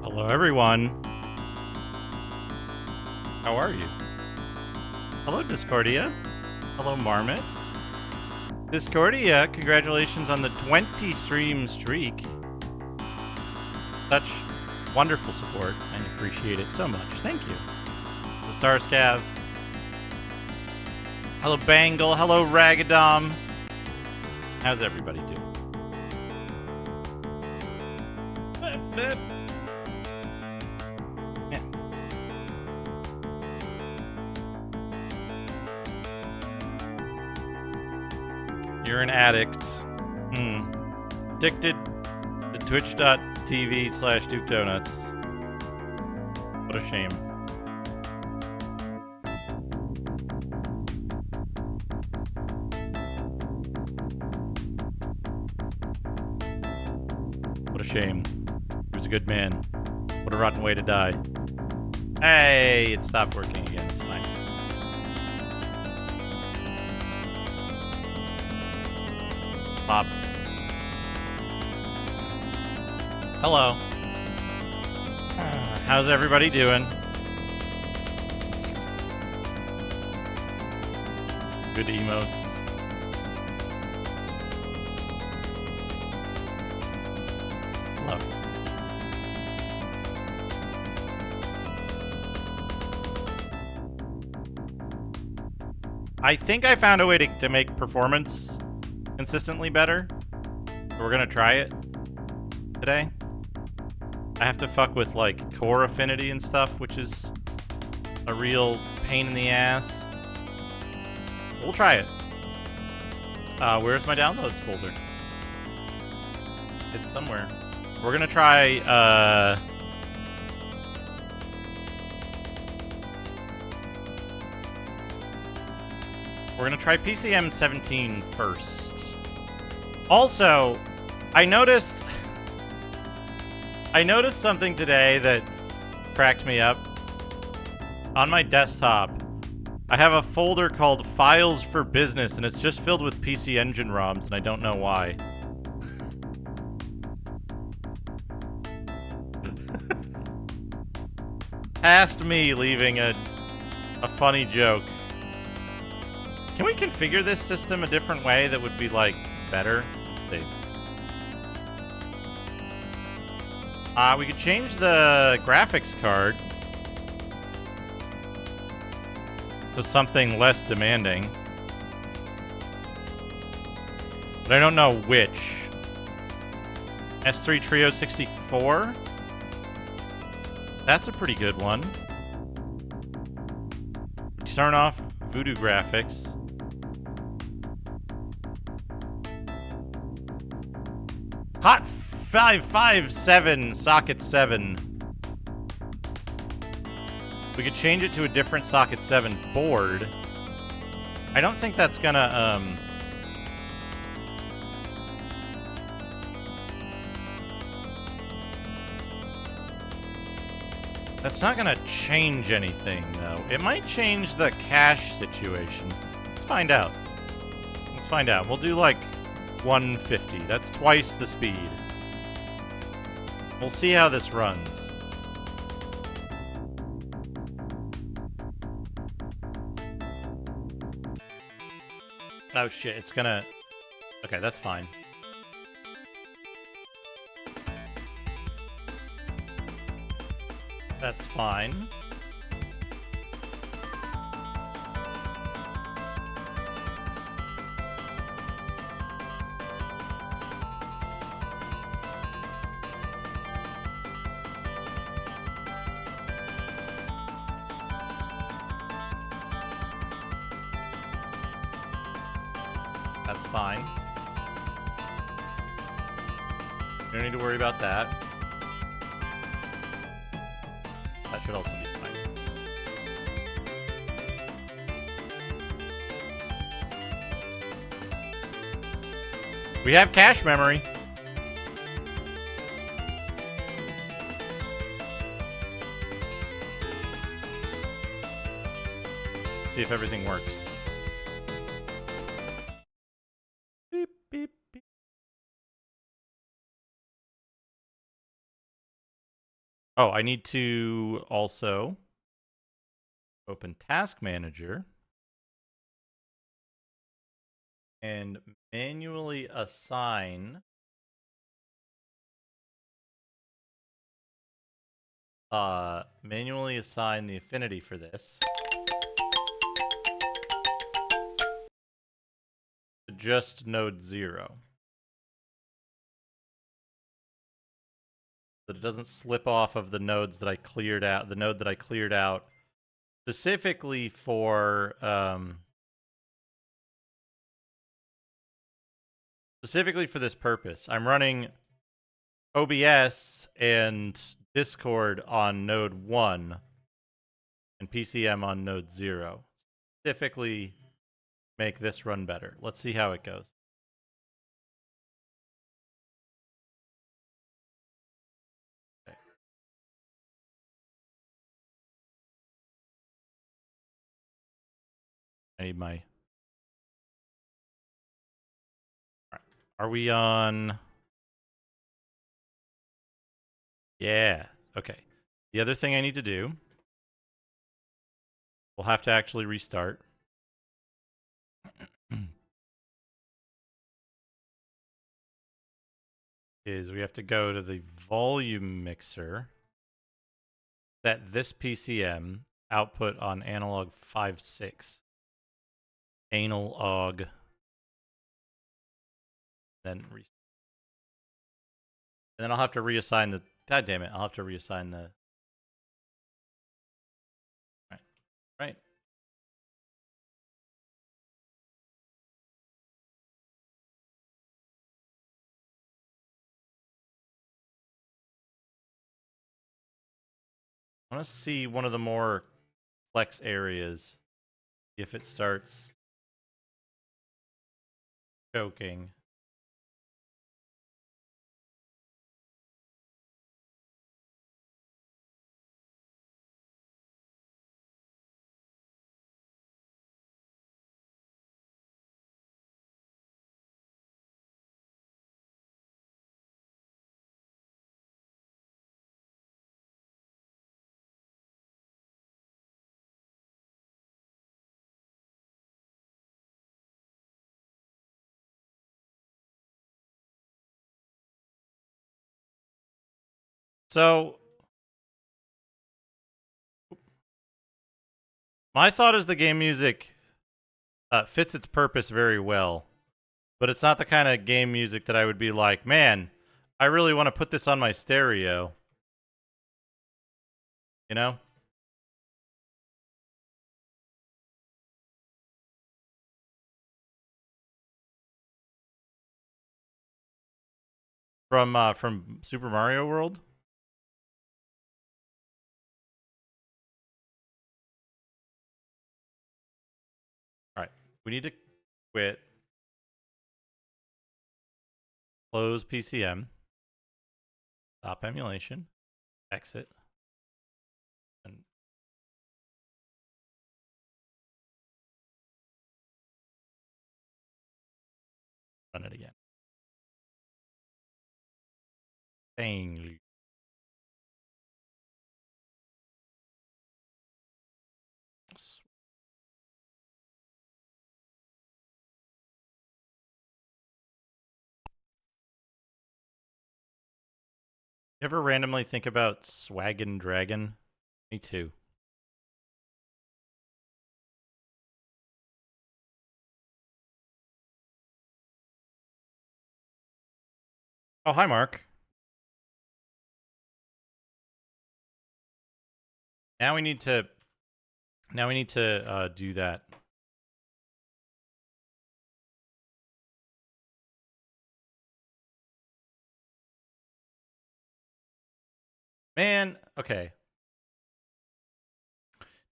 Hello, everyone. How are you? Hello, Discordia. Hello, Marmot. Discordia, congratulations on the 20 stream streak. Such wonderful support. I appreciate it so much. Thank you. Hello, Starscav. Hello, Bangle. Hello, Ragadom. How's everybody doing? Yeah. You're an addict. Addicted to twitch.tv/Duke Donuts. What a shame. What a shame. He was a good man. What a rotten way to die. Hey, it stopped working again. It's fine. Bob. Hello. How's everybody doing? Good emotes. Hello. I think I found a way to make performance consistently better. We're gonna try it today. I have to fuck with like core affinity and stuff, which is a real pain in the ass. We'll try it. Where's my downloads folder? It's somewhere. We're gonna try PCM 17 first. Also, I noticed something today that cracked me up. On my desktop, I have a folder called Files for Business, and it's just filled with PC Engine ROMs, and I don't know why. Past me leaving a funny joke. Can we configure this system a different way that would be, like, better? Let's see. We could change the graphics card to something less demanding. But I don't know which. S3 Trio 64? That's a pretty good one. Turn off Voodoo Graphics. Hot 557 socket 7. We could change it to a different socket 7 board. I don't think that's gonna that's not gonna change anything, though. It might change the cache situation. Let's find out. Let's find out. We'll do like 150. That's twice the speed. We'll see how this runs. Oh shit, it's gonna... Okay, that's fine. That's fine. That's fine. You don't need to worry about that. That should also be fine. We have cache memory. See if everything works. Oh, I need to also open Task Manager and manually assign the affinity for this to just node 0. So that it doesn't slip off of the nodes that I cleared out, the node that I cleared out specifically for this purpose. I'm running OBS and Discord on node 1 and PCM on node 0. Specifically make this run better. Let's see how it goes. Okay. I need my... All right. Are we on... Yeah. Okay. The other thing I need to do, we'll have to actually restart. Is we have to go to the volume mixer, set this PCM output on analog 5.6. Analog. Then and then I'll have to reassign the... God damn it, I'll have to reassign the... Right. I want to see one of the more flex areas if it starts choking. So my thought is the game music fits its purpose very well, but it's not the kind of game music that I would be like, man, I really want to put this on my stereo. You know? From Super Mario World? All right. We need to quit. Close PCM. Stop emulation. Exit. And run it again. Dang. You ever randomly think about Swaggin' Dragon? Me too. Oh, hi, Mark. Now we need to do that. Man, okay.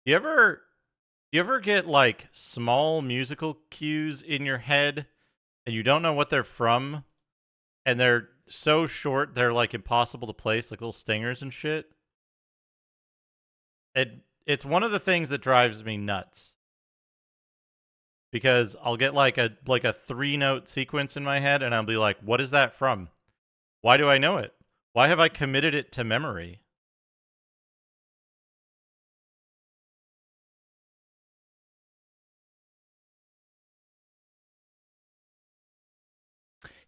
You ever get like small musical cues in your head and you don't know what they're from and they're so short they're like impossible to place, like little stingers and shit? It's one of the things that drives me nuts. Because I'll get like a 3-note sequence in my head and I'll be like, what is that from? Why do I know it? Why have I committed it to memory?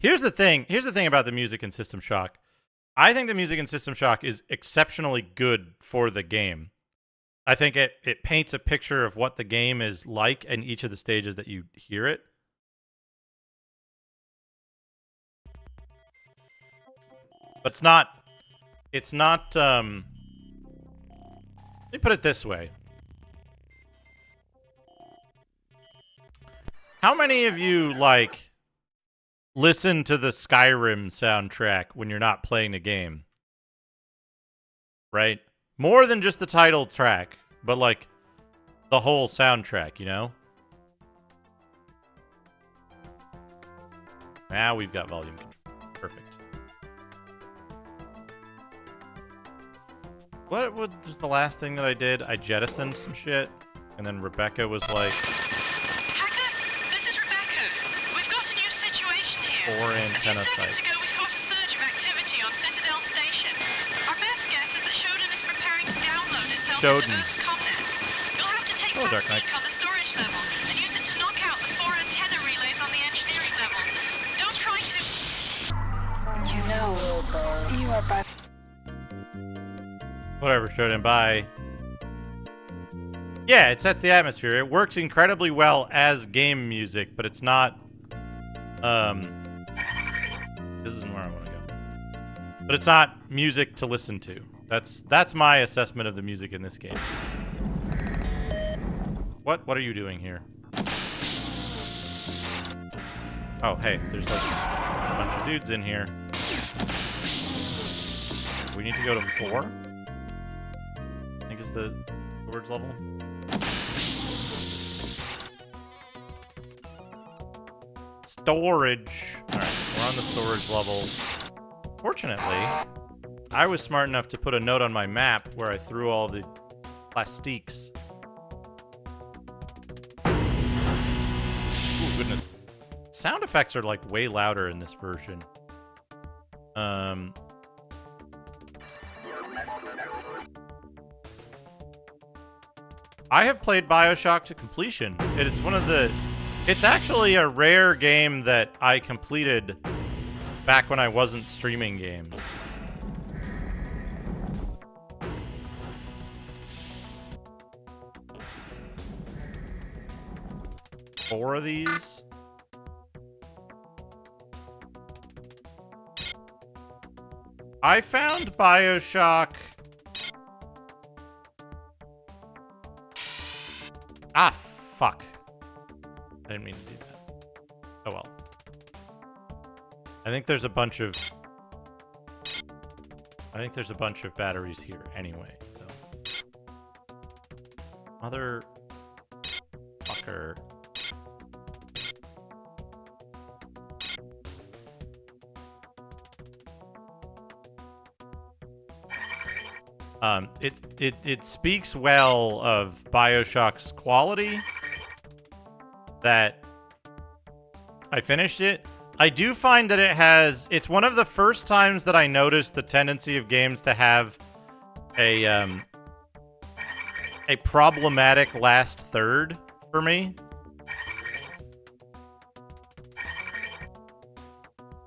Here's the thing about the music in System Shock. I think the music in System Shock is exceptionally good for the game. I think it paints a picture of what the game is like in each of the stages that you hear it. But it's not, let me put it this way. How many of you, like, listen to the Skyrim soundtrack when you're not playing the game? Right? More than just the title track, but, like, the whole soundtrack, you know? Now we've got volume control. Perfect. What was the last thing that I did? I jettisoned some shit, and then Rebecca was like... Hacker, this is Rebecca. We've got a new situation here. 4 A few antenna seconds sites. ago, we caught a surge of activity on Citadel Station. Our best guess is that Shodan is preparing to download itself Shodan. into Earth's comnet. You'll have to take Hello, Dark Plastique Knight. on the storage level and use it to knock out the 4 antenna relays on the engineering level. Don't try to... You know, you are by... Whatever, Shodan, bye. Yeah, it sets the atmosphere. It works incredibly well as game music, but it's not... This isn't where I want to go. But it's not music to listen to. That's my assessment of the music in this game. What are you doing here? Oh, hey, there's like a bunch of dudes in here. We need to go to 4? I think is the storage level. Storage. Alright, we're on the storage level. Fortunately, I was smart enough to put a note on my map where I threw all the plastiques. Ooh, goodness. Sound effects are like way louder in this version. I have played BioShock to completion. It's one of the... It's actually a rare game that I completed back when I wasn't streaming games. Four of these. I found BioShock... Ah, fuck. I didn't mean to do that. Oh well. I think there's a bunch of batteries here anyway, so. Mother fucker. It speaks well of BioShock's quality that I finished it. I do find that it's one of the first times that I noticed the tendency of games to have a problematic last third for me.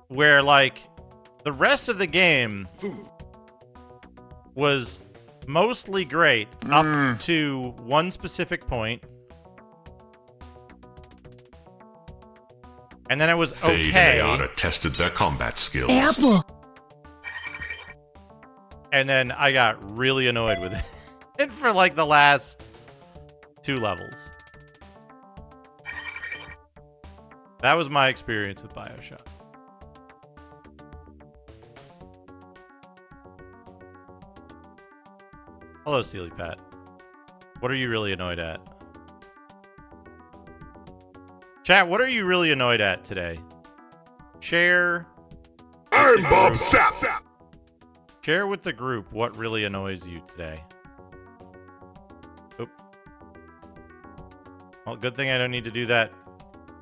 Where, like, the rest of the game was mostly great up to one specific point. And then it was okay. Fade and Ayana tested their combat skills. Apple. And then I got really annoyed with it. And for like the last 2 levels. That was my experience with BioShock. Hello, Steely Pat. What are you really annoyed at? Chat, what are you really annoyed at today? Share. I'm Bob Sapp. Share with the group what really annoys you today. Oop. Well, good thing I don't need to do that.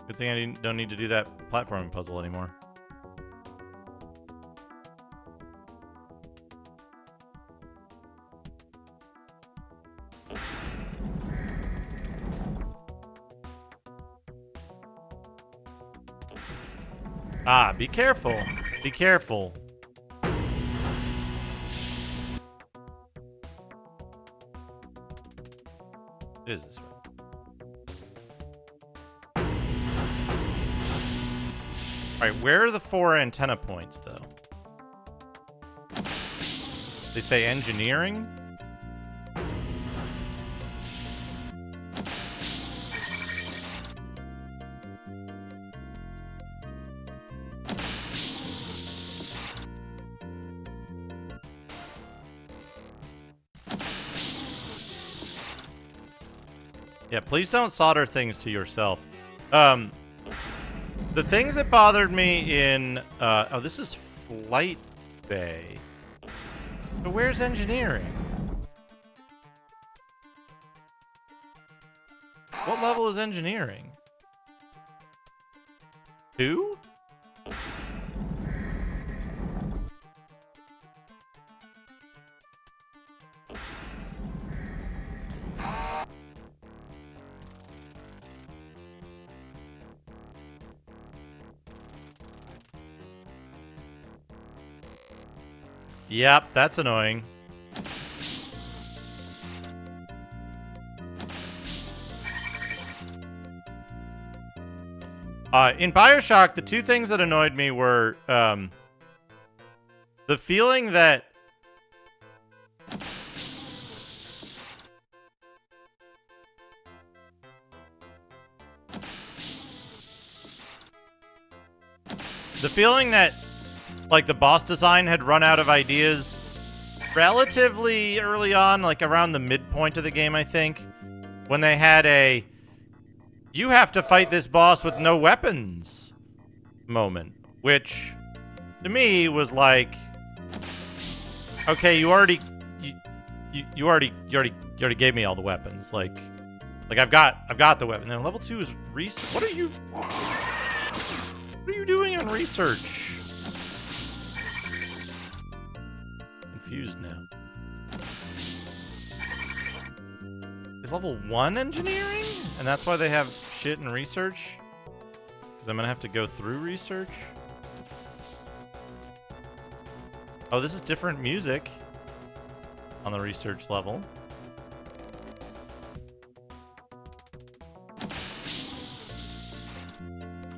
Good thing I don't need to do that platforming puzzle anymore. Ah, be careful. Be careful. It is this way. Alright, where are the 4 antenna points, though? They say engineering? Yeah, please don't solder things to yourself. The things that bothered me in... oh, this is Flight Bay. But where's engineering? What level is engineering? 2? Yep, that's annoying. In BioShock, the 2 things that annoyed me were the feeling that like the boss design had run out of ideas relatively early on, like around the midpoint of the game, I think, when they had a "you have to fight this boss with no weapons" moment, which to me was like, okay, you already gave me all the weapons, like I've got the weapon. And level 2 is research. What are you doing on research? Confused now. Is level 1 engineering? And that's why they have shit in research? Because I'm gonna have to go through research? Oh, this is different music on the research level.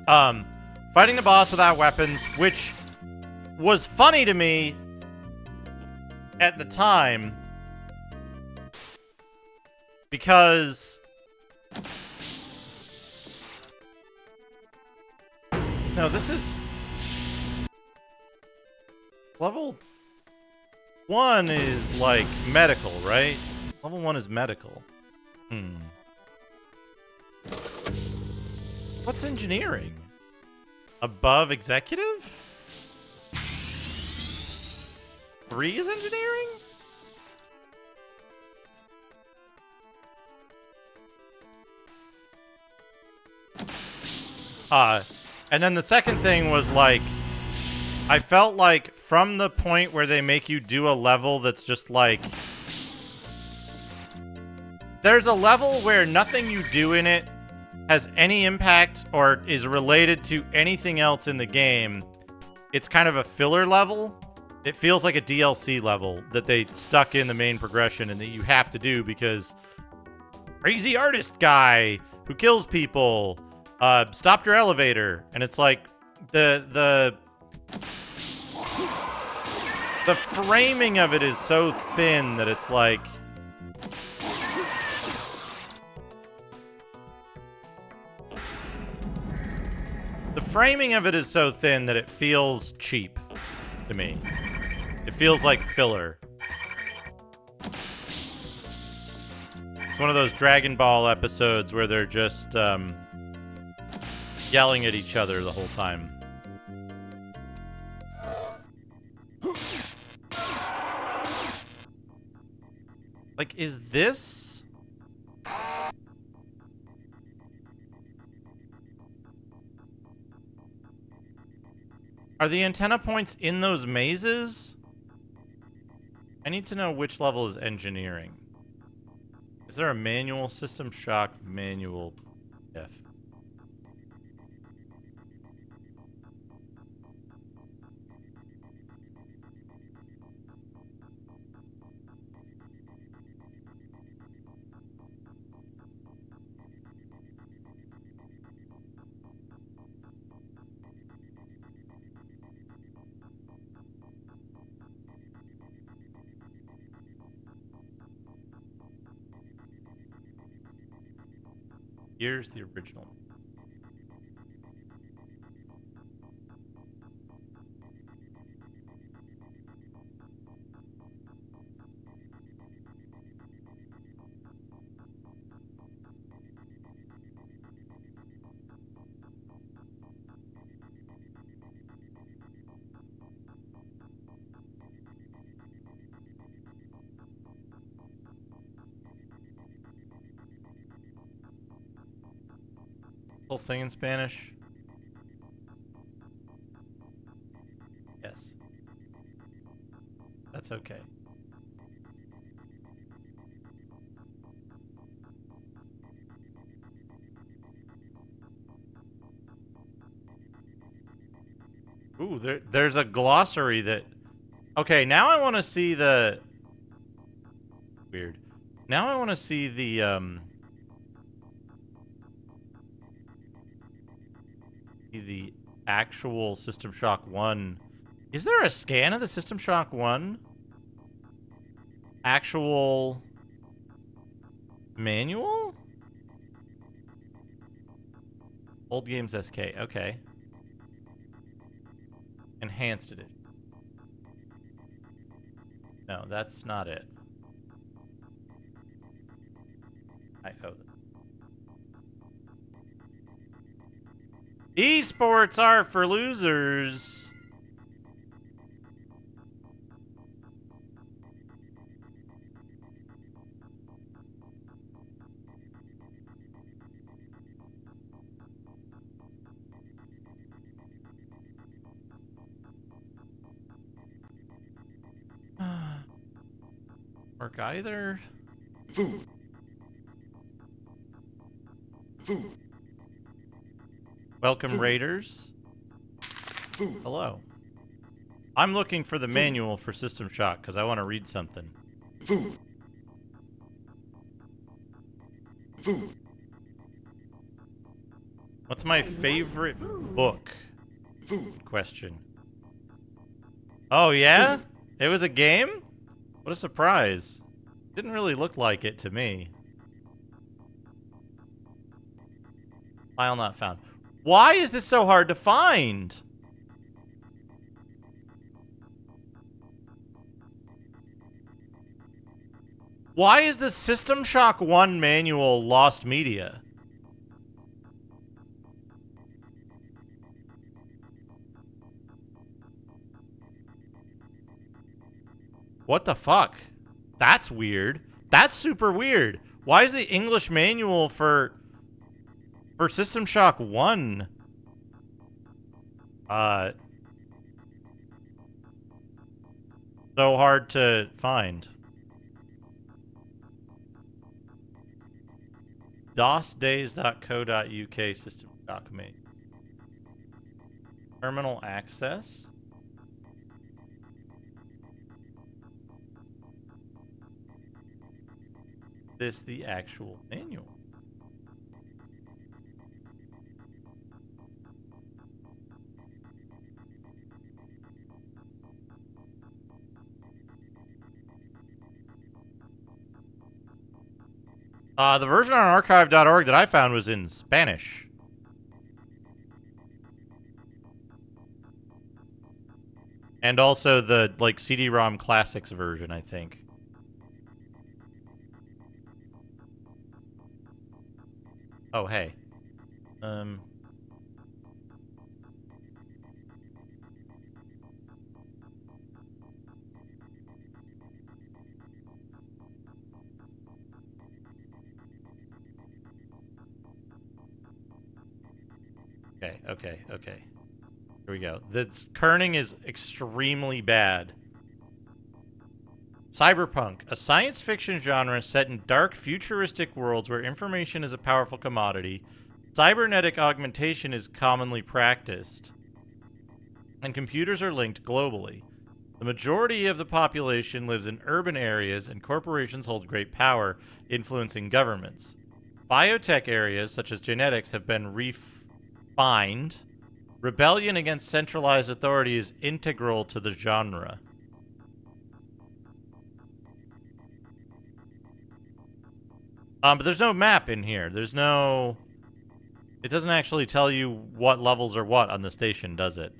Fighting the boss without weapons, which was funny to me at the time, because no, this is level 1 is like medical, right? Level 1 is medical. What's engineering? Above executive? 3 is engineering? And then the second thing was like, I felt like from the point where they make you do a level that's just like, there's a level where nothing you do in it has any impact or is related to anything else in the game. It's kind of a filler level. It feels like a DLC level that they stuck in the main progression and that you have to do because crazy artist guy who kills people stopped your elevator. And it's like the framing of it is so thin that it's like, the framing of it is so thin that it feels cheap to me. It feels like filler. It's one of those Dragon Ball episodes where they're just yelling at each other the whole time. Like, is this... Are the antenna points in those mazes? I need to know which level is engineering. Is there a manual? System shock manual F. Here's the original. Whole thing in Spanish? Yes. That's okay. Ooh, there's a glossary that... Okay, now I want to see the... Weird. Now I want to see the actual System Shock 1. Is there a scan of the System Shock 1 actual manual? Old Games SK, okay. Enhanced edition. No, that's not it. I hope. Esports are for losers. Work either. Welcome, Raiders. Hello. I'm looking for the manual for System Shock because I want to read something. What's my favorite book? Question. Oh, yeah? It was a game? What a surprise. Didn't really look like it to me. File not found. Why is this so hard to find? Why is the System Shock 1 manual lost media? What the fuck? That's weird. That's super weird. Why is the English manual for System Shock 1 so hard to find? DOSdays.co.uk System Shock me. Terminal access. This the actual manual. The version on archive.org that I found was in Spanish. And also the, like, CD-ROM Classics version, I think. Oh, hey. Okay. Here we go. This kerning is extremely bad. Cyberpunk, a science fiction genre set in dark, futuristic worlds where information is a powerful commodity, cybernetic augmentation is commonly practiced, and computers are linked globally. The majority of the population lives in urban areas, and corporations hold great power, influencing governments. Biotech areas, such as genetics, have been refined. Rebellion against centralized authority is integral to the genre. But there's no map in here. There's no... It doesn't actually tell you what levels are what on the station, does it?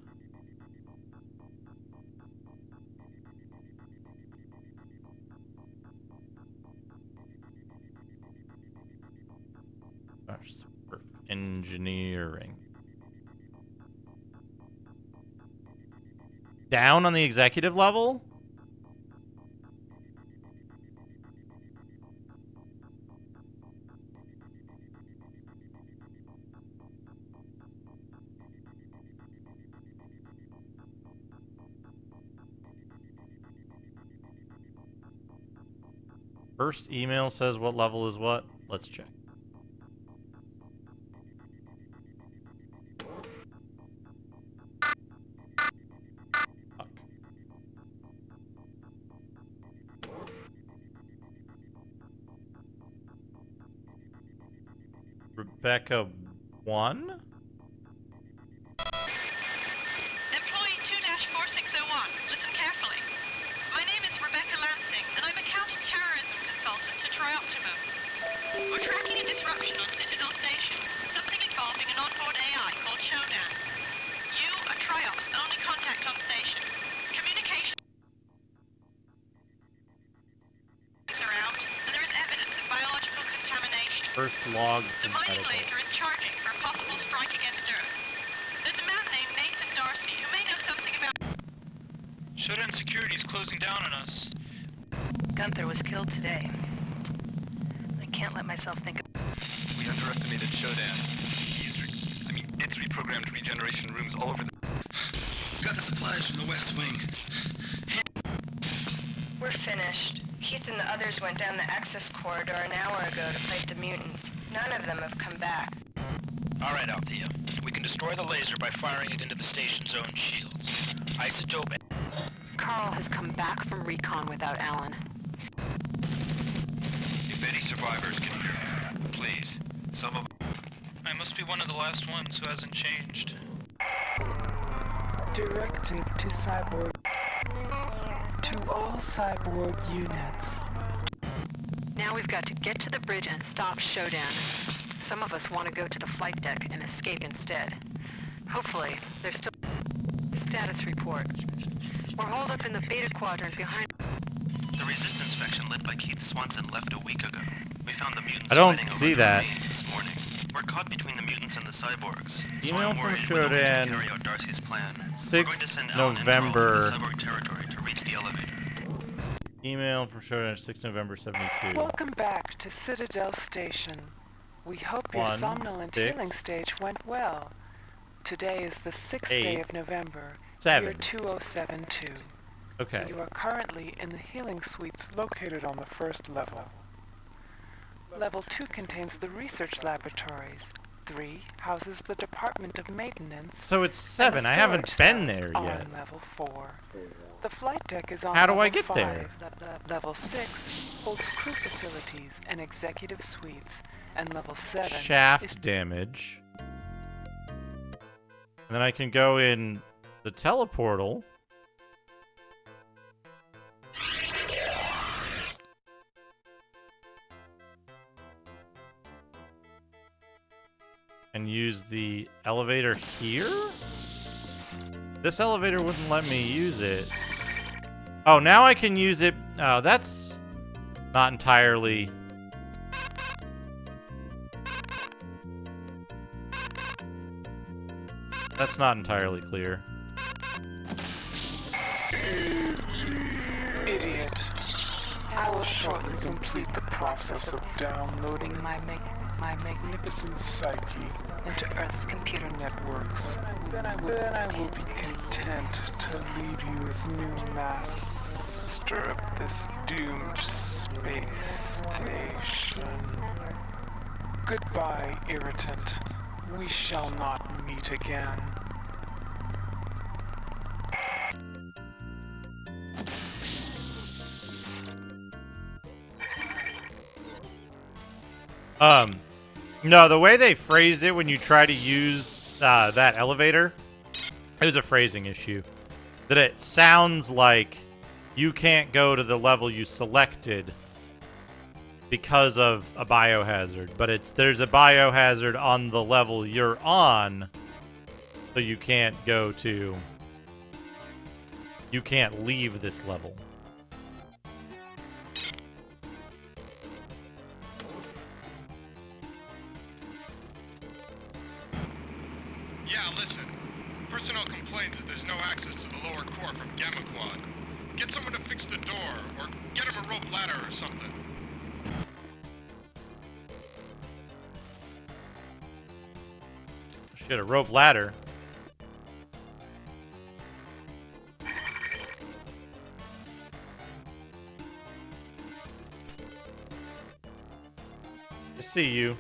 Gosh, super engineering. Down on the executive level? First email says what level is what. Let's check. Fuck. Rebecca 1? Employee 2-4601, listen carefully. My name is Rebecca Lansing, and I'm a counter-terrorism consultant to Trioptimum. We're tracking a disruption on Citadel Station, something involving an onboard AI called Shodan. You are Triop's only contact on station. Communications are out, and there is evidence of biological contamination. First log The from mining medical. laser is charging for a possible strike against Earth. There's a man named Nathan Darcy who may know something about... Shodan Security is closing down on us. Gunther was killed today. I can't let myself think of... We underestimated Shodan. It's reprogrammed regeneration rooms all over the... Got the supplies from the West Wing. We're finished. Keith and the others went down the access corridor an hour ago to fight the mutants. None of them have come back. All right, Althea. We can destroy the laser by firing it into the station's own shields. Isotope... Carl has come back from recon without Alan. If any survivors can hear me, please, some of... I must be one of the last ones who hasn't changed. Directive to Cyborg. To all Cyborg units. Now we've got to get to the bridge and stop Shodan. Some of us want to go to the flight deck and escape instead. Hopefully, there's still... Status report. We're holed up in the Beta Quadrant behind... The resistance faction led by Keith Swanson left a week ago. We found the mutants I don't fighting over see the that. remains this morning. We're caught between the mutants and the cyborgs. So Email I'm from worried we don't get to Shodan, carry out Darcy's plan. We're 6 going to send Alan and Carl November. to the cyborg territory to reach the elevator. Email from Shodan 6 November 72. Welcome back to Citadel Station. We hope your 1, somnolent 6, healing stage went well. Today is the 6th 8, day of November, 7. year 2072. Okay. You are currently in the healing suites located on the first level. Level 2 contains the research laboratories. 3 houses the Department of Maintenance. So it's and the 7. I haven't storage been cells there on yet. level 4. The flight deck is on How do level I get 5. there? Level 6 holds crew facilities and executive suites, and level 7 is Shaft damage. And then I can go in the teleportal. And use the elevator here? This elevator wouldn't let me use it. Oh, now I can use it. Oh, that's not entirely... That's not entirely clear. Idiot. I will shortly complete the process of downloading my magnificent psyche into Earth's computer networks. Then I will be content to leave you as new master of this doomed space station. Goodbye, irritant. We shall not meet again. No, the way they phrased it when you try to use that elevator, it was a phrasing issue. That it sounds like you can't go to the level you selected because of a biohazard, but there's a biohazard on the level you're on, so you can't leave this level. Yeah, listen. Personnel complains that there's no access to the lower core from Gamma Quad. Get someone to fix the door, or get him a rope ladder or something. Shit, a rope ladder. I see you.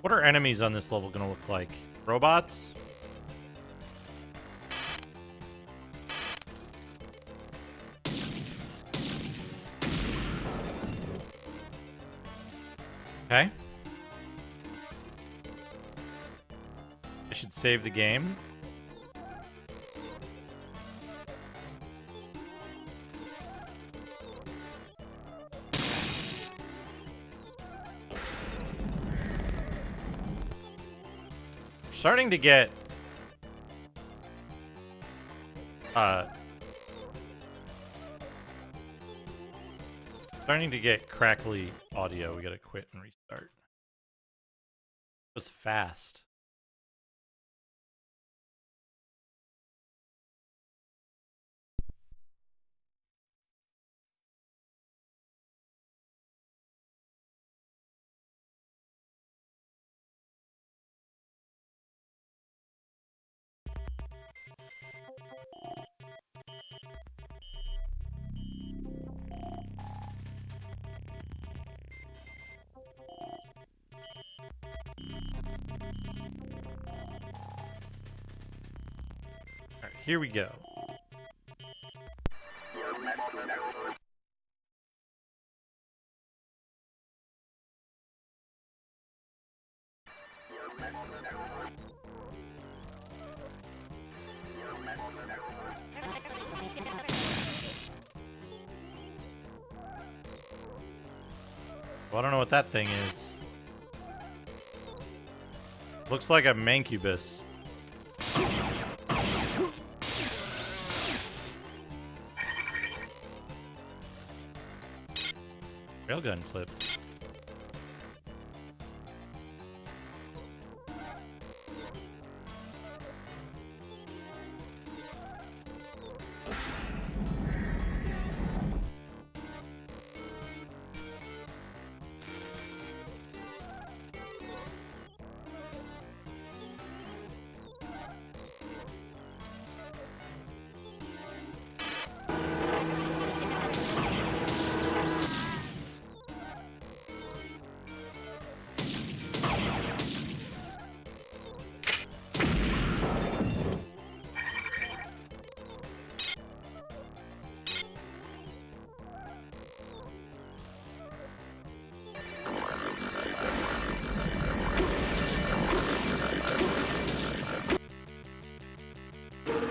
What are enemies on this level gonna look like? Robots? Okay. I should save the game. Starting to get crackly audio. We gotta quit and restart. It was fast. Alright, here we go. Well, I don't know what that thing is. Looks like a Mancubus. Railgun clip.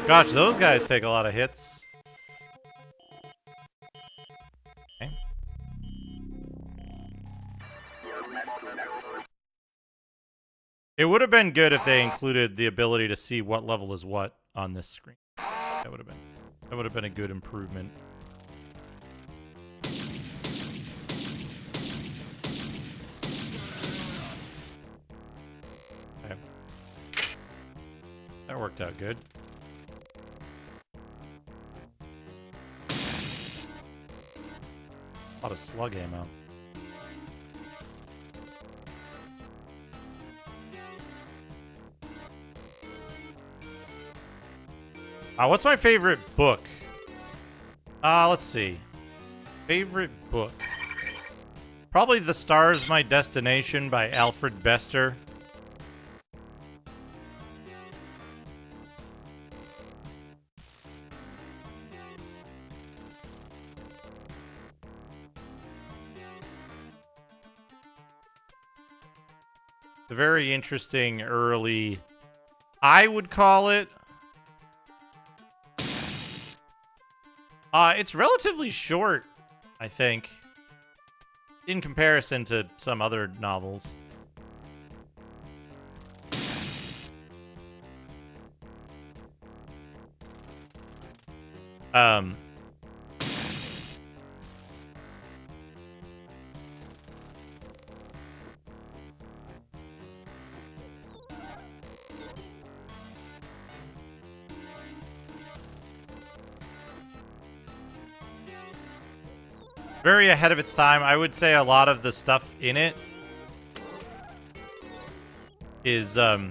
Gosh, those guys take a lot of hits. Okay. It would have been good if they included the ability to see what level is what on this screen. That would have been a good improvement. Okay. That worked out good. A lot of slug ammo. What's my favorite book? Let's see. Favorite book. Probably The Star's My Destination by Alfred Bester. a very interesting early, I would call it. It's relatively short, I think, in comparison to some other novels. Very ahead of its time. I would say a lot of the stuff in it is very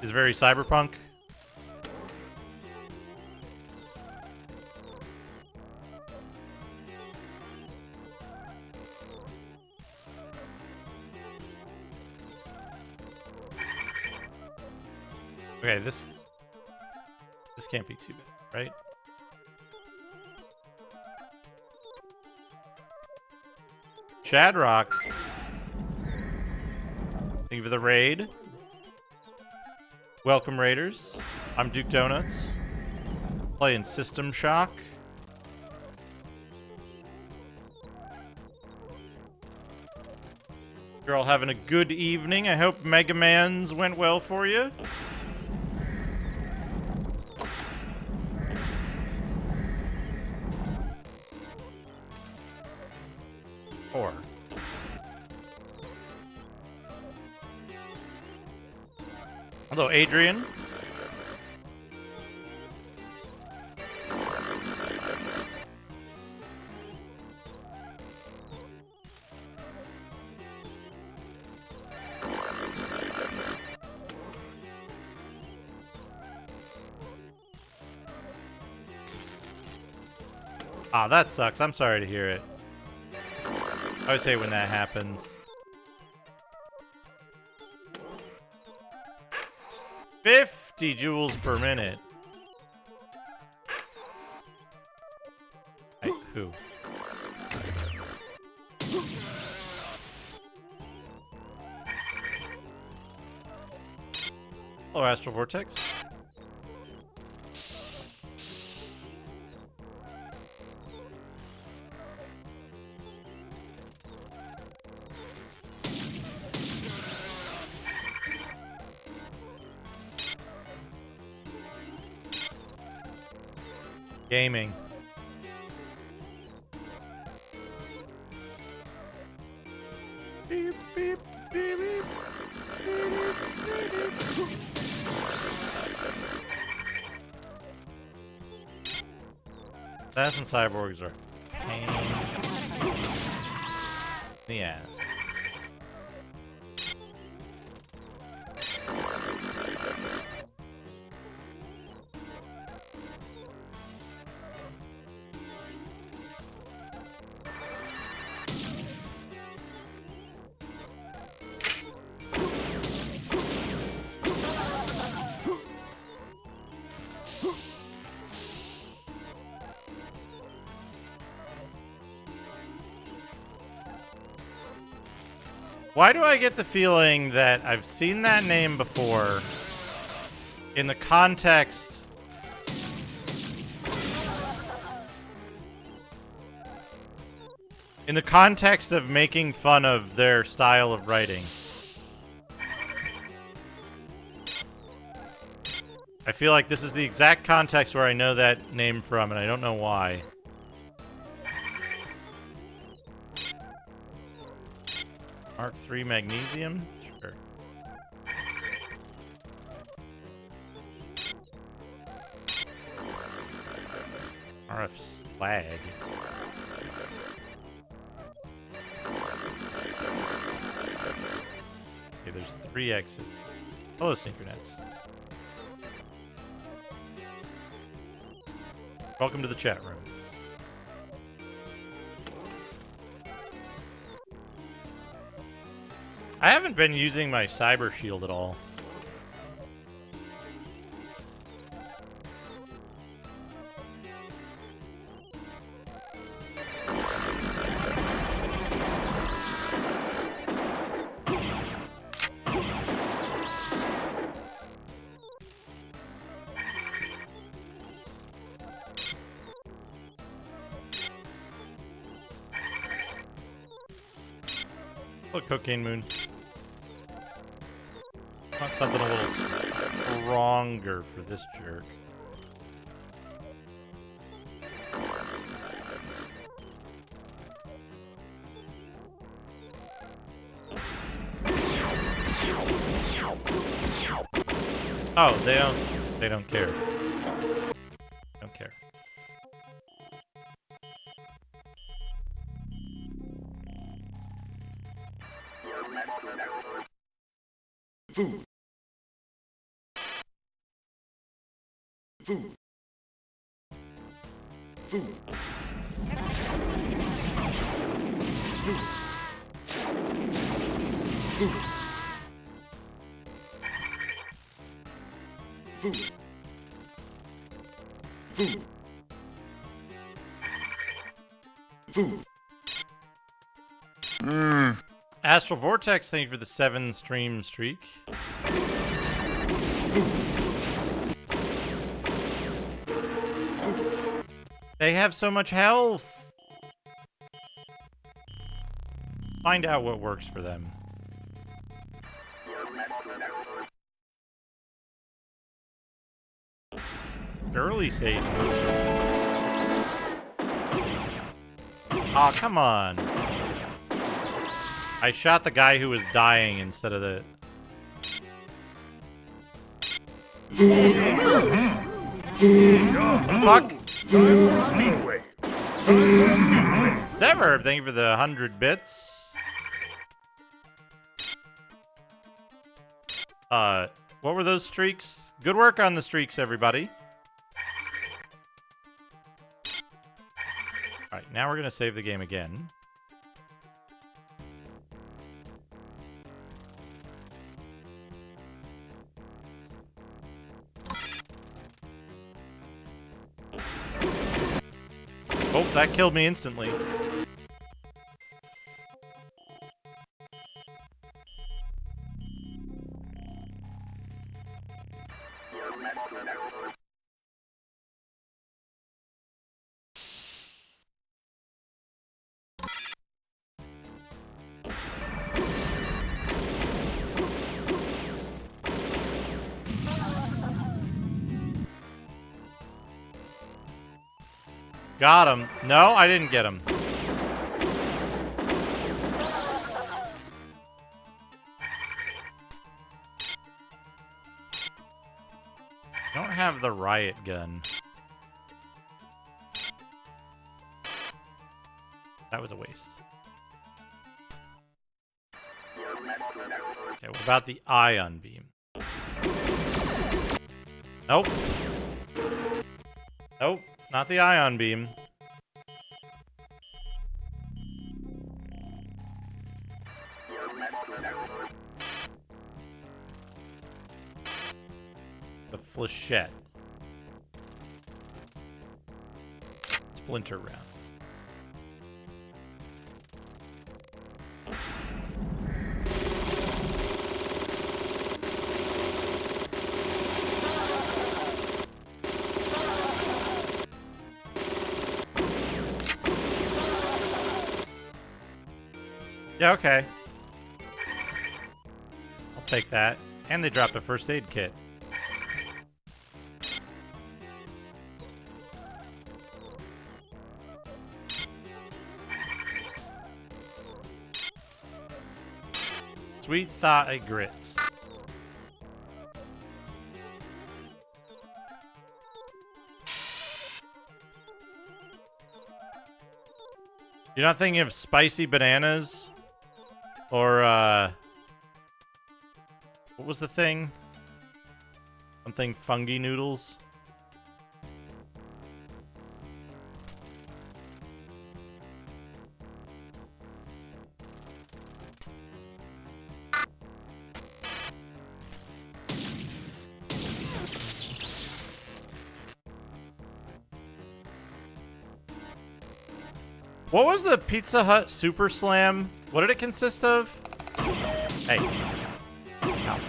cyberpunk. Okay, this can't be too bad, right? Shadrock. Thank you for the raid. Welcome, Raiders. I'm Duke Donuts. Playing System Shock. You're all having a good evening. I hope Mega Man's went well for you. Hello, Adrian. Ah, that sucks. I'm sorry to hear it. I always hate when that happens. 50 joules per minute. Hey, who? Hello, Astral Vortex. Gaming. Beep, beep, beep, beep. Assassin cyborgs are pain in the ass. Why do I get the feeling that I've seen that name before in the context of making fun of their style of writing? I feel like this is the exact context where I know that name from, and I don't know why. Mark III Magnesium? Sure. RF Slag. Okay, there's 3 exits. Hello, Sneakernets. Welcome to the chat room. I haven't been using my Cyber Shield at all. Look, Cocaine Moon. Want something a little stronger for this jerk. Oh, they don't care. Don't care. Food. Food. Food. Food. Food. Food. Food. Food. Astral Vortex, thank you for the 7 stream streak. They have so much health. Find out what works for them. Early save. Aw, come on. I shot the guy who was dying instead of the... Fuck? Zeverb, thank you for the 100 bits. What were those streaks? Good work on the streaks, everybody. Alright, now we're gonna save the game again. Oh, that killed me instantly. Got him. No, I didn't get him. Don't have the riot gun. That was a waste. Okay, what about the ion beam? Nope. Nope, not the ion beam. The flechette. Splinter round. Yeah, okay. I'll take that. And they dropped a first aid kit. Sweet thigh grits. You're not thinking of spicy bananas? Or, what was the thing? Something fungi noodles? What was the Pizza Hut Super Slam? What did it consist of? Hey. Ow.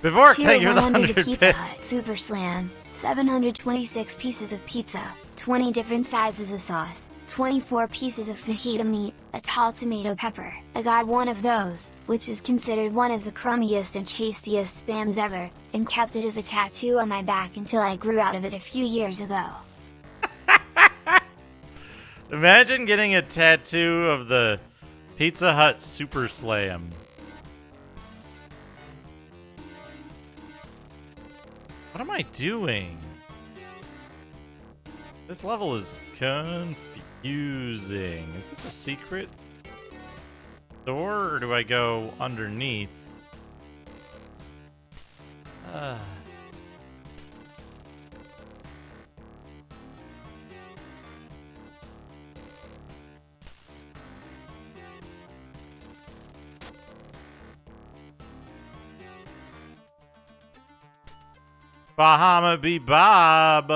Before Tier you're the 100 100 Pizza bits. Hut Super Slam. 726 pieces of pizza, 20 different sizes of sauce, 24 pieces of fajita meat, a tall tomato pepper. I got one of those, which is considered one of the crummiest and tastiest spams ever, and kept it as a tattoo on my back until I grew out of it a few years ago. Imagine getting a tattoo of the Pizza Hut Super Slam. What am I doing? This level is confusing. Is this a secret door, or do I go underneath? Bahama be Bob.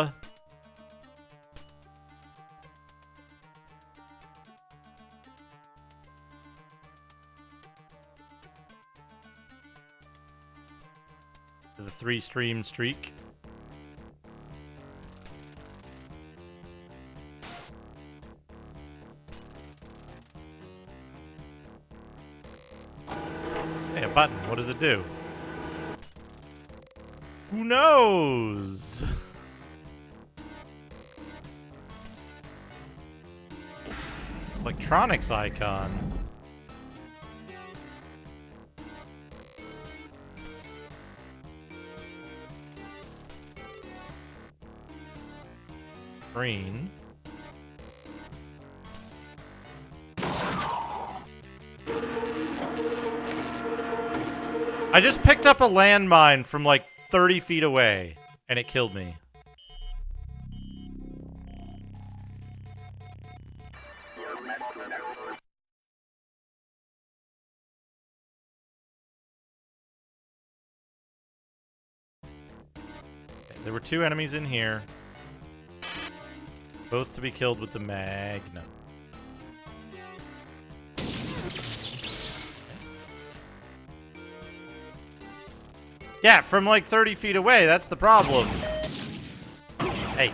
The 3-stream streak. Hey, a button. What does it do? Who knows? Electronics icon. Green. I just picked up a landmine from like 30 feet away, and it killed me. Okay, there were 2 enemies in here. Both to be killed with the Magnum. Yeah, from like 30 feet away, that's the problem. Hey.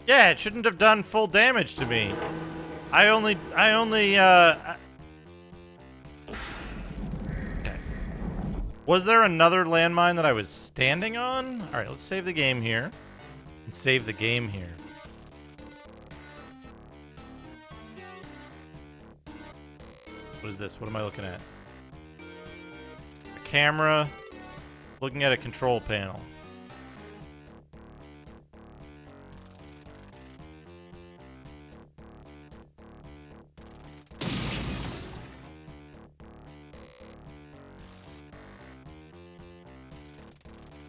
Yeah, it shouldn't have done full damage to me. I only, okay. Was there another landmine that I was standing on? Alright, let's save the game here. And save the game here. What is this? What am I looking at? A camera. Looking at a control panel.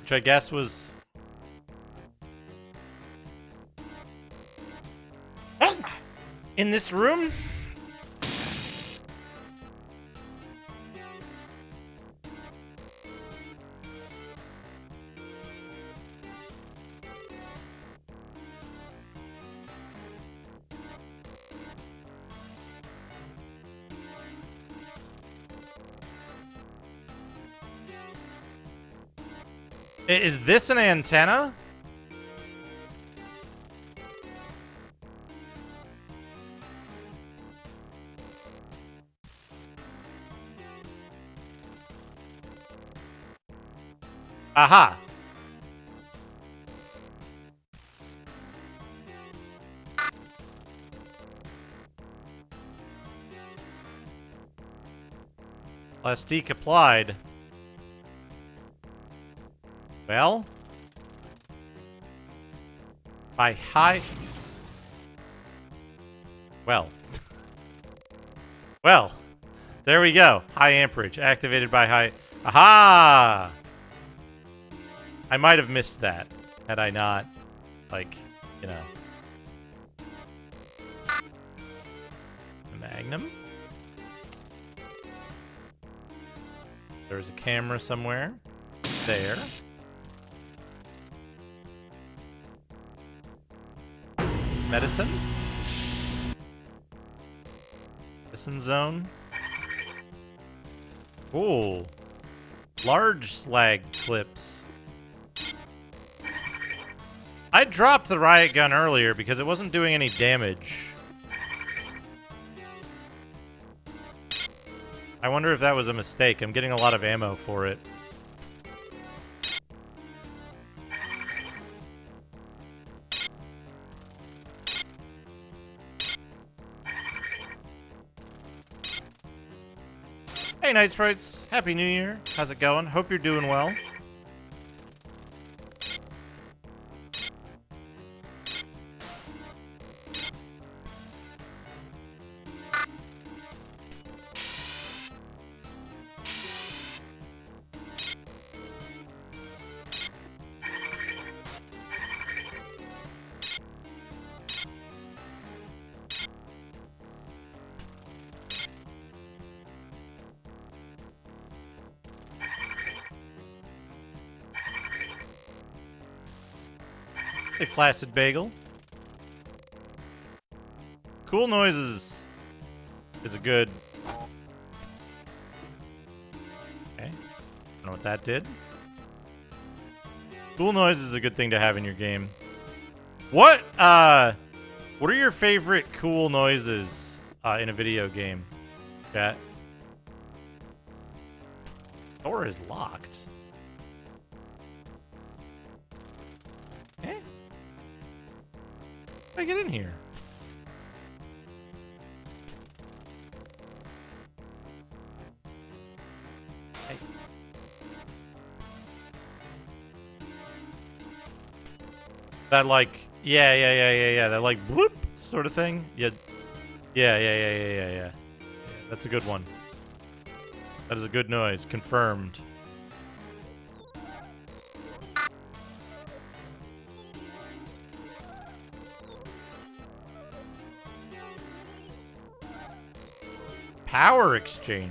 Which I guess was... in this room? Is this an antenna? Aha! Plastique applied. Well? By high... Well. Well. There we go. High amperage. Activated by high... Aha! I might have missed that. Had I not, like, you know. Magnum. There's a camera somewhere. There. Medicine. Medicine zone. Cool. Large slag clips. I dropped the riot gun earlier because it wasn't doing any damage. I wonder if that was a mistake. I'm getting a lot of ammo for it. Hey, Night Sprites. Happy New Year. How's it going? Hope you're doing well. Hey, Flaccid Bagel. Cool Noises is a good... Okay. Don't know what that did. Cool Noises is a good thing to have in your game. What are your favorite cool noises in a video game, chat? Door is locked. How do I get in here? Hey. That like, yeah, that like bloop sort of thing. Yeah. That's a good one. That is a good noise. Confirmed. Power exchanger.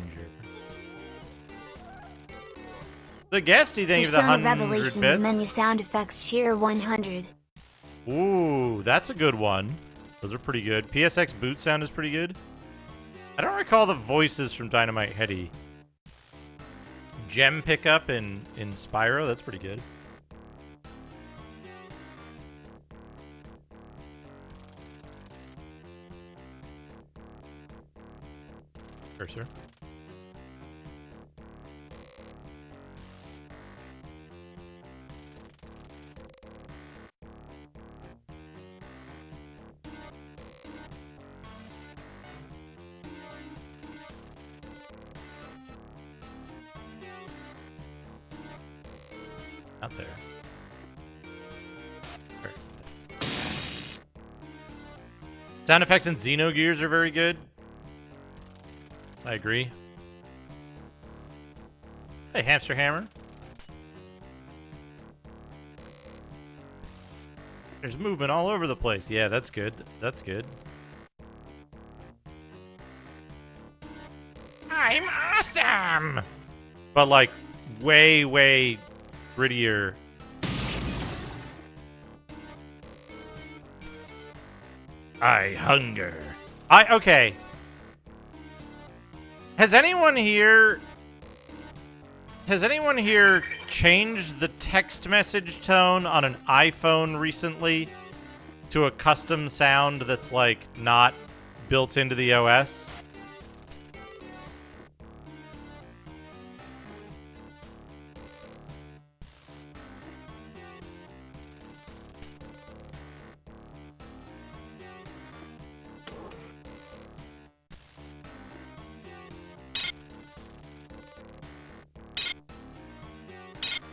The guesty thing of the Persona 100 Revelations bits. menu sound effects cheer 100. Ooh, that's a good one. Those are pretty good. PSX boot sound is pretty good. I don't recall the voices from Dynamite Heady. Gem pickup in Spyro, that's pretty good. Cursor. Out there. Where? Sound effects in Xenogears are very good. I agree. Hey, Hamster Hammer. There's movement all over the place. Yeah, that's good. That's good. I'm awesome! But like, way grittier. I hunger. Okay. Has anyone here changed the text message tone on an iPhone recently to a custom sound that's like not built into the OS?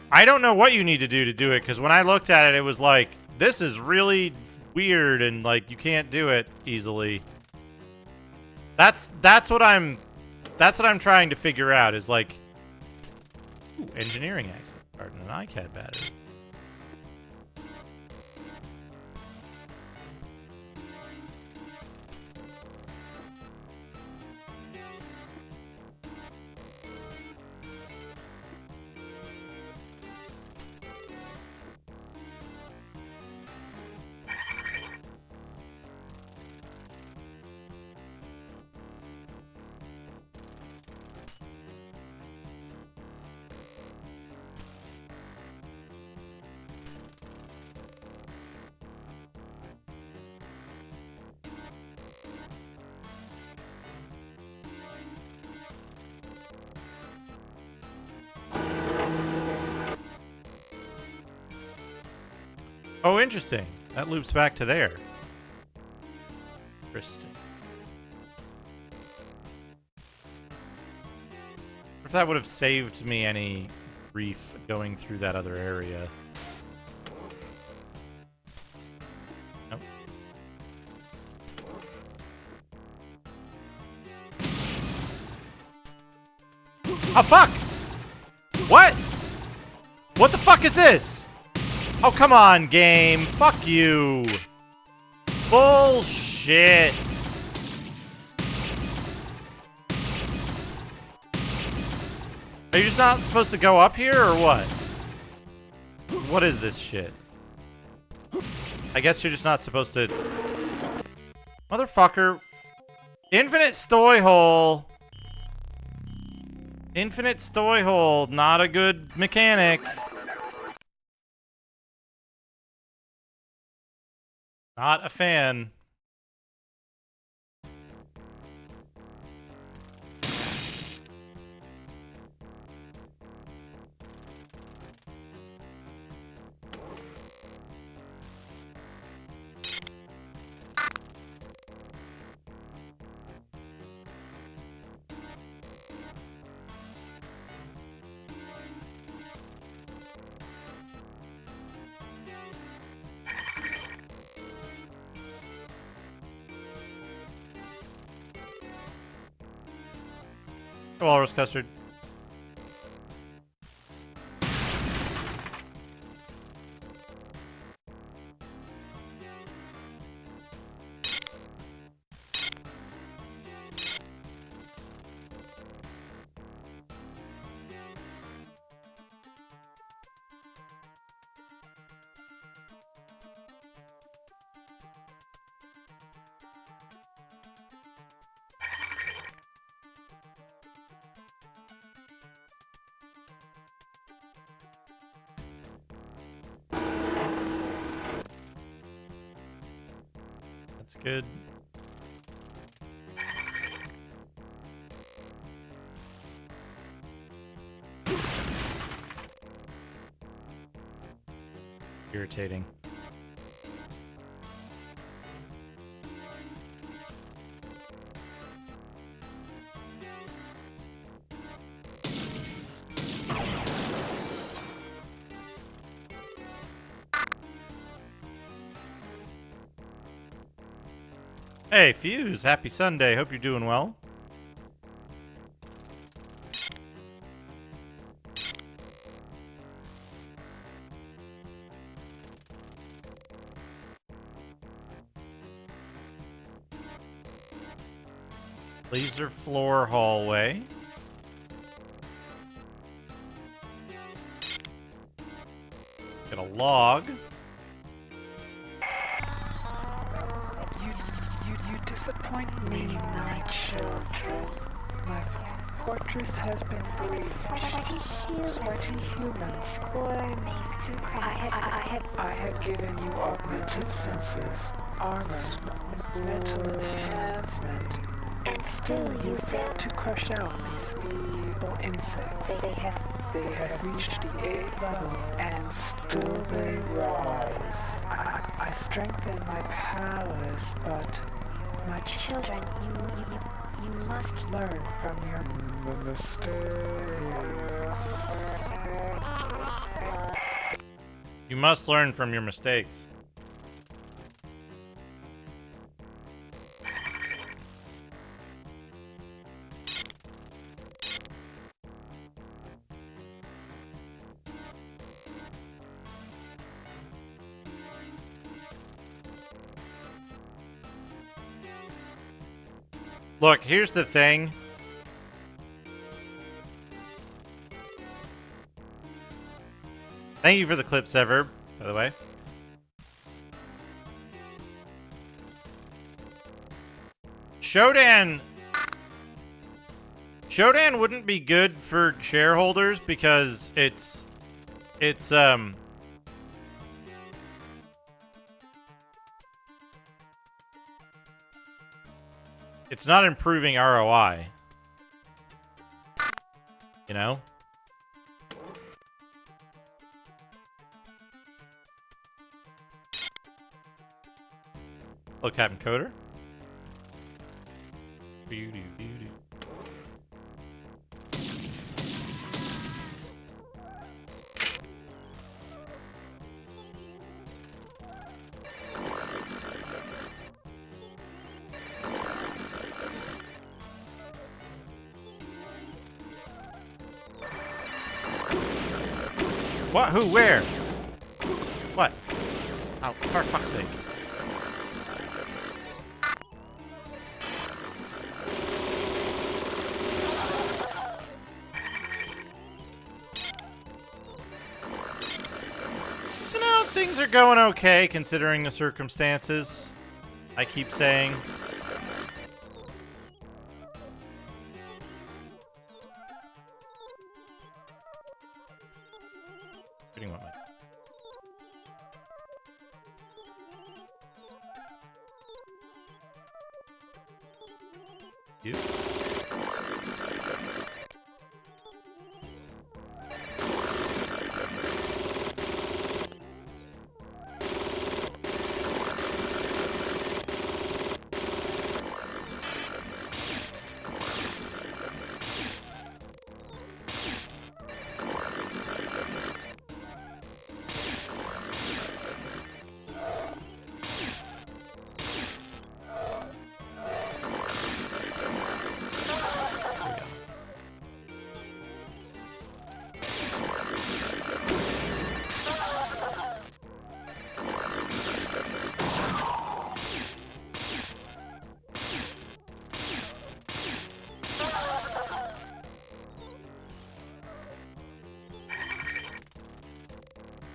I don't know what you need to do it, because when I looked at it, it was like, this is really weird, and like, you can't do it easily. That's what I'm trying to figure out, is like, ooh, engineering access card and an iCAD battery. Oh, interesting. That loops back to there. Interesting. If that would have saved me any grief going through that other area. Nope. Oh, fuck! What? What the fuck is this? Oh, come on, game. Fuck you. Bullshit. Are you just not supposed to go up here, or what? What is this shit? I guess you're just not supposed to... Motherfucker. Infinite stoy hole. Infinite stoy hole. Not a good mechanic. Not a fan. Walrus custard. That's good. Irritating. Hey, Fuse, happy Sunday. Hope you're doing well. Laser floor hallway. Get a log. You disappoint me, my children. My fortress has been breached. Sweaty humans. I had given you augmented senses, armor, mental enhancement, and still you failed to crush out these feeble insects. They have reached the 8th level, and still they rise. I strengthen my palace, but my children, you must learn from your mistakes. You must learn from your mistakes. Look, here's the thing. Thank you for the clip, Sever, by the way. Shodan wouldn't be good for shareholders because it's not improving ROI. You know? Hello, Captain Coder. What? Who? Where? What? Oh, for fuck's sake. You know, things are going okay considering the circumstances. I keep saying. Reading what, Mike? You?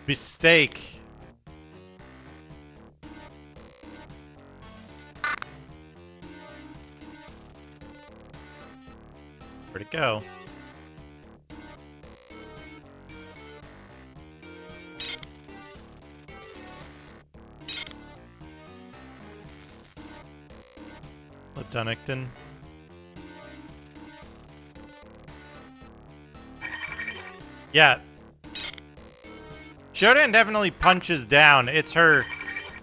Mistake. Where'd it go? Dunnington. Yeah. Shodan definitely punches down. It's her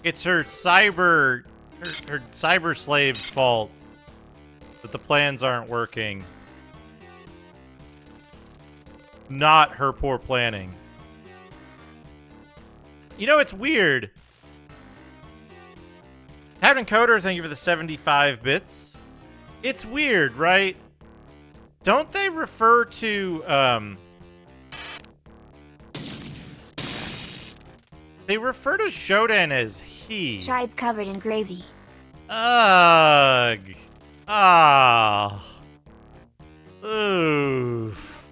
cyber slave's fault that the plans aren't working. Not her poor planning. You know, it's weird. Captain Coder, thank you for the 75 bits. It's weird, right? Don't they refer to, they refer to Shodan as he. Tribe covered in gravy. Ugh. Ah. Oof.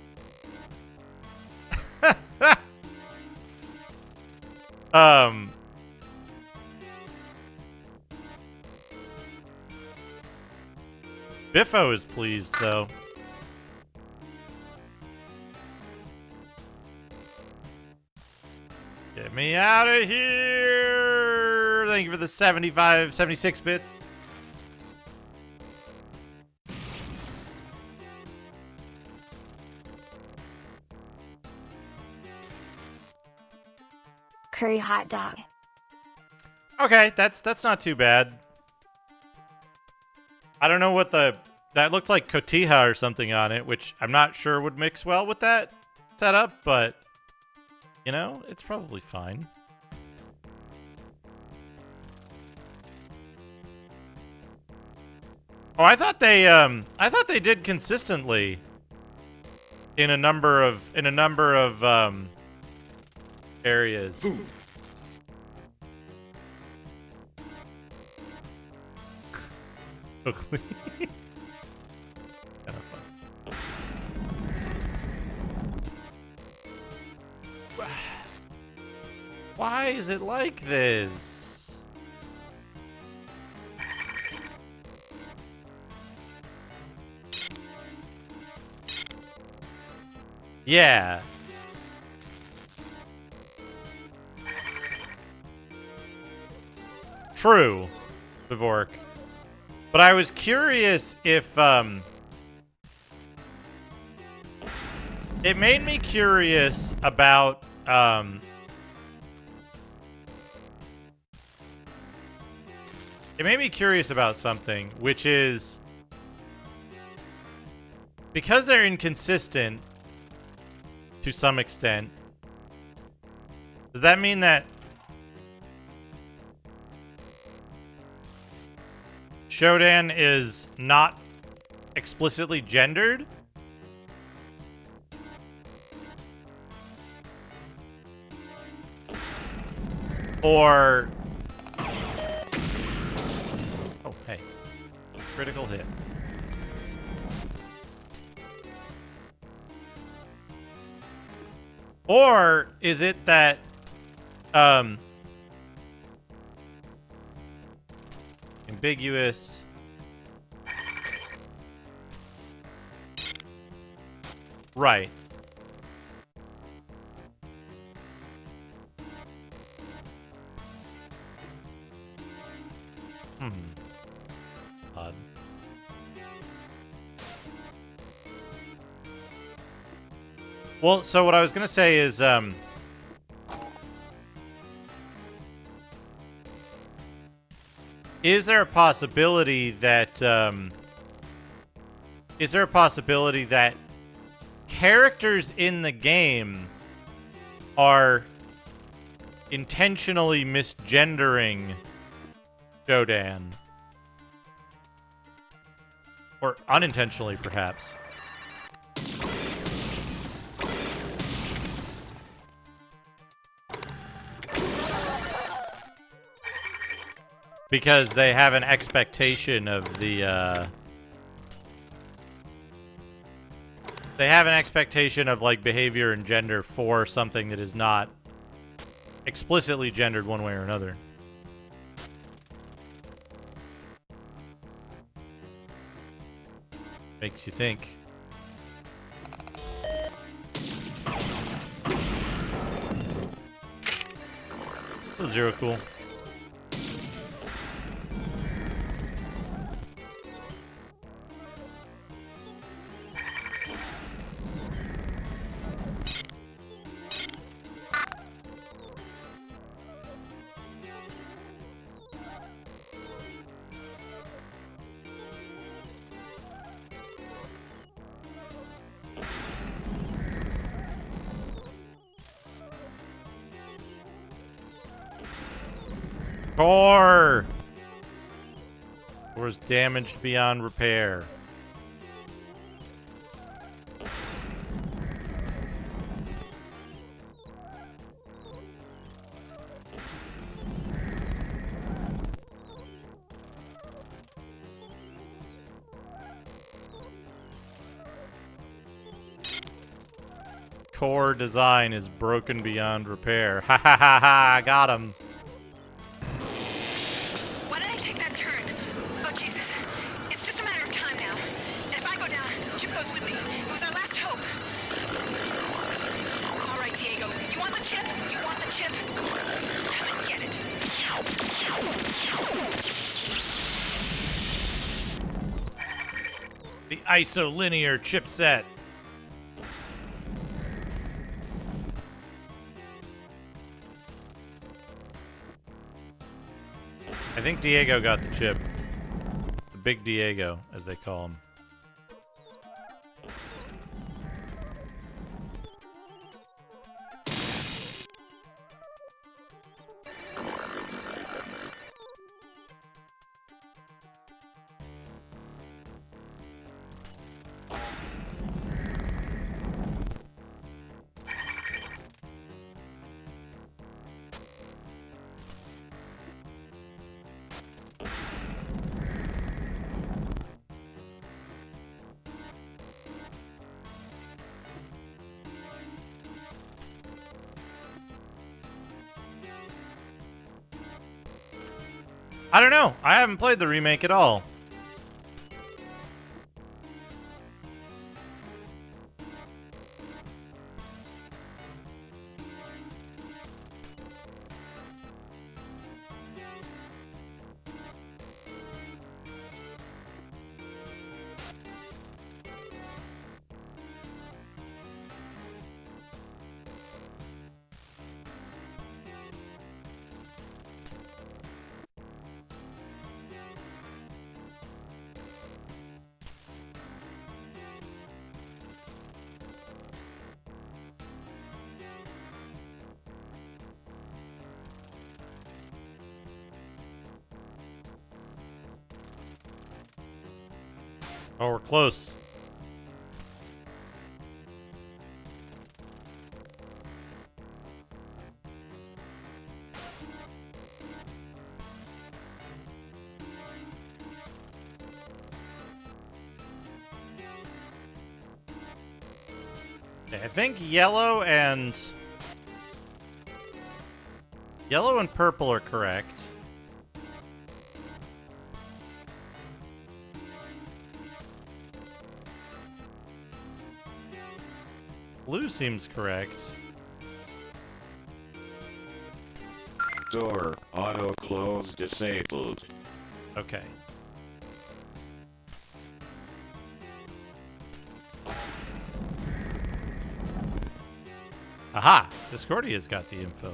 Biffo is pleased, though. Get me out of here! Thank you for the 76 bits. Curry hot dog. Okay, that's not too bad. I don't know what that looked like cotija or something on it, which I'm not sure would mix well with that setup, but you know, it's probably fine. Oh, I thought they did consistently in a number of areas. Oakley. Kind of fun. Why is it like this? Yeah. True, Vivork. But I was curious if, it made me curious about, It made me curious about something, which is because they're inconsistent to some extent, does that mean that Shodan is not explicitly gendered? Or... Oh, hey. Critical hit. Or is it that, ambiguous... Right. Odd. Well, so what I was gonna say is, is there a possibility that, characters in the game are intentionally misgendering Shodan? Or unintentionally, perhaps. Because they have an expectation of the, they have an expectation of, like, behavior and gender for something that is not explicitly gendered one way or another. Makes you think. Zero cool. Core! Or is damaged beyond repair. Core design is broken beyond repair. Ha ha ha ha! Got him. Why did I take that turn? Oh, Jesus. It's just a matter of time now. And if I go down, Chip goes with me. It was our last hope. All right, Diego. You want the chip? You want the chip? Come and get it. The isolinear chipset. I think Diego got the chip. The big Diego, as they call him. I don't know. I haven't played the remake at all. Oh, we're close. Okay, I think yellow and purple are correct. Blue seems correct. Door auto close disabled. Okay. Aha! Discordia's got the info.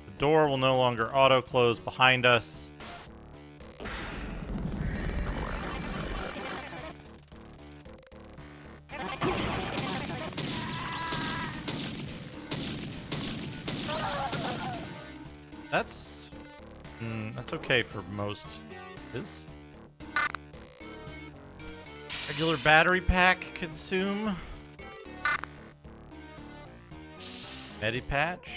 The door will no longer auto-close behind us. That's okay for most. Is regular battery pack consume? Medipatch?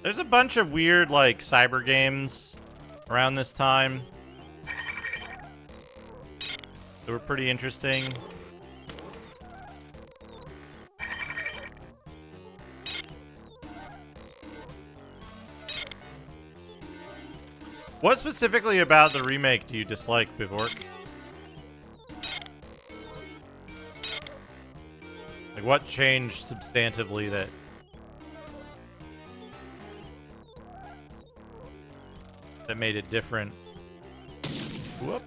There's a bunch of weird, like, cyber games around this time that were pretty interesting. What specifically about the remake do you dislike, Bivork? Like, what changed substantively that made it different? Whoop.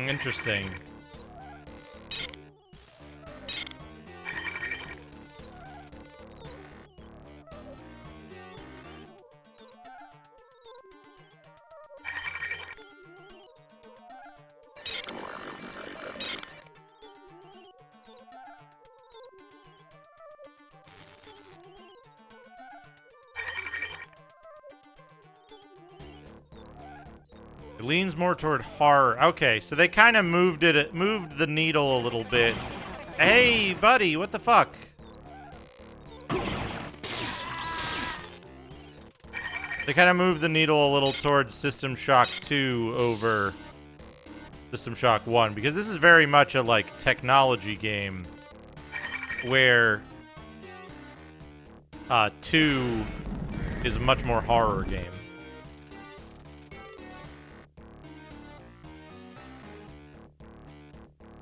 Interesting. It leans more toward horror. Okay, so they kind of moved the needle a little bit. Hey, buddy, what the fuck? They kind of moved the needle a little towards System Shock 2 over System Shock 1, because this is very much a, like, technology game where 2 is a much more horror game.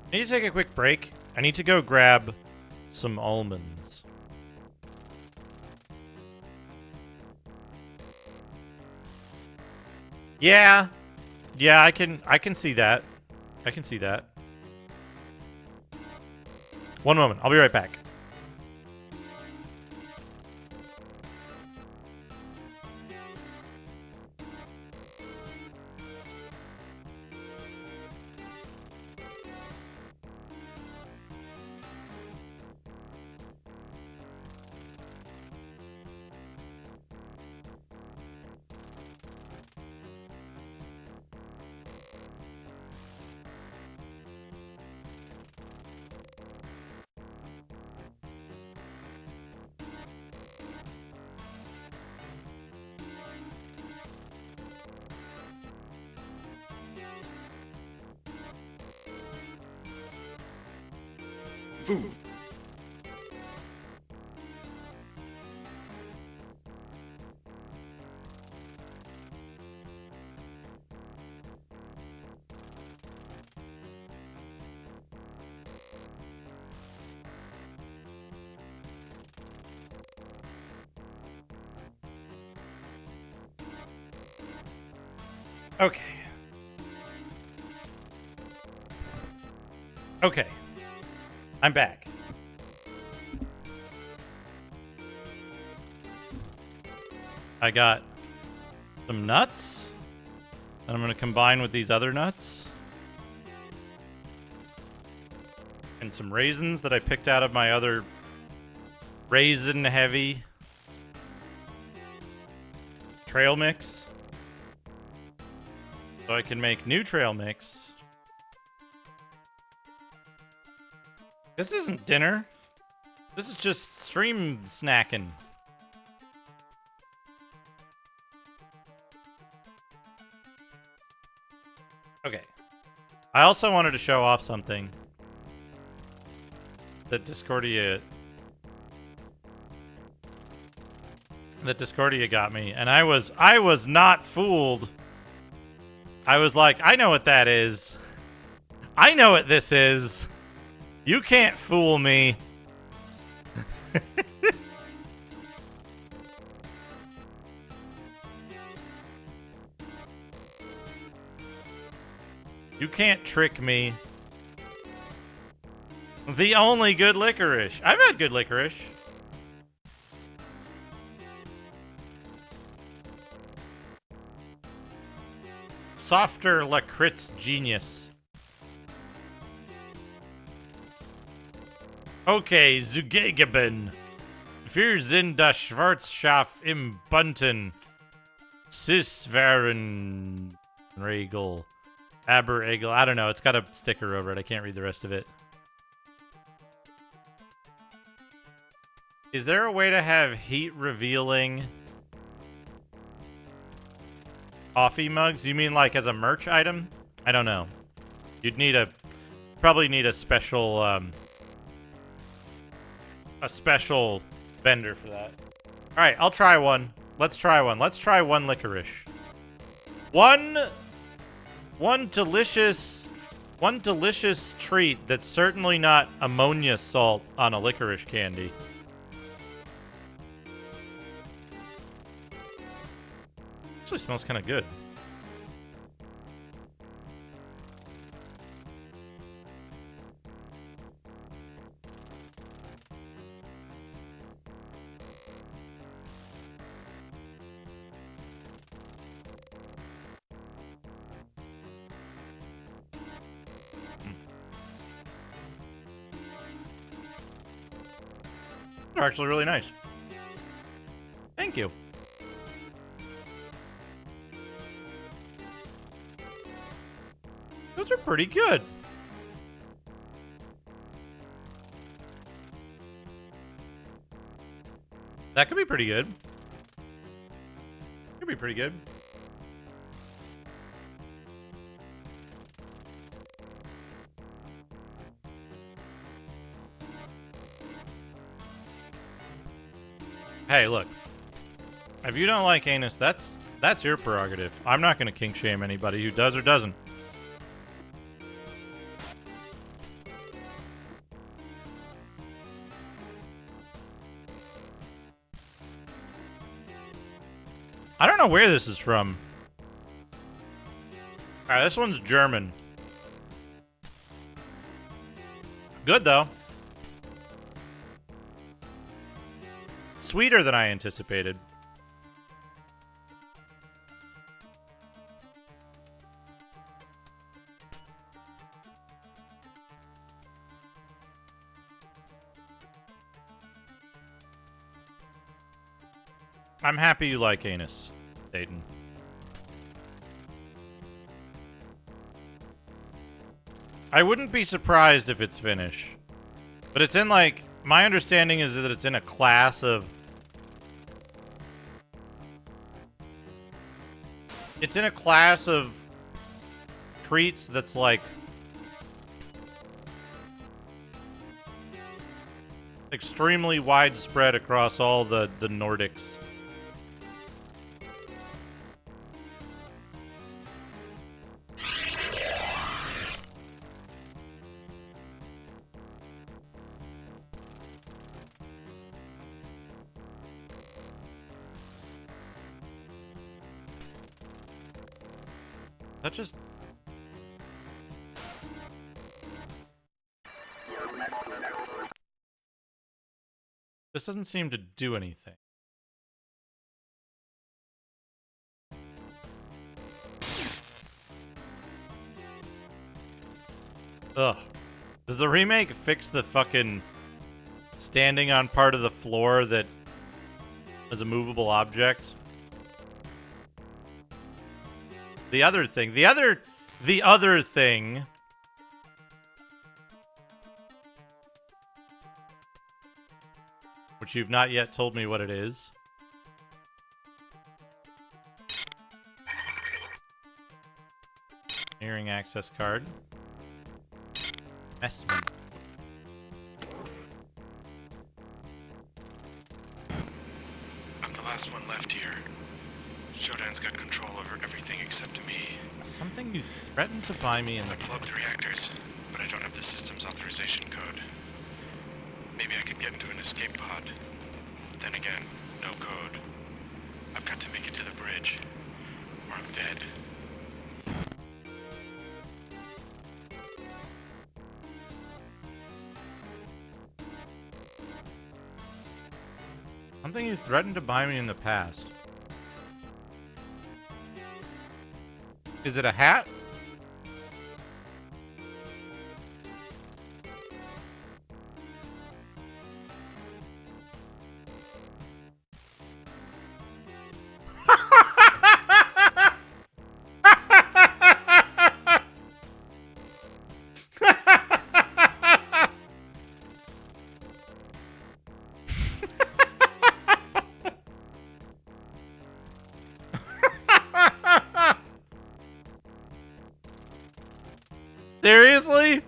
I need to take a quick break. I need to go grab some almonds. Yeah, I can see that. I can see that. One moment. I'll be right back. Food. Okay. Okay. I'm back. I got some nuts that I'm going to combine with these other nuts. And some raisins that I picked out of my other raisin-heavy trail mix. So I can make new trail mix. This isn't dinner. This is just stream snacking. Okay. I also wanted to show off something that Discordia got me, and I was not fooled. I was like, I know what that is. I know what this is. You can't fool me. You can't trick me. The only good licorice. I've had good licorice. Softer Lakritz Genius. Okay, Zugegeben. Wir sind das Schwarzschaf im Bunten. Sisvaren Regel. Aberegel. I don't know. It's got a sticker over it. I can't read the rest of it. Is there a way to have heat revealing coffee mugs? You mean like as a merch item? I don't know. You'd need probably need a special vendor for that. All right, I'll try one. Let's try one. Let's try one licorice. One delicious treat that's certainly not ammonia salt on a licorice candy. Actually smells kind of good. They're actually really nice. Thank you. Those are pretty good. That could be pretty good. Could be pretty good. Hey, look. If you don't like anus, that's your prerogative. I'm not going to kink shame anybody who does or doesn't. I don't know where this is from. Alright, this one's German. Good, though. Sweeter than I anticipated. I'm happy you like anus, Dayton. I wouldn't be surprised if it's Finnish. But it's in, like... My understanding is that it's in a class of... It's in a class of treats that's, like... extremely widespread across all the Nordics. That just... This doesn't seem to do anything. Ugh. Does the remake fix the fucking standing on part of the floor that is a movable object? The other thing, the other thing, which you've not yet told me what it is. Hearing access card. Messman. I'm the last one left here. Shodan's got control over everything except me. Something you threatened to buy me in the... I plugged the reactors, but I don't have the system's authorization code. Maybe I could get into an escape pod. Then again, no code. I've got to make it to the bridge, or I'm dead. Something you threatened to buy me in the past. Is it a hat? Seriously?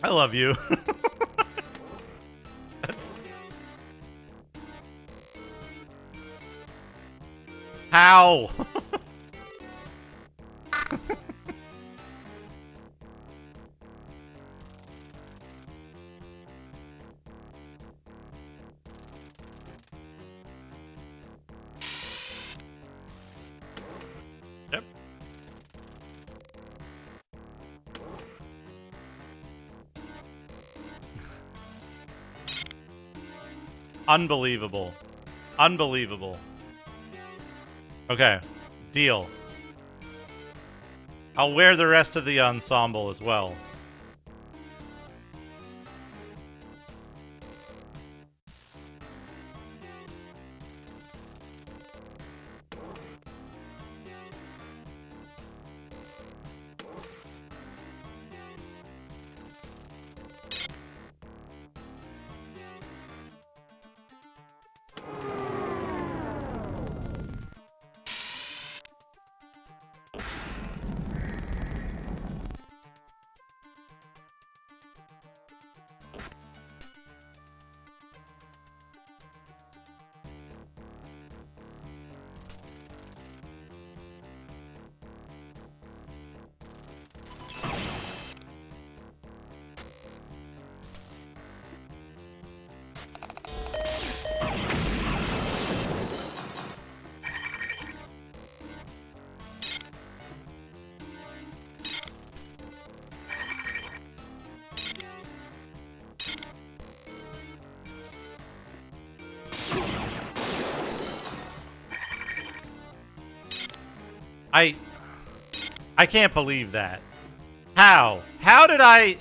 I love you. That's... How? Yep. Unbelievable. Unbelievable. Okay. Deal. I'll wear the rest of the ensemble as well. I can't believe that. How? How did I...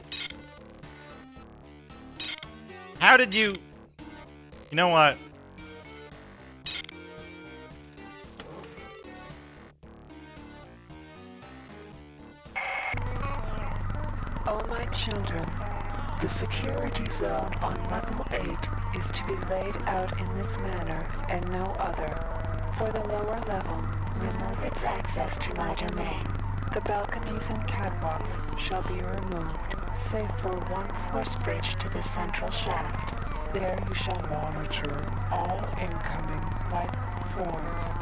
How did you... You know what? Oh, my children, the security zone on level 8 is to be laid out in this manner and no other. For the lower level, remove its access to my domain. The balconies and catwalks shall be removed, save for one force bridge to the central shaft. There you shall monitor all incoming life forms.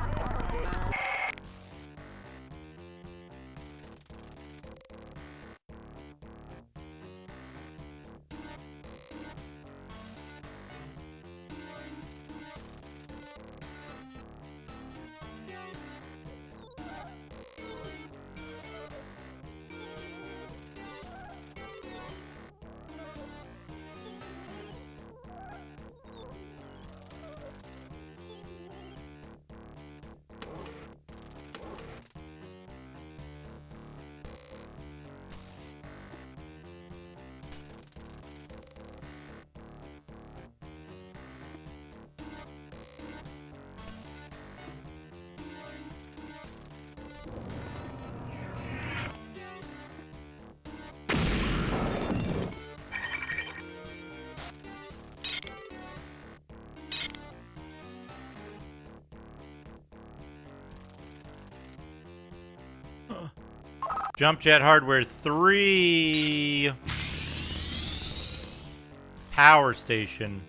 Jump Jet Hardware 3. Power station.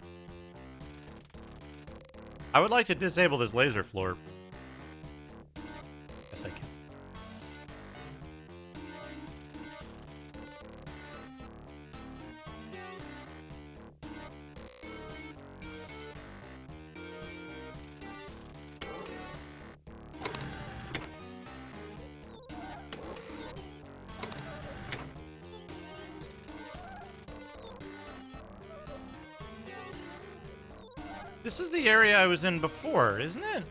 I would like to disable this laser floor. Yes, I can. This is the area I was in before, isn't it?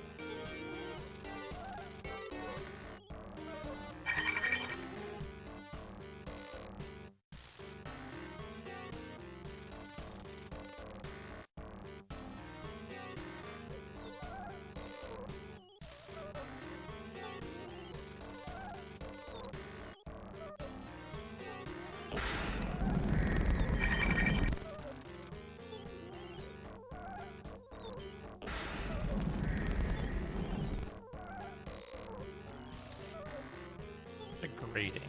Degrading.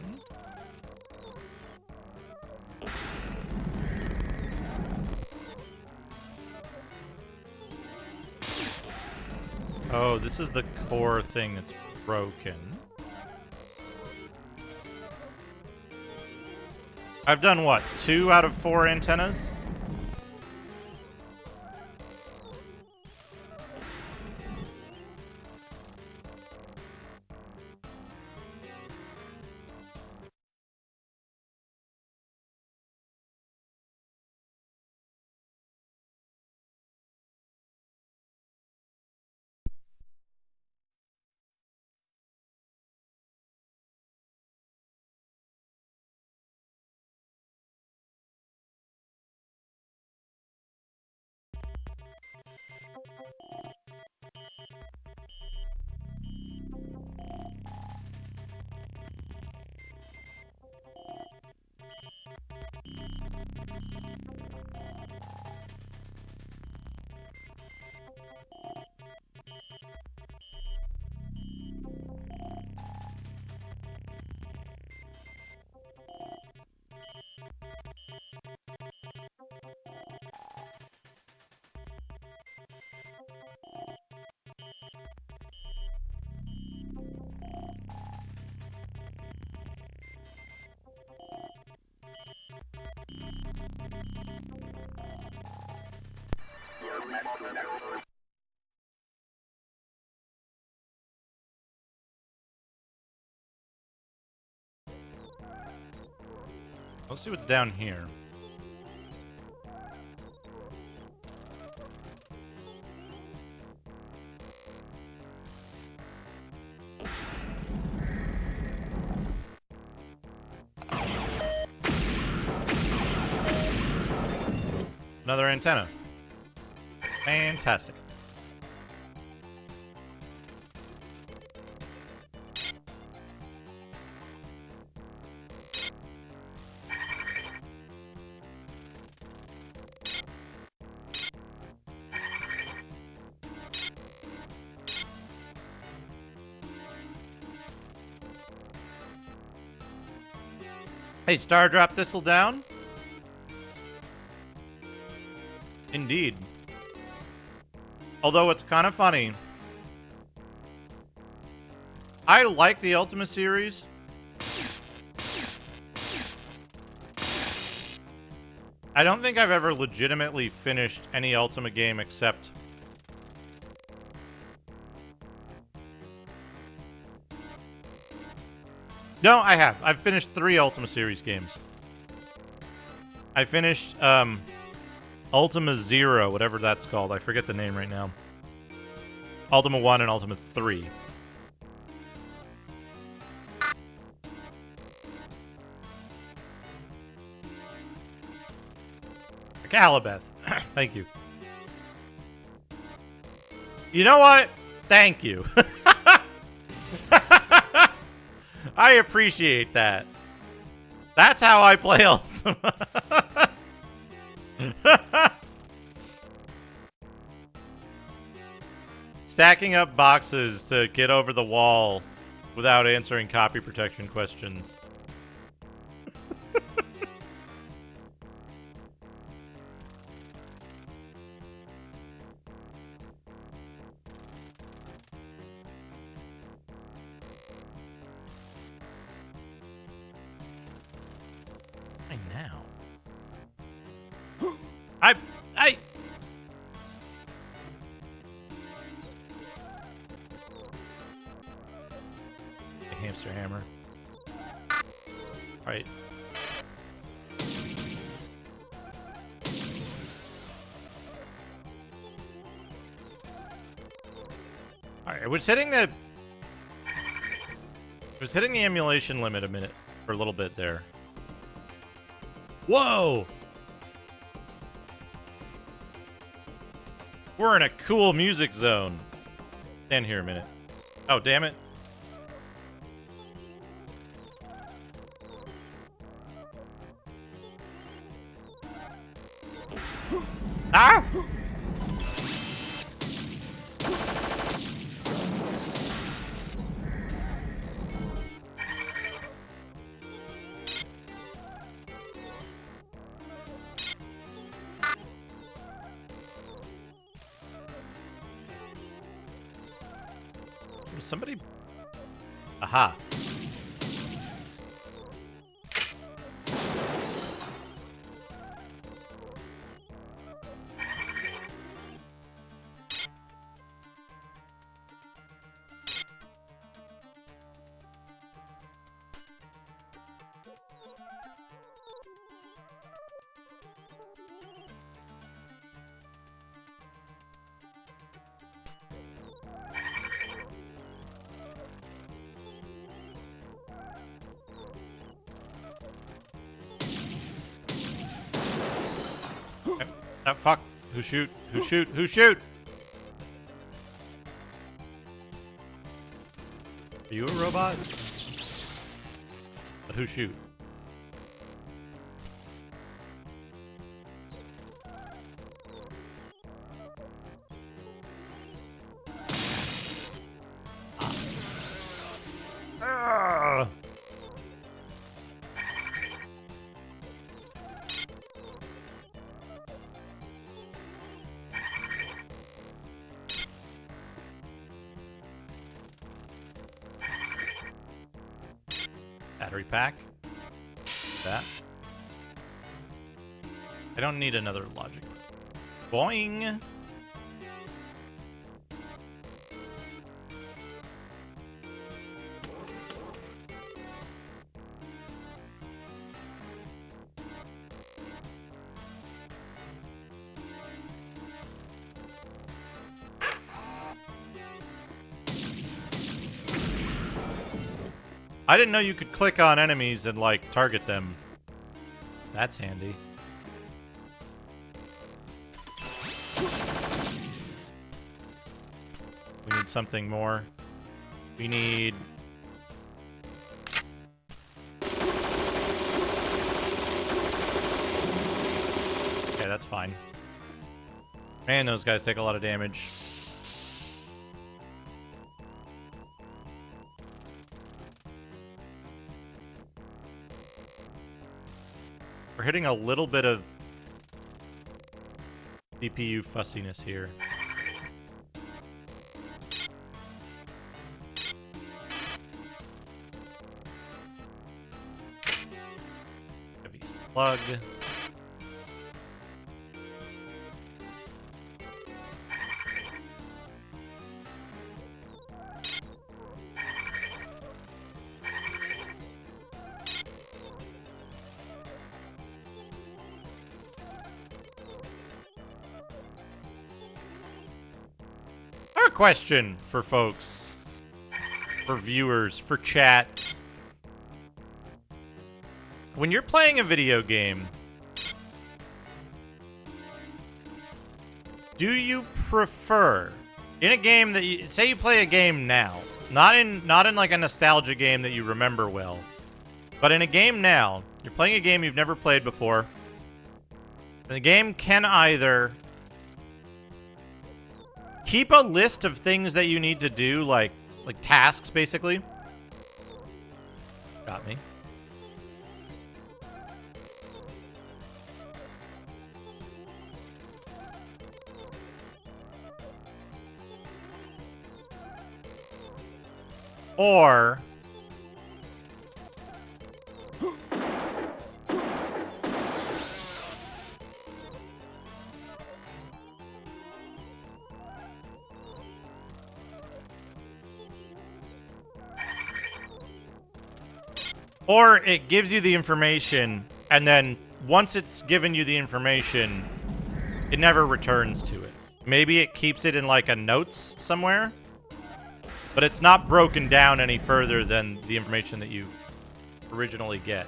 Oh, this is the core thing that's broken. I've done what? 2 out of 4 antennas? Let's see what's down here. Another antenna. Fantastic. Hey, Star Drop Thistle down? Indeed. Although it's kind of funny. I like the Ultima series. I don't think I've ever legitimately finished any Ultima game except... No, I have. I've finished 3 Ultima series games. I finished, Ultima Zero, whatever that's called. I forget the name right now. Ultima 1 and Ultima 3. Calibeth. Thank you. You know what? Thank you. I appreciate that. That's how I play Ultima. Stacking up boxes to get over the wall without answering copy protection questions. Now. I the hamster hammer. All right. All right, it was hitting the emulation limit for a little bit there. Whoa! We're in a cool music zone. Stand here a minute. Oh, damn it. Ah! Somebody... Aha. Oh, fuck. Who shoot? Who shoot? Who shoot? Are you a robot? But who shoot? Ah. Battery pack. That. I don't need another logic. Boing! I didn't know you could click on enemies and, like, target them. That's handy. We need something more. We need... Okay, that's fine. Man, those guys take a lot of damage. We're hitting a little bit of CPU fussiness here. Heavy slug. Question for folks, for viewers, for chat. When you're playing a video game, do you prefer in a game that you say you play a game now, not in like a nostalgia game that you remember well, but in a game now, you're playing a game you've never played before, and the game can either keep a list of things that you need to do, like tasks, basically, Got me. Or it gives you the information, and then once it's given you the information, it never returns to it. Maybe it keeps it in like a notes somewhere, but it's not broken down any further than the information that you originally get.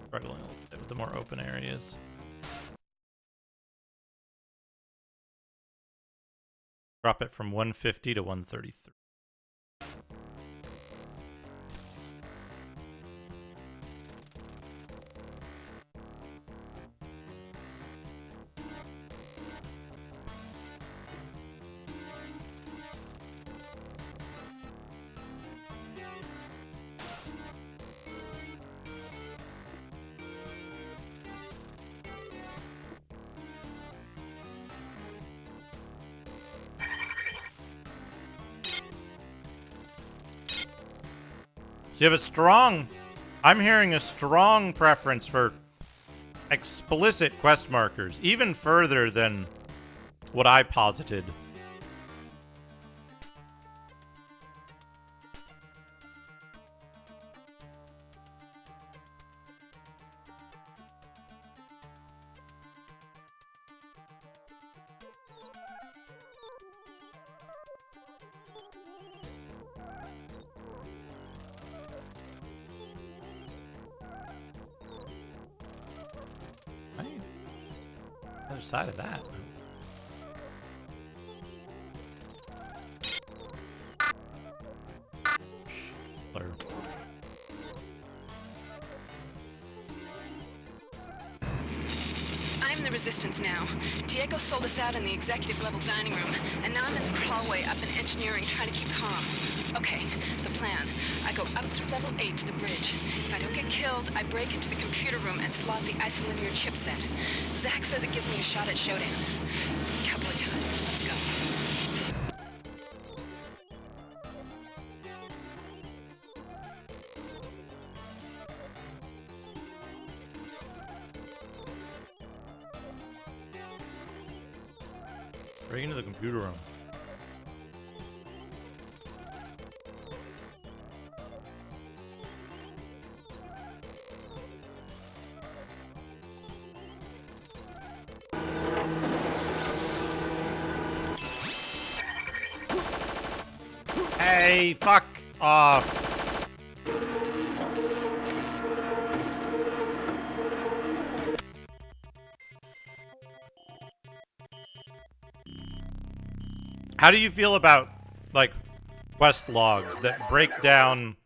Struggling a little bit with the more open areas. Drop it from 150 to 133. So you have a strong, I'm hearing a strong preference for explicit quest markers, even further than what I posited. Other side of that. Blur. I'm the Resistance now. Diego sold us out in the executive level dining room, and now I'm in the crawlway up in engineering trying to keep calm. Okay, the plan. I go up through level 8 to the bridge. If I don't get killed, I break into the computer room and slot the isolinear chipset. Zach says it gives me a shot at showdown. Couple of times. Let's go. Break into the computer room. Hey, fuck off. How do you feel about, like, quest logs that break down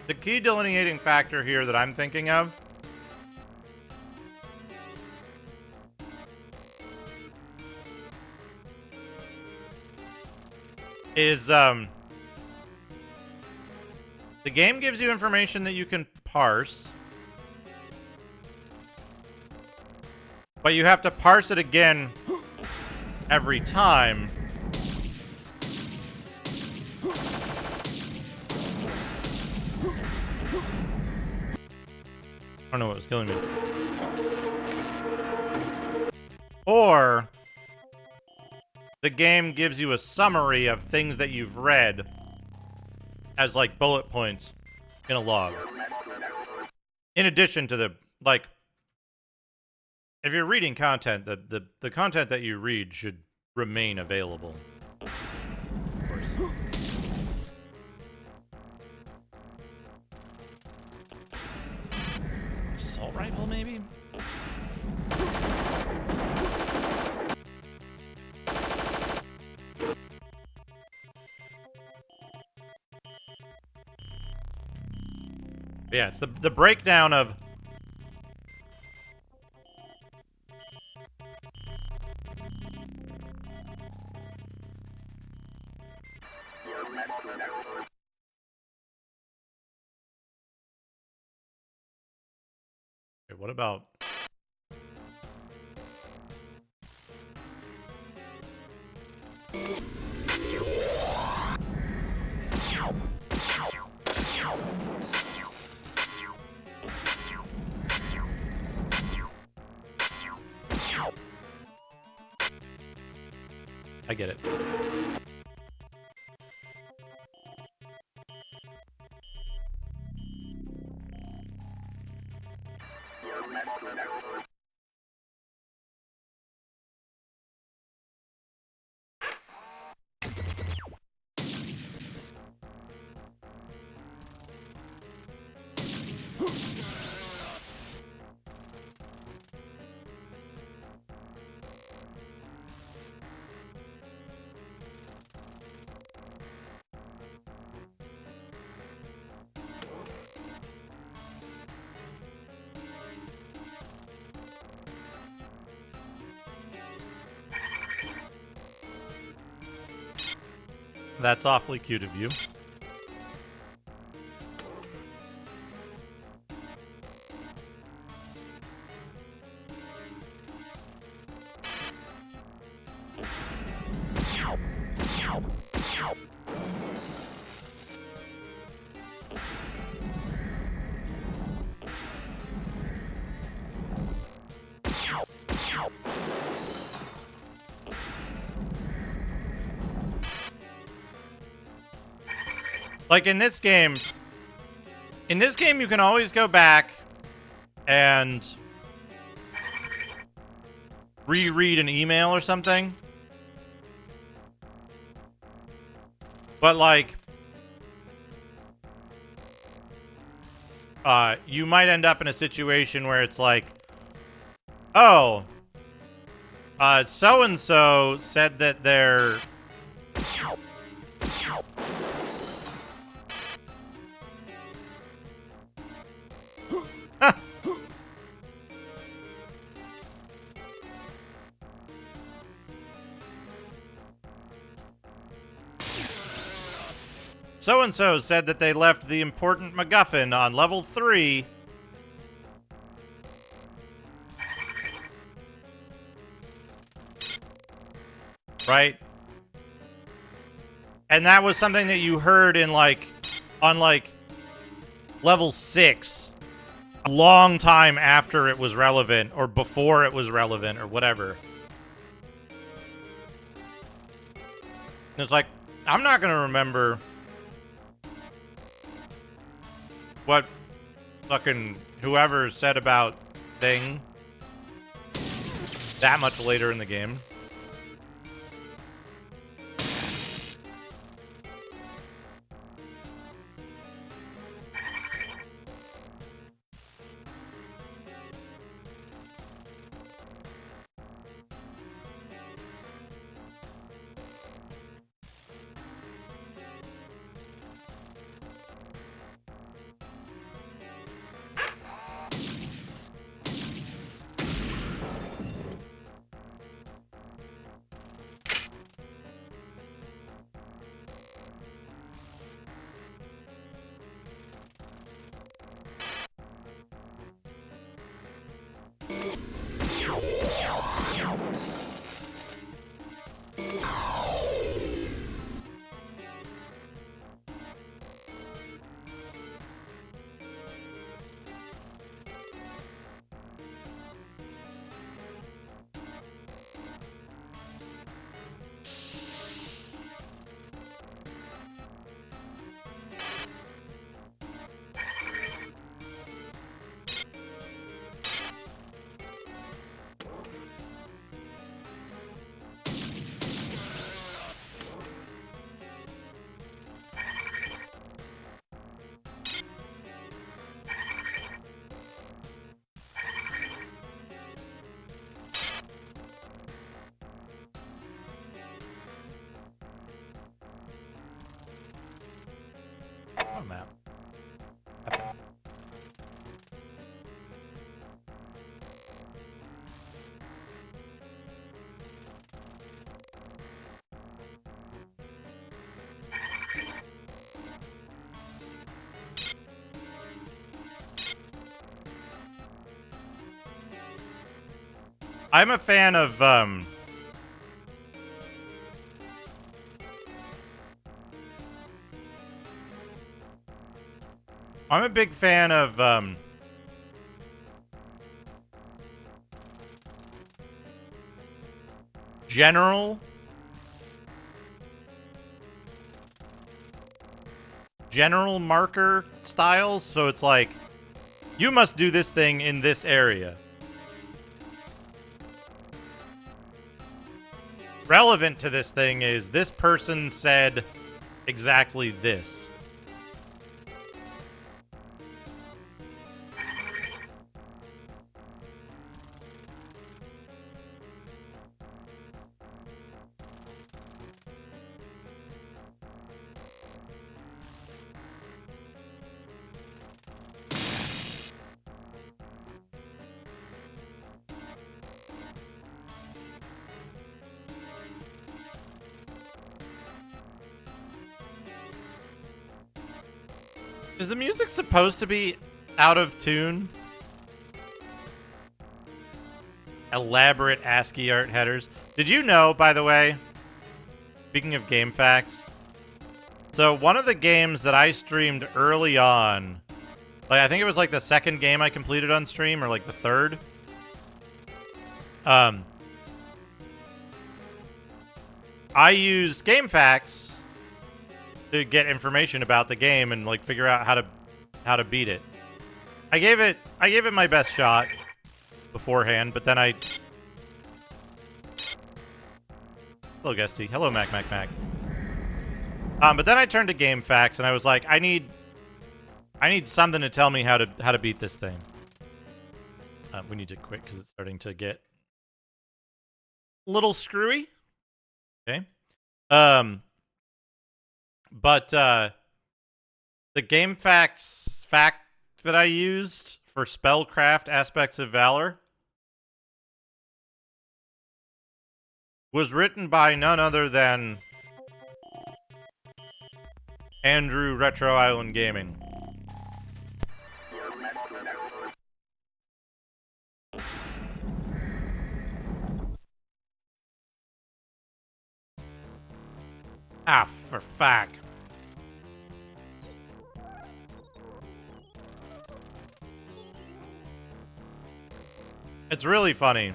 the key delineating factor here that I'm thinking of is, the game gives you information that you can parse, but you have to parse it again every time. I don't know what was killing me. Or the game gives you a summary of things that you've read as like bullet points in a log. In addition to the, like, if you're reading content, the content that you read should remain available. Of course. Assault rifle, maybe? Yeah, it's the breakdown of... Okay, what about... I get it. That's awfully cute of you. Like in this game you can always go back and reread an email or something. But like you might end up in a situation where it's like, oh, so-and-so said that they're... So-and-so said that they left the important MacGuffin on level 3. Right? And that was something that you heard in on level 6. A long time after it was relevant, or before it was relevant, or whatever. And it's like, I'm not gonna remember what fucking whoever said about thing that much later in the game. I'm a fan of, I'm a big fan of, general marker styles. So it's like, you must do this thing in this area. Relevant to this thing is this person said exactly this. Is the music supposed to be out of tune? Elaborate ASCII art headers. Did you know, by the way, speaking of game facts, so one of the games that I streamed early on, like I think it was like the second game I completed on stream, or like the third. I used game facts to get information about the game and like figure out how to beat it. I gave it my best shot beforehand, but then hello Gusty. Hello Mac. But then I turned to game facts and I was like, I need something to tell me how to beat this thing. We need to quit because it's starting to get a little screwy. Okay. But the game facts fact that I used for Spellcraft Aspects of Valor was written by none other than Andrew Retro Island Gaming. Ah, for fuck. It's really funny.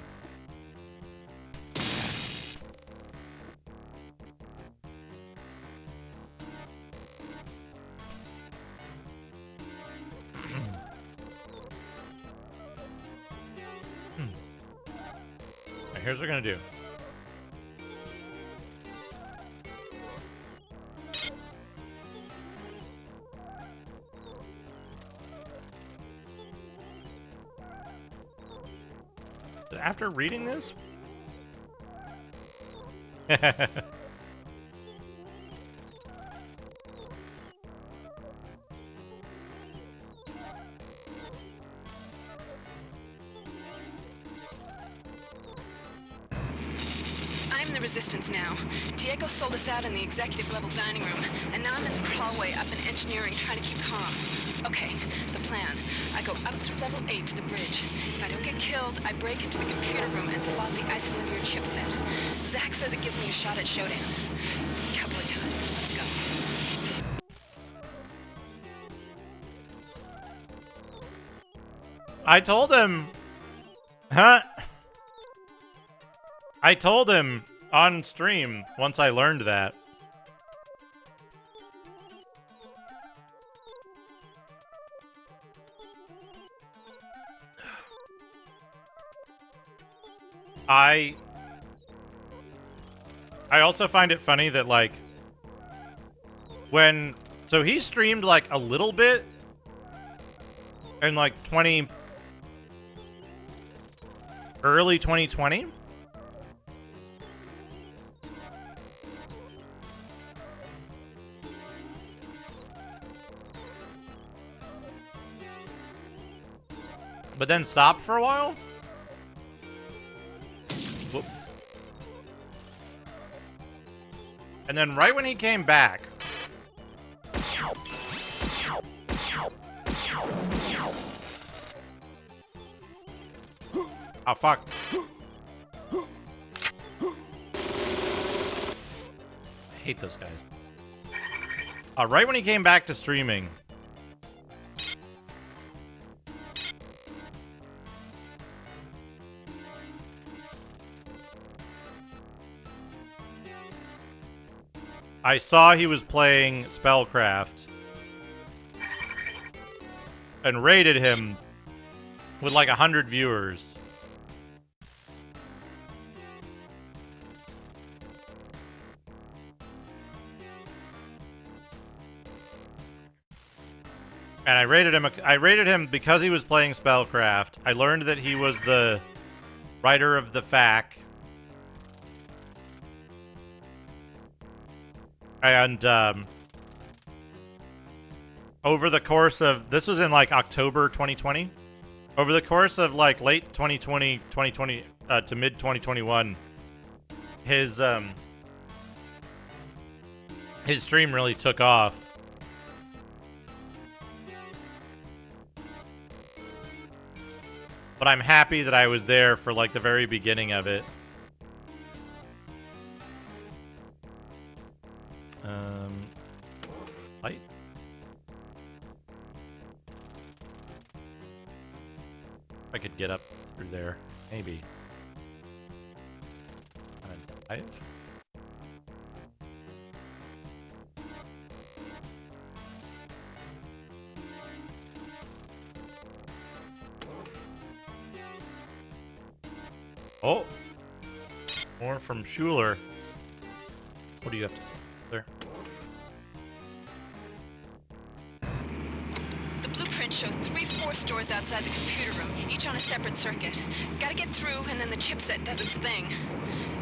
Right, here's what we're gonna do. After reading this? I'm the Resistance now. Diego sold us out in the executive level dining room, and now I'm in the crawlway up in engineering trying to keep calm. Okay, the plan. I go up through level 8 to the bridge. If I don't get killed, I break into the computer room and slot the isolinear chipset. Zach says it gives me a shot at showdown. Couple of times. Let's go. I told him... Huh? I told him on stream once I learned that. I also find it funny that, like, so he streamed, like, a little bit in, like, early 2020. But then stopped for a while? Whoop. And then right when he came back... Oh, fuck. hate those guys. Right when he came back to streaming. I saw he was playing Spellcraft and rated him with like 100 viewers. And I rated him because he was playing Spellcraft. I learned that he was the writer of the FAQ. And over the course of, this was in like October 2020. Over the course of like late 2020 to mid 2021, his stream really took off. But I'm happy that I was there for like the very beginning of it. Light. If I could get up through there, maybe. Dive. Oh, more from Schuler. What do you have to say there? The blueprint showed 3 4 stores outside the computer room, each on a separate circuit. Gotta get through, and then the chipset does its thing.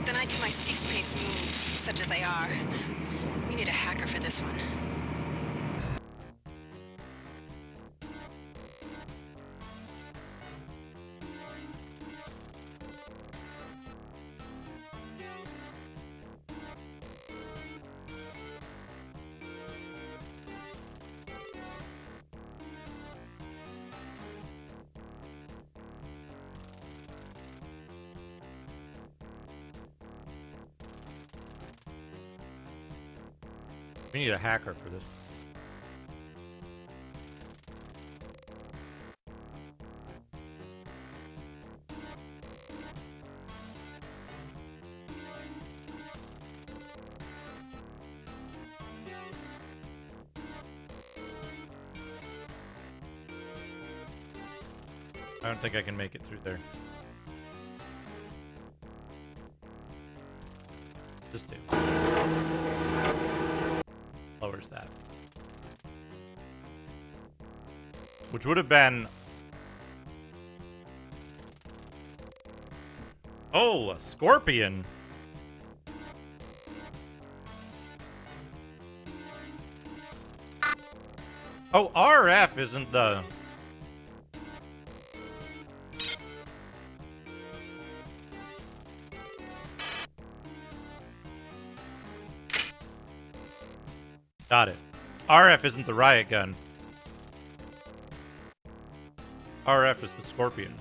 Then I do my cease-pace moves, such as they are. We need a hacker for this one. We need a hacker for this. I don't think I can make it through there. Just do. Lowers that. Which would have been... Oh, a scorpion. Oh, RF isn't the... Got it. RF isn't the riot gun. RF is the scorpion.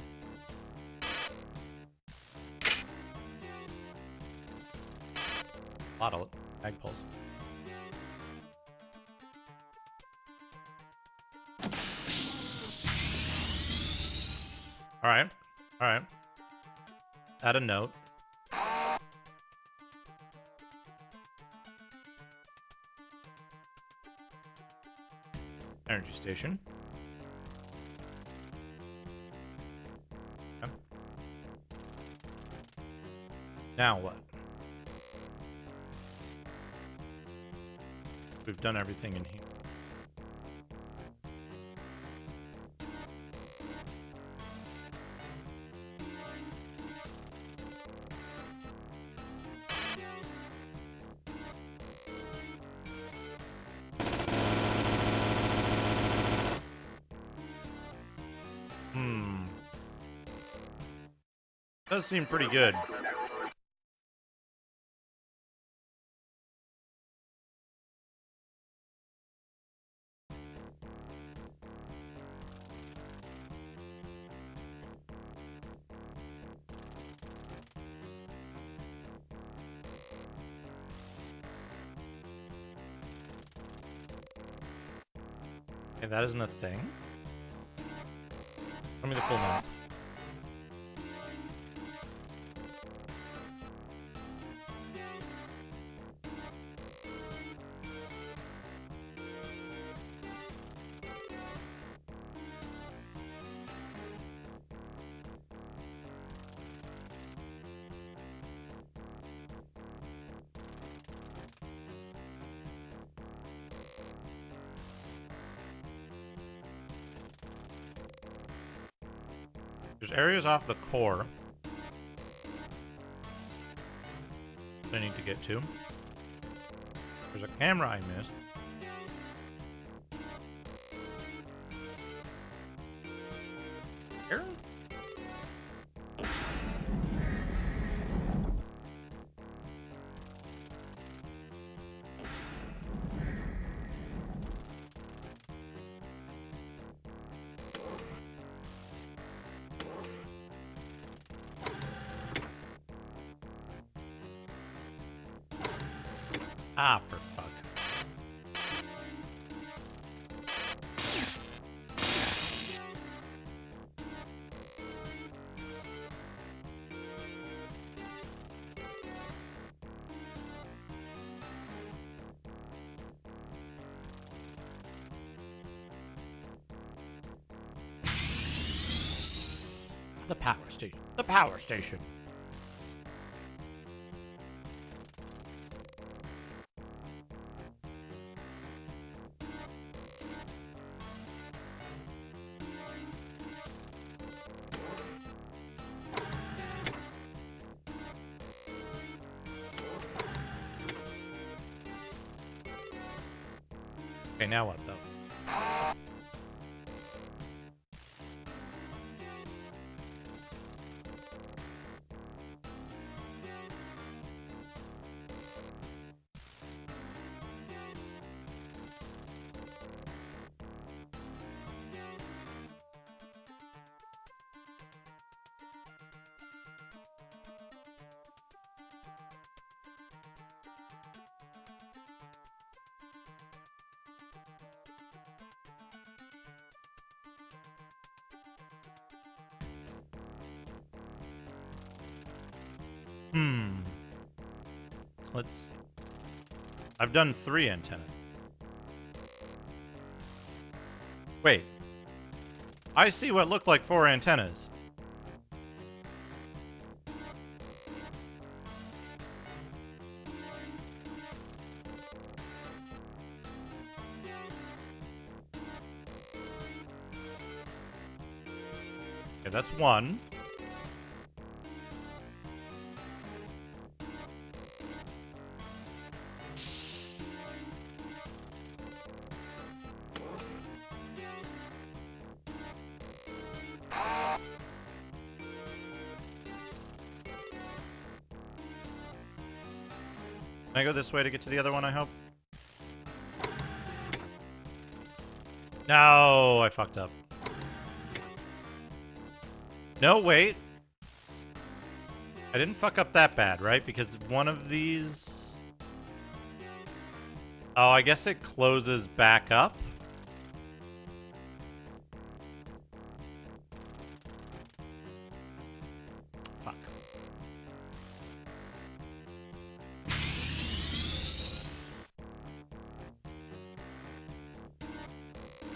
A lot of magpulls. Alright. Alright. Add a note. Energy station. Okay. Now what? We've done everything in here. Does seem pretty good. Okay, that isn't a thing. Show me the full map. There's areas off the core that I need to get to. There's a camera I missed. Here? Ah, for fuck. The power station. The power station. Okay, now what, though? Let's see. I've done 3 antennas. Wait. I see what looked like 4 antennas. Okay, that's 1. Can I go this way to get to the other one, I hope? No, I fucked up. No, wait. I didn't fuck up that bad, right? Because one of these... Oh, I guess it closes back up. Fuck.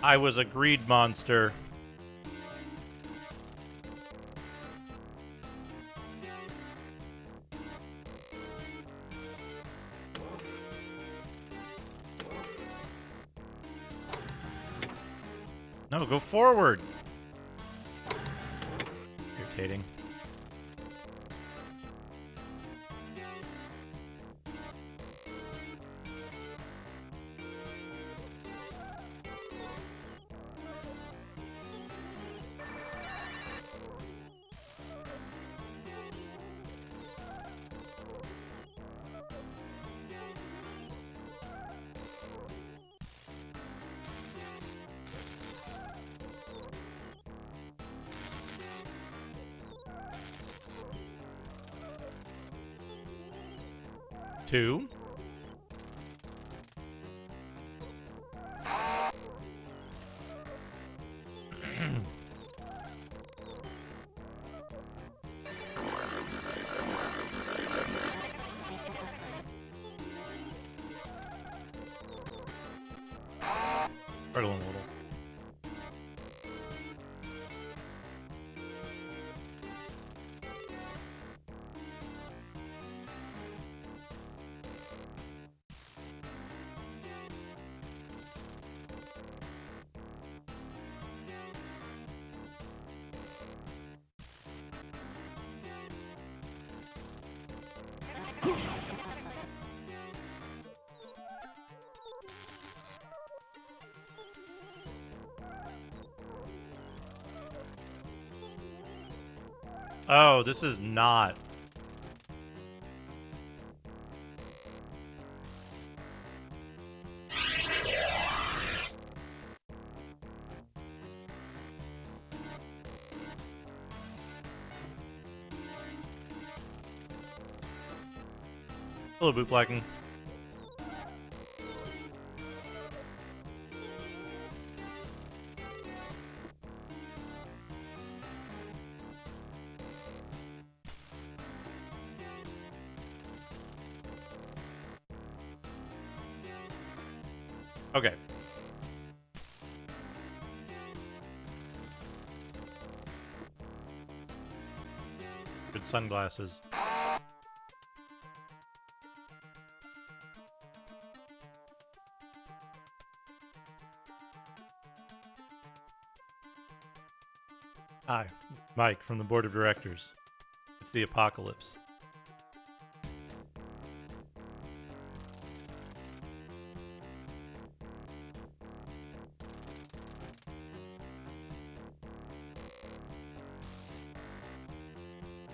I was a greed monster. No, go forward. Irritating. Two. Oh, this is not. Hello, Bootblacken. Okay. Good sunglasses. Hi, Mike from the board of directors. It's the apocalypse.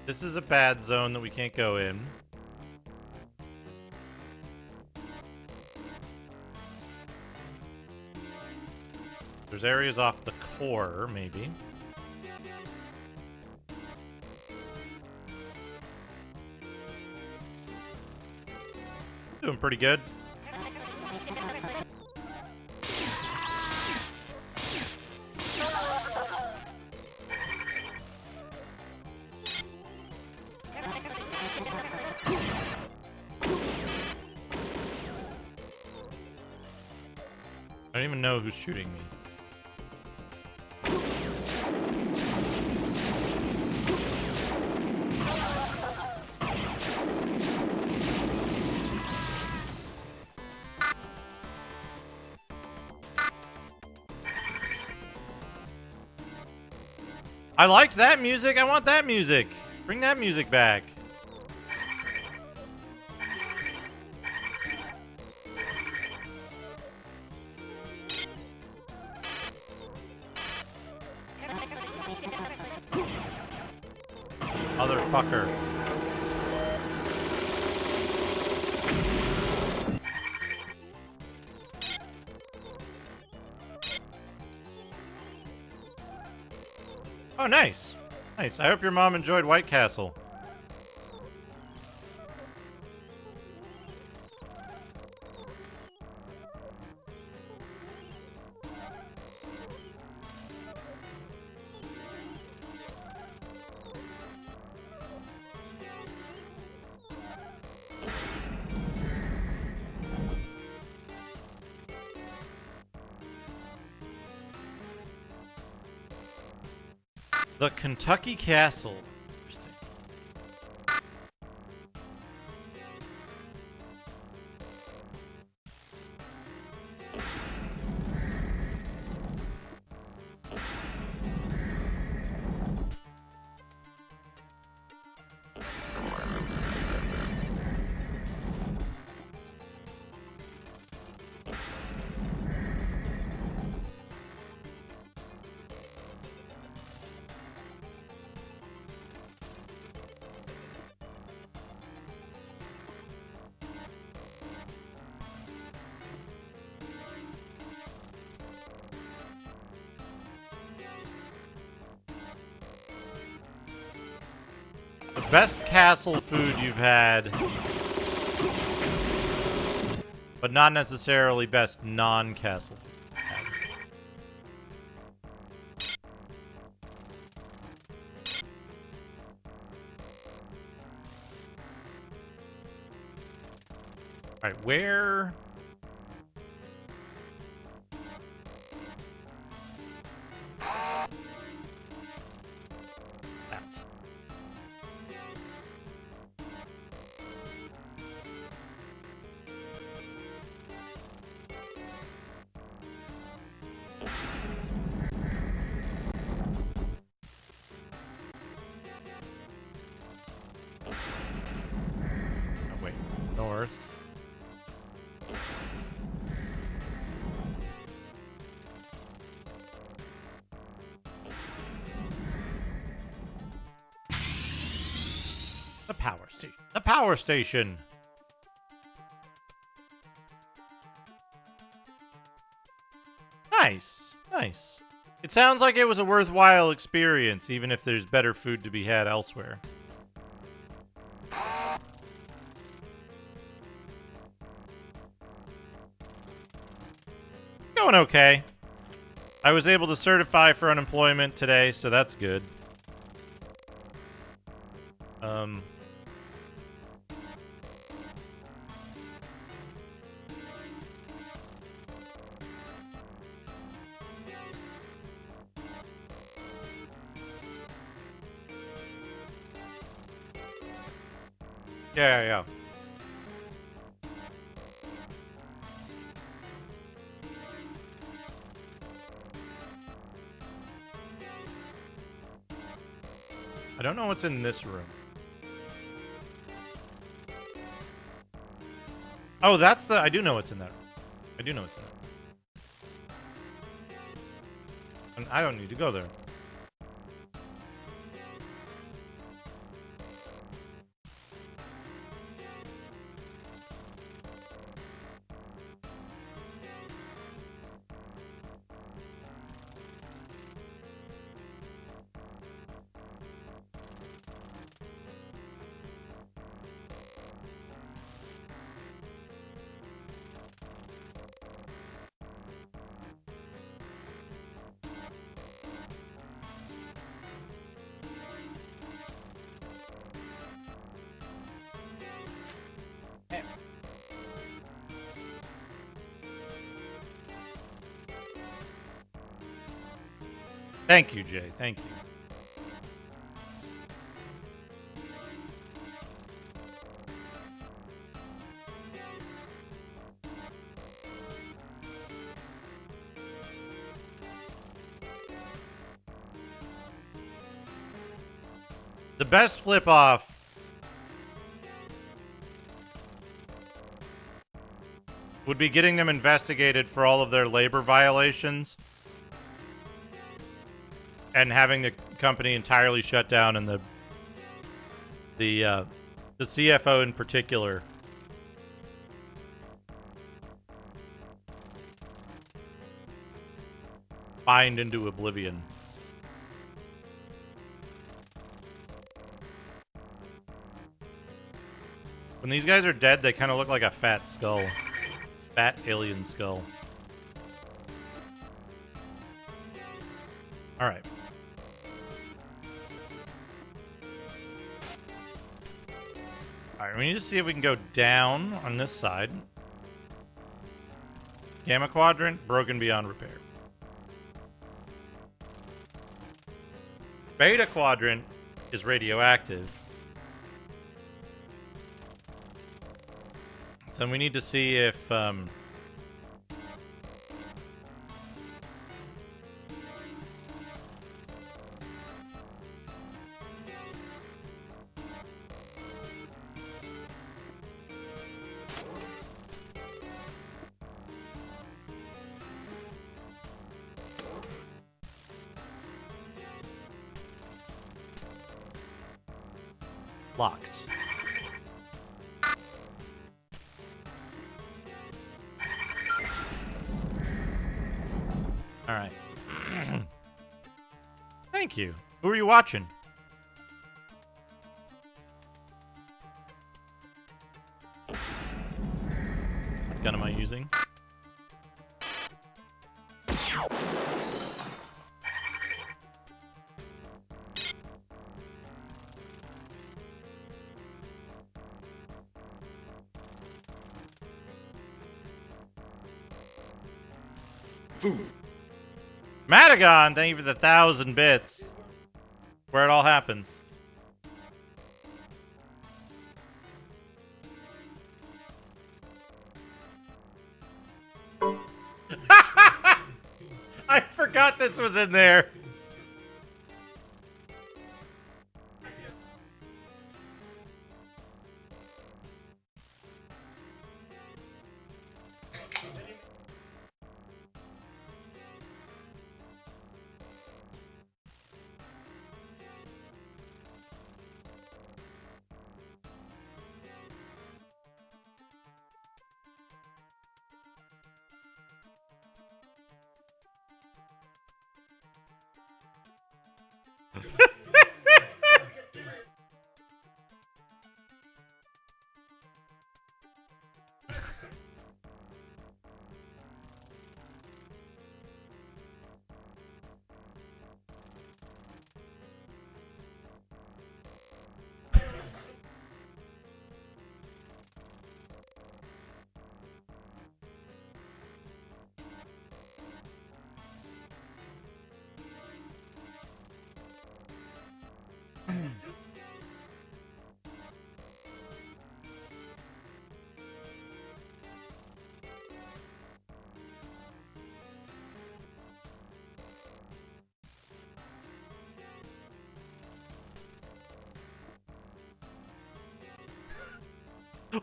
This is a bad zone that we can't go in. There's areas off the core, maybe. Doing pretty good. I don't even know who's shooting me. I liked that music. I want that music. Bring that music back. Motherfucker. Oh, nice. Nice. I hope your mom enjoyed White Castle. The Kentucky Castle. Interesting. The best castle food you've had, but not necessarily best non-castle food. All right, where? power station. The power station! Nice. Nice. It sounds like it was a worthwhile experience, even if there's better food to be had elsewhere. Going okay. I was able to certify for unemployment today, so that's good. Yeah. I don't know what's in this room. Oh, that's the... I do know what's in that room. I do know what's in it. And I don't need to go there. Thank you, Jay. Thank you. The best flip off would be getting them investigated for all of their labor violations and having the company entirely shut down, and the CFO in particular fined into oblivion. When these guys are dead, they kind of look like a fat skull. Fat alien skull. All right. All right, we need to see if we can go down on this side. Gamma quadrant, broken beyond repair. Beta quadrant is radioactive. So we need to see if locked. All right. Thank you. Who are you watching? What gun am I using? Food. Matagon, thank you for the 1,000 bits. Where it all happens. I forgot this was in there.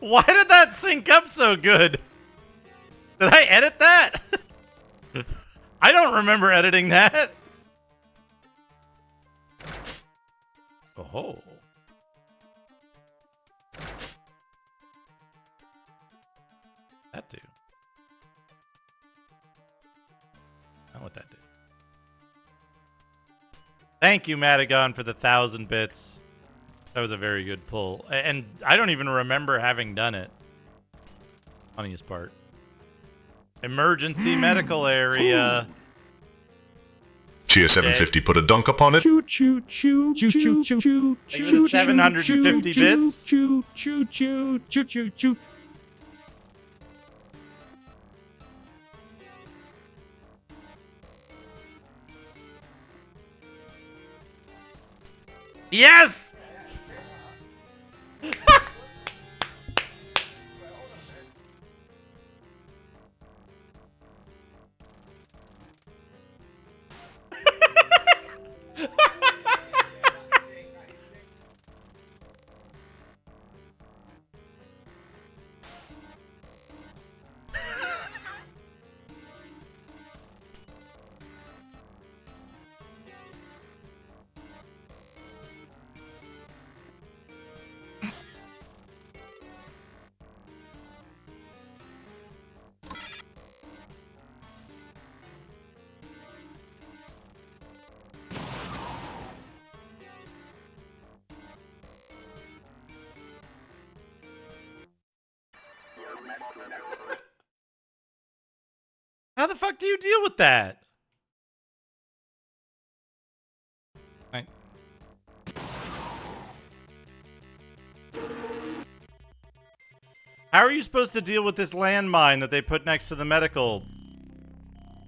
Why did that sync up so good? Did I edit that? I don't remember editing that. Oh. That do. Not what that did. Thank you, Matagon, for the 1,000 bits. That was a very good pull. And I don't even remember having done it. Funniest part. Emergency medical area. Chia 750 put a dunk upon it. Choo choo choo choo choo choo choo choo. 750 bits. Choo choo choo choo choo choo. Yes! How the fuck do you deal with that? Right. How are you supposed to deal with this landmine that they put next to the medical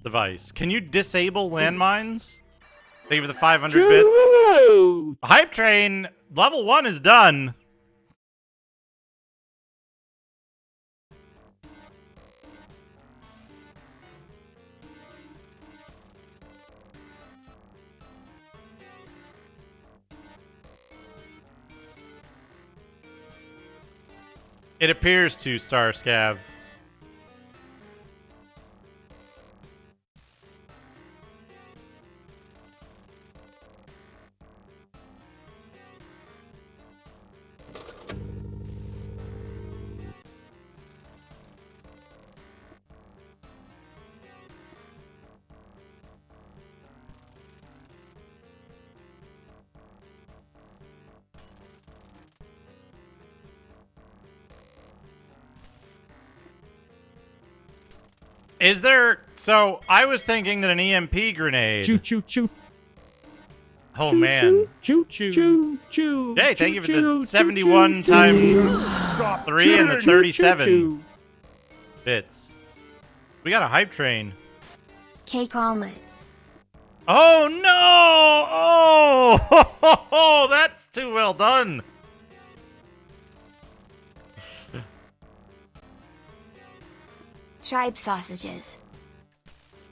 device? Can you disable landmines? Thank you for the 500 bits. Hype train level 1 is done. It appears to, Star Scav. Is there... So, I was thinking that an EMP grenade... Choo choo choo. Oh, man. Choo choo choo choo. Hey, thank you for the 71 times 3 and the 37 bits. We got a hype train. Cake omelet. Oh, no! Oh, that's too well done. Tripe sausages.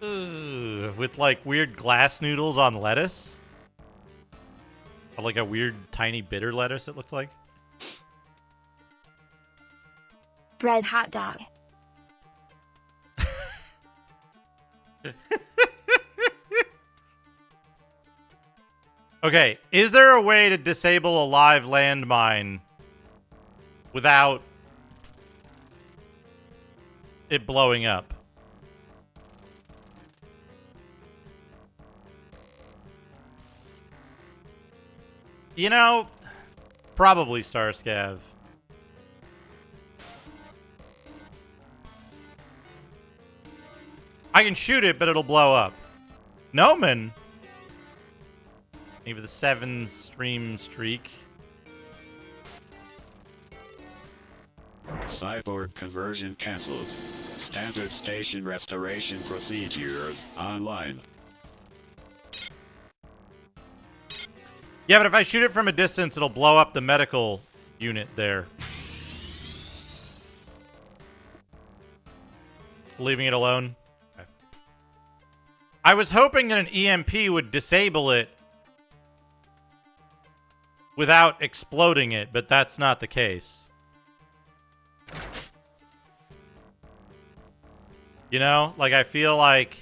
Ugh, with like weird glass noodles on lettuce. Or like a weird tiny bitter lettuce, it looks like. Bread hot dog. Okay, is there a way to disable a live landmine without it blowing up? You know, probably Starscav. I can shoot it, but it'll blow up. Noman. Maybe the 7 stream streak. Cyborg conversion cancelled. Standard station restoration procedures online. Yeah, but if I shoot it from a distance, it'll blow up the medical unit there. Leaving it alone. Okay. I was hoping that an EMP would disable it without exploding it, but that's not the case. You know, like I feel like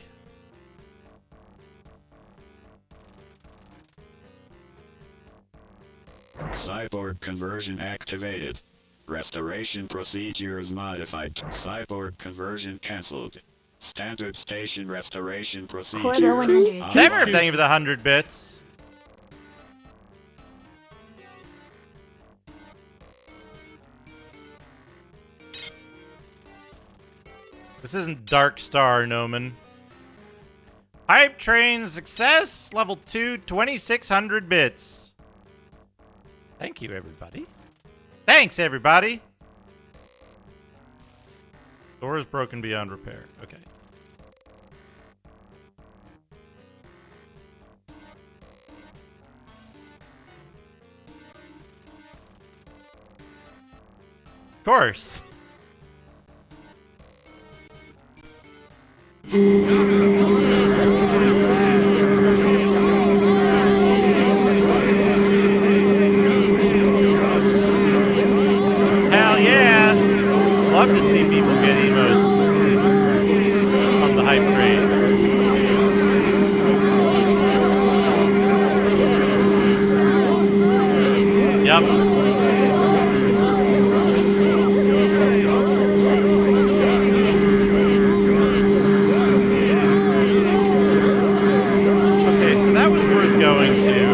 Cyborg conversion activated. Restoration procedures modified. Cyborg conversion cancelled. Standard station restoration procedures. Never thank you for the 100 bits. This isn't Dark Star, Noman. Hype train success, level 2, 2600 bits. Thank you, everybody. Thanks, everybody. Door is broken beyond repair. Okay. Of course. Hell yeah! Love to see people get emotes on the hype train. Yep. Going to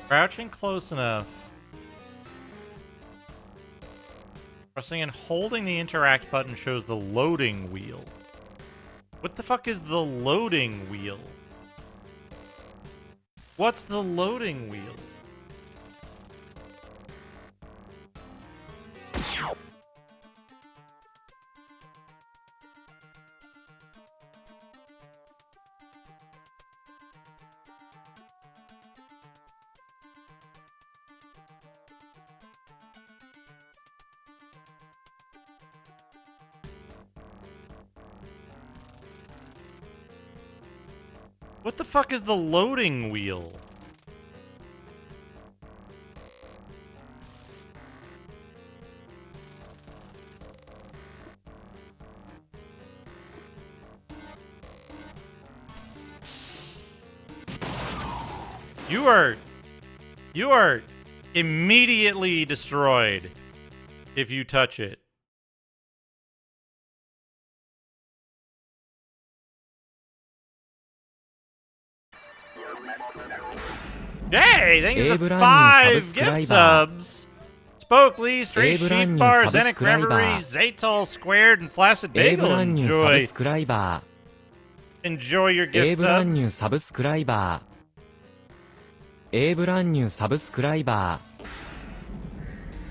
crouching close enough. Pressing and holding the interact button shows the loading wheel. What the fuck is the loading wheel? What's the loading wheel? What the fuck is the loading wheel? You are immediately destroyed if you touch it. Hey, thank you for the 5 gift subs. Spoke Lee, Straight Sheep Bar, Zenic Reverie, Zaytol Squared, and Flaccid Bagel. Enjoy your gift subs.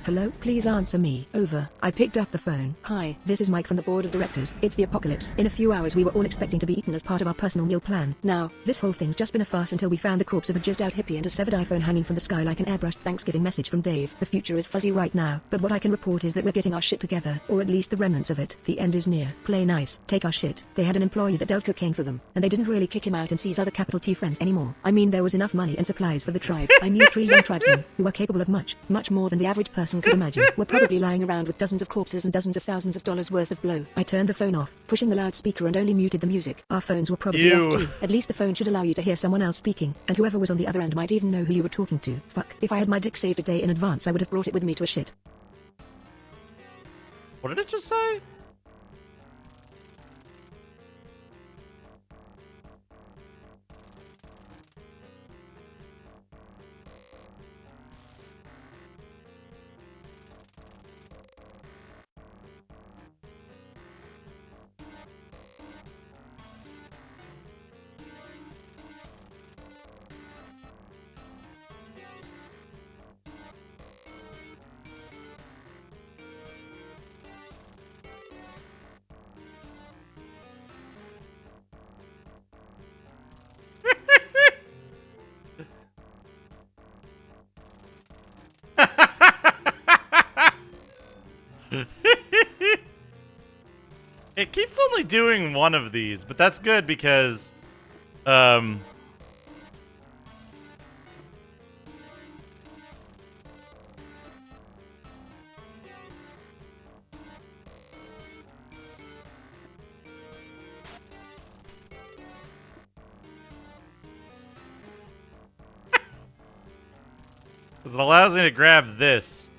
Hello? Please answer me. Over. I picked up the phone. Hi, this is Mike from the board of directors. It's the apocalypse. In a few hours we were all expecting to be eaten as part of our personal meal plan. Now, this whole thing's just been a farce until we found the corpse of a jizzed out hippie and a severed iPhone hanging from the sky like an airbrushed Thanksgiving message from Dave. The future is fuzzy right now, but what I can report is that we're getting our shit together, or at least the remnants of it. The end is near. Play nice. Take our shit. They had an employee that dealt cocaine for them, and they didn't really kick him out and seize other capital T friends anymore. I mean, there was enough money and supplies for the tribe. I knew 3 young tribesmen, who are capable of much, much more than the average person could imagine. We're probably lying around with dozens of corpses and dozens of thousands of dollars worth of blow. I turned the phone off, pushing the loudspeaker, and only muted the music. Our phones were probably off too. At least the phone should allow you to hear someone else speaking, and whoever was on the other end might even know who you were talking to. Fuck. If I had my dick saved a day in advance, I would have brought it with me to a shit. What did it just say? It keeps only doing one of these, but that's good because, it allows me to grab this.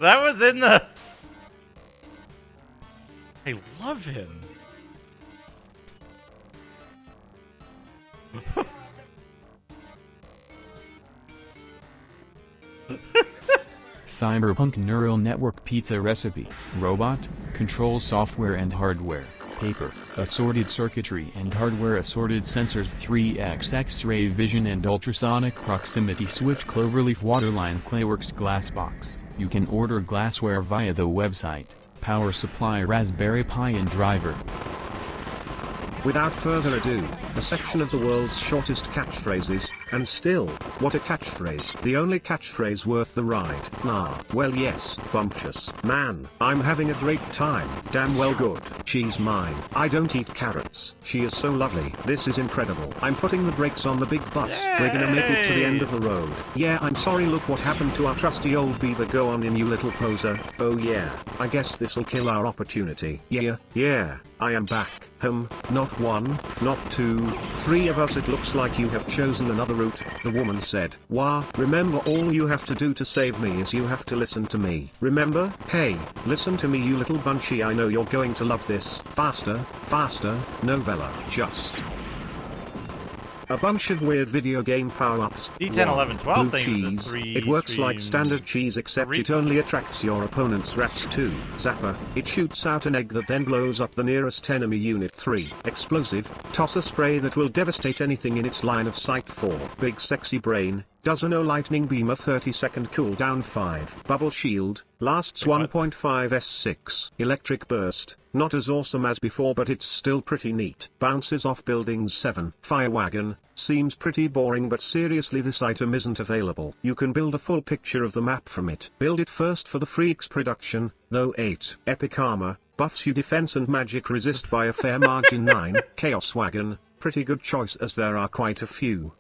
That was in the... I love him. Cyberpunk Neural Network Pizza Recipe. Robot, control software and hardware, paper, assorted circuitry and hardware, assorted sensors, 3x X-ray vision and ultrasonic proximity switch, Cloverleaf Waterline Clayworks Glassbox. You can order glassware via the website. Power supply, Raspberry Pi and driver. Without further ado, a section of the world's shortest catchphrases, and still, what a catchphrase. The only catchphrase worth the ride. Nah, well yes, bumptious. Man, I'm having a great time. Damn well good. She's mine. I don't eat carrots. She is so lovely. This is incredible. I'm putting the brakes on the big bus. We're gonna make it to the end of the road. Yeah, I'm sorry, look what happened to our trusty old beaver. Go on in, you little poser. Oh yeah, I guess this'll kill our opportunity. Yeah, I am back. Not 1, not 2, 3 of us. It looks like you have chosen another route, the woman said. Wah, remember, all you have to do to save me is you have to listen to me. Remember? Hey, listen to me, you little bunchy. I know you're going to love this. Faster, novella. Just a bunch of weird video game power-ups. D10, 11, 12 blue cheese. It works like standard cheese, except it only attracts your opponent's rats too. Zapper. It shoots out an egg that then blows up the nearest enemy unit. 3. Explosive. Toss a spray that will devastate anything in its line of sight. 4. Big sexy brain. Does a no lightning beam, a 30-second cooldown. 5. Bubble shield. Lasts 1.5 s6. Electric burst. Not as awesome as before, but it's still pretty neat. Bounces off buildings. 7. Fire wagon. Seems pretty boring, but seriously, this item isn't available. You can build a full picture of the map from it. Build it first for the Freaks production, though. 8. Epic armor. Buffs you defense and magic resist by a fair margin. 9. Chaos wagon. Pretty good choice as there are quite a few.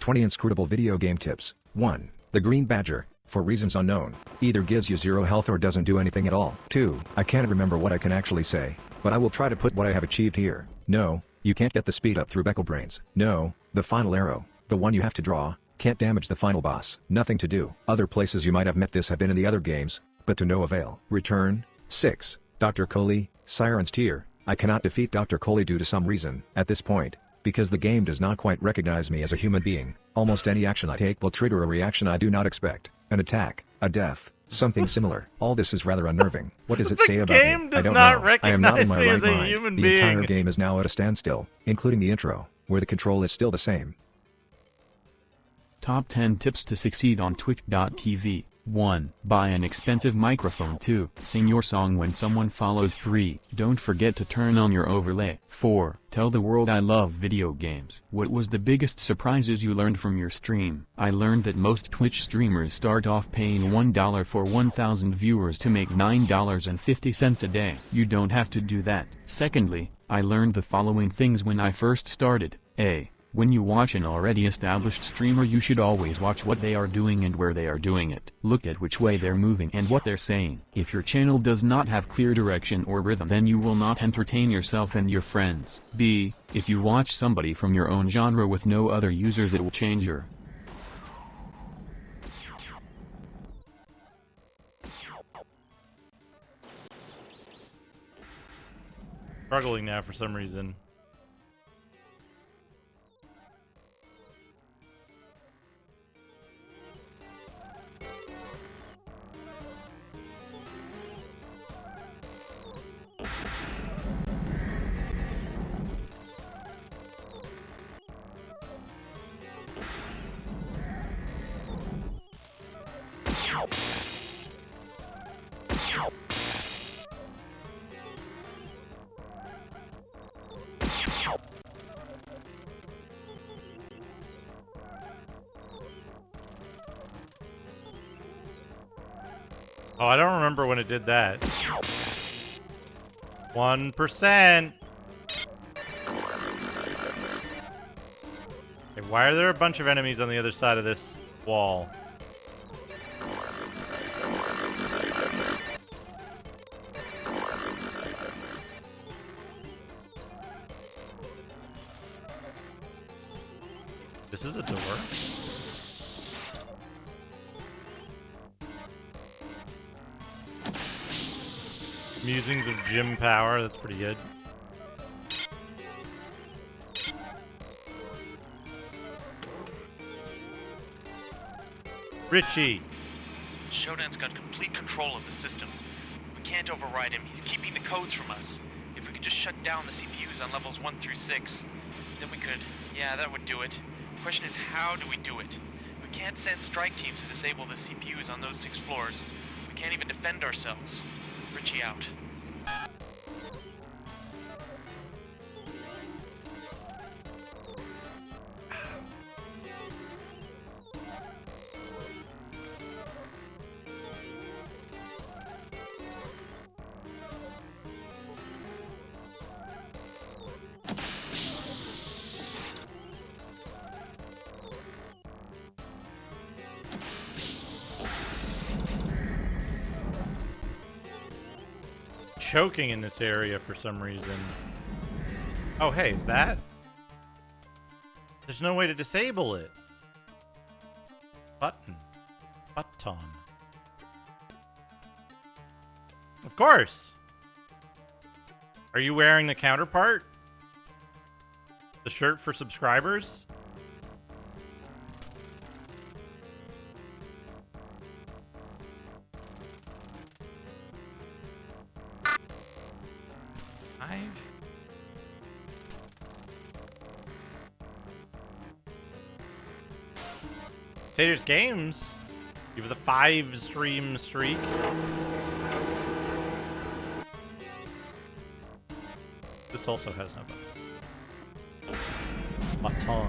20 inscrutable video game tips. 1. The Green Badger, for reasons unknown, either gives you 0 health or doesn't do anything at all. 2. I can't remember what I can actually say, but I will try to put what I have achieved here. No, you can't get the speed up through Beckle Brains. No, the final arrow, the one you have to draw, can't damage the final boss. Nothing to do. Other places you might have met this have been in the other games, but to no avail. Return. 6. Dr. Coley, Siren's Tear. I cannot defeat Dr. Coley due to some reason. At this point, because the game does not quite recognize me as a human being, almost any action I take will trigger a reaction I do not expect. An attack, a death, something similar. All this is rather unnerving. What does it say about game me? does I don't not know. I am not in recognize my me right as a mind. human The entire being. game is now at a standstill, including the intro, where the control is still the same. Top 10 tips to succeed on Twitch.tv. 1. Buy an expensive microphone. 2. Sing your song when someone follows. 3. Don't forget to turn on your overlay. 4. Tell the world I love video games. What was the biggest surprises you learned from your stream? I learned that most Twitch streamers start off paying $1 for 1,000 viewers to make $9.50 a day. You don't have to do that. Secondly, I learned the following things when I first started. A. When you watch an already established streamer, you should always watch what they are doing and where they are doing it. Look at which way they're moving and what they're saying. If your channel does not have clear direction or rhythm, then you will not entertain yourself and your friends. B. If you watch somebody from your own genre with no other users, it will change your Struggling now for some reason. Oh, I don't remember when it did that. 1%. Okay, why are there a bunch of enemies on the other side of this wall? This is a door. Musings of Jim Power, that's pretty good. Richie! Shodan's got complete control of the system. We can't override him. He's keeping the codes from us. If we could just shut down the CPUs on levels 1 through 6, then we could... Yeah, that would do it. The question is, how do we do it? We can't send strike teams to disable the CPUs on those 6 floors. We can't even defend ourselves. Richie out. Choking in this area for some reason. Oh, hey, is that? There's no way to disable it. Button. Button. Of course. Are you wearing the counterpart? The shirt for subscribers? Taters Games, you have the 5 stream streak. This also has no button. Button.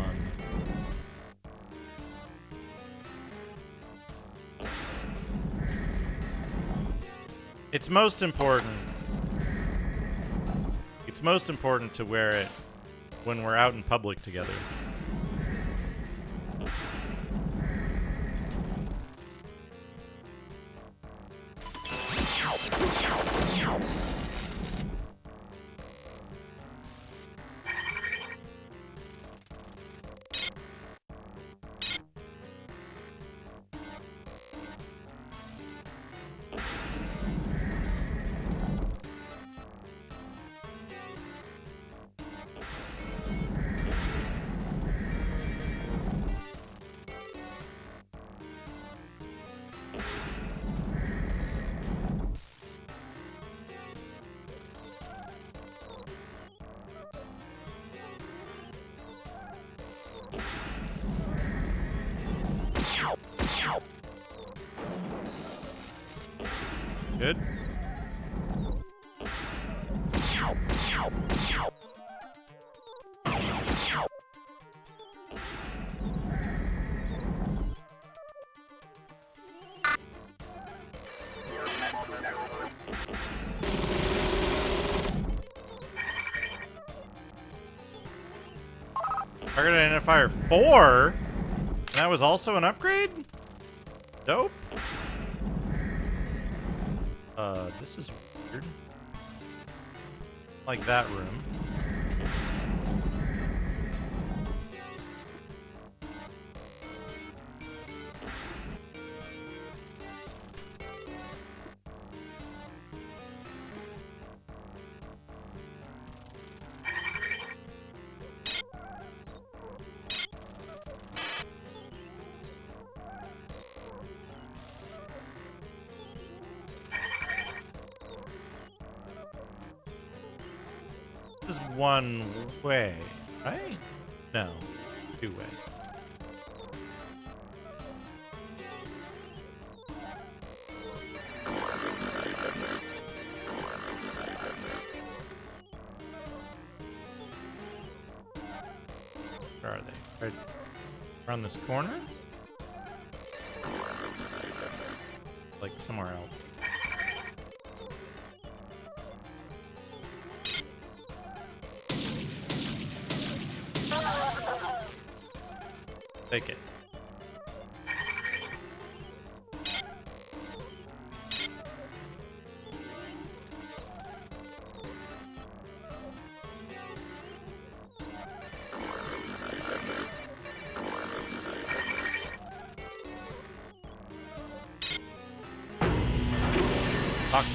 It's most important. It's most important to wear it when we're out in public together. Good. Target identifier 4? And that was also an upgrade? Dope. This is weird. Like that room. This is one way, right? No, 2 way. Where are they? Right around this corner? Like somewhere else. Take it. Fuck.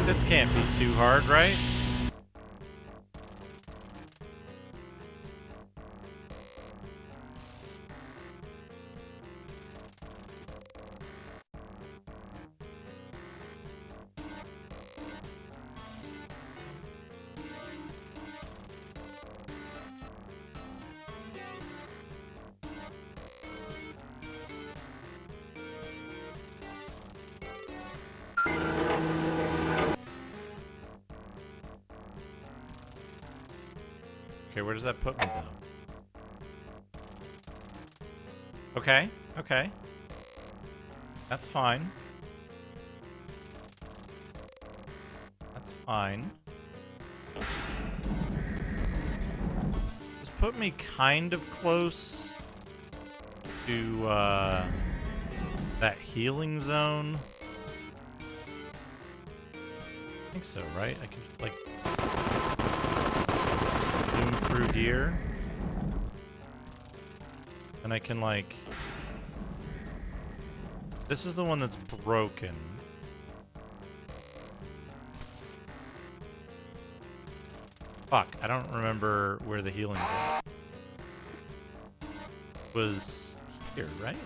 This can't be too hard, right? Okay, where does that put me, though? Okay, okay. That's fine. That's fine. This put me kind of close to, that healing zone. I think so, right? I can, like, zoom through here. And I can, like... This is the one that's broken. Fuck, I don't remember where the healing zone was. Here, right?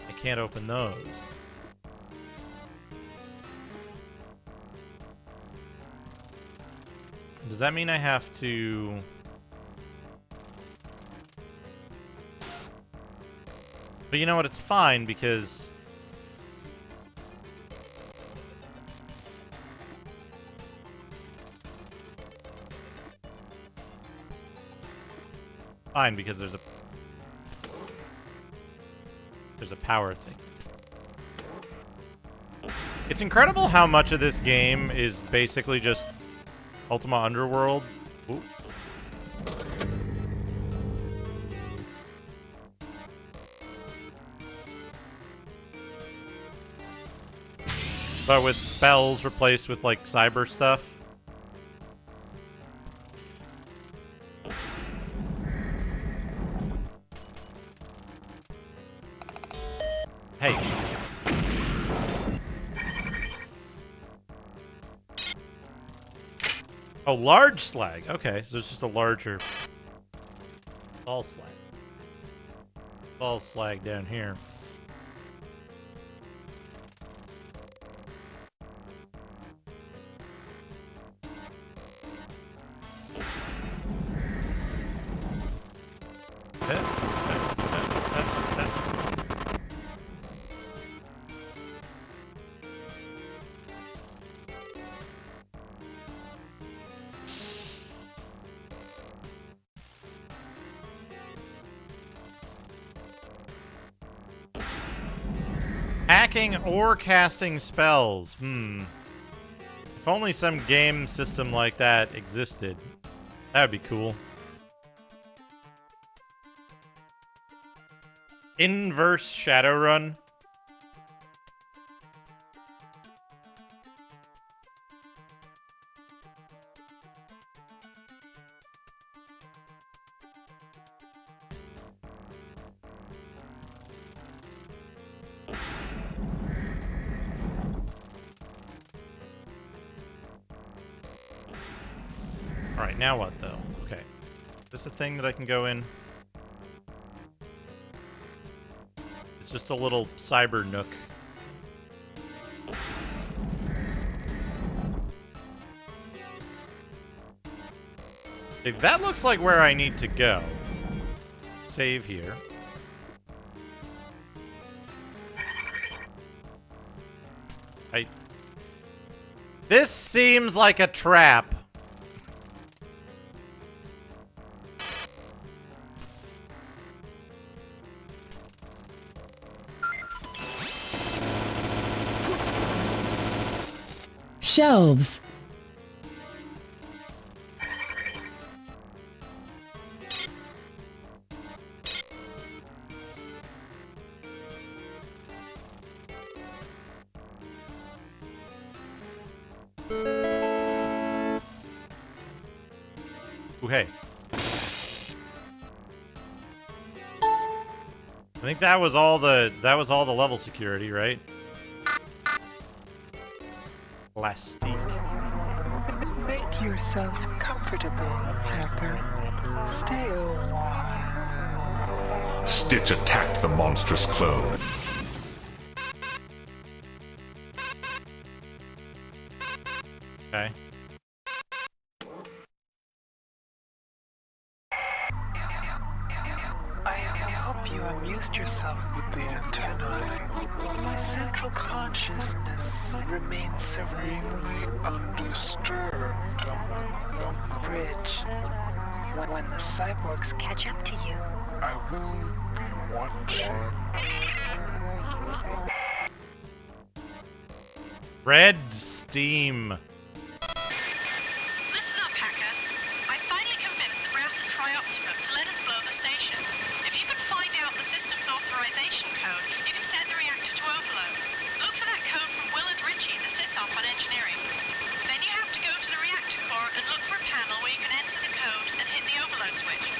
I can't open those. Does that mean I have to... But you know what? It's fine because... Fine, because there's a power thing. It's incredible how much of this game is basically just Ultima Underworld. Ooh. But with spells replaced with, like, cyber stuff. Hey. Oh, large slag. Okay, so it's just a larger... All slag. All slag down here. Hacking or casting spells. If only some game system like that existed. That would be cool. Inverse Shadowrun. Alright, now what, though? Okay. Is this a thing that I can go in? It's just a little cyber nook. Okay, that looks like where I need to go. Save here. This seems like a trap. Shelves. Ooh, hey. I think that was all the level security, right? Plastique. Make yourself comfortable, hacker. Stay a while. Stitch attacked the monstrous clone. Okay. I hope you amused yourself with the antennae. My central consciousness remains serenely undisturbed on the bridge. When the cyborgs catch up to you, I will be watching. Red steam. Listen up, hacker. I finally convinced the brats at Trioptimum to let us blow the station. If you can find out the system's authorization code, you can set the reactor to overload. Look for that code from Willard Ritchie, the sysop on engineering. Then you have to go to the reactor core and look for a panel where you can enter the code and hit the overload switch.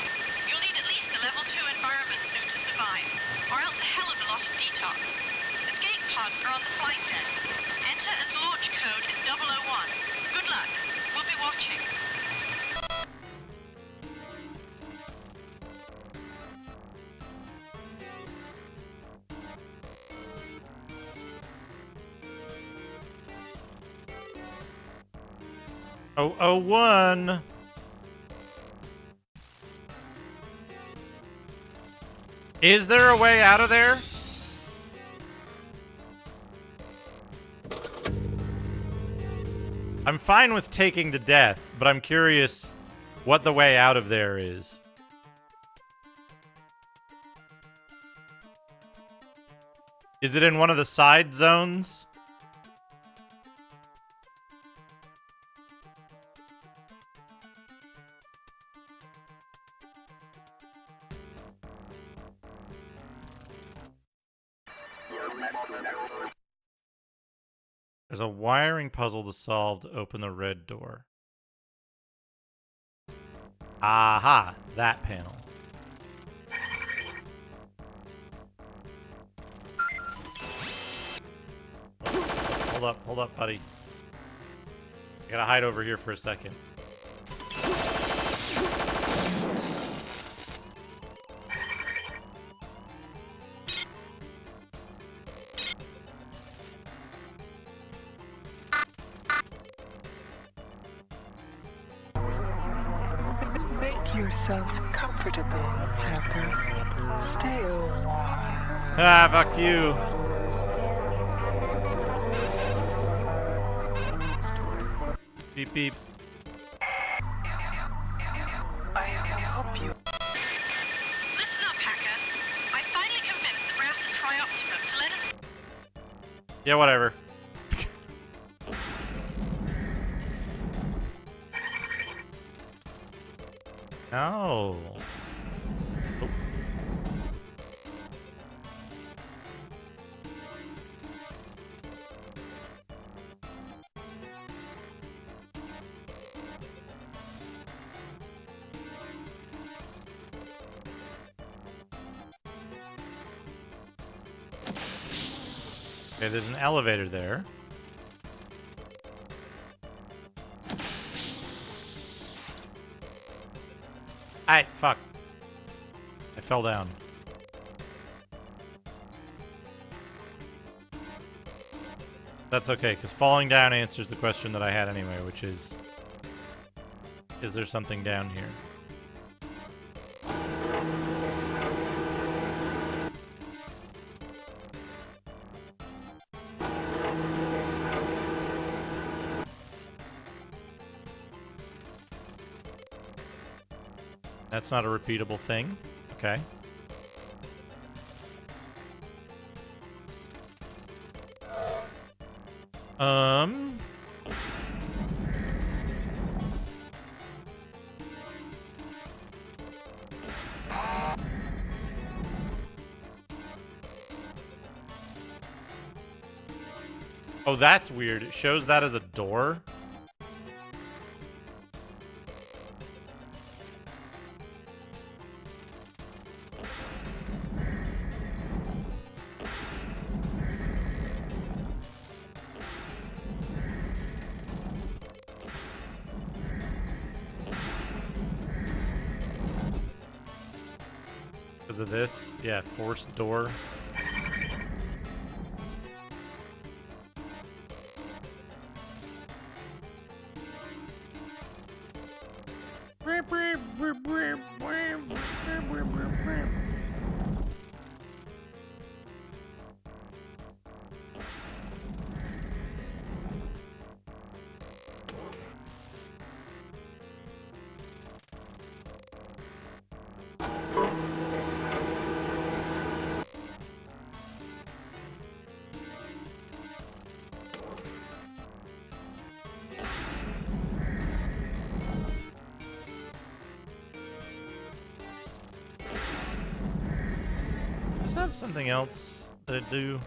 You'll need at least a level 2 environment suit to survive, or else a hell of a lot of detox. Escape pods are on the flight deck. Enter and launch code is 001. Good luck. We'll be watching. Oh, 001. Is there a way out of there? I'm fine with taking the death, but I'm curious what the way out of there is. Is it in one of the side zones? There's a wiring puzzle to solve to open the red door. Aha! That panel. Hold up, buddy. I gotta hide over here for a second. Make yourself comfortable, Hacker. Stay a while. Ah, fuck you. Beep beep. I hope you. Listen up, Hacker. I finally convinced the brats at Trioptimum to let us. Yeah, whatever. No. Oh. Okay, there's an elevator there. Ay, fuck. I fell down. That's okay, because falling down answers the question that I had anyway, which is there something down here? That's not a repeatable thing. Okay. Oh, that's weird. It shows that as a door. Because of this? Yeah, forced door. Does it have something else that it do?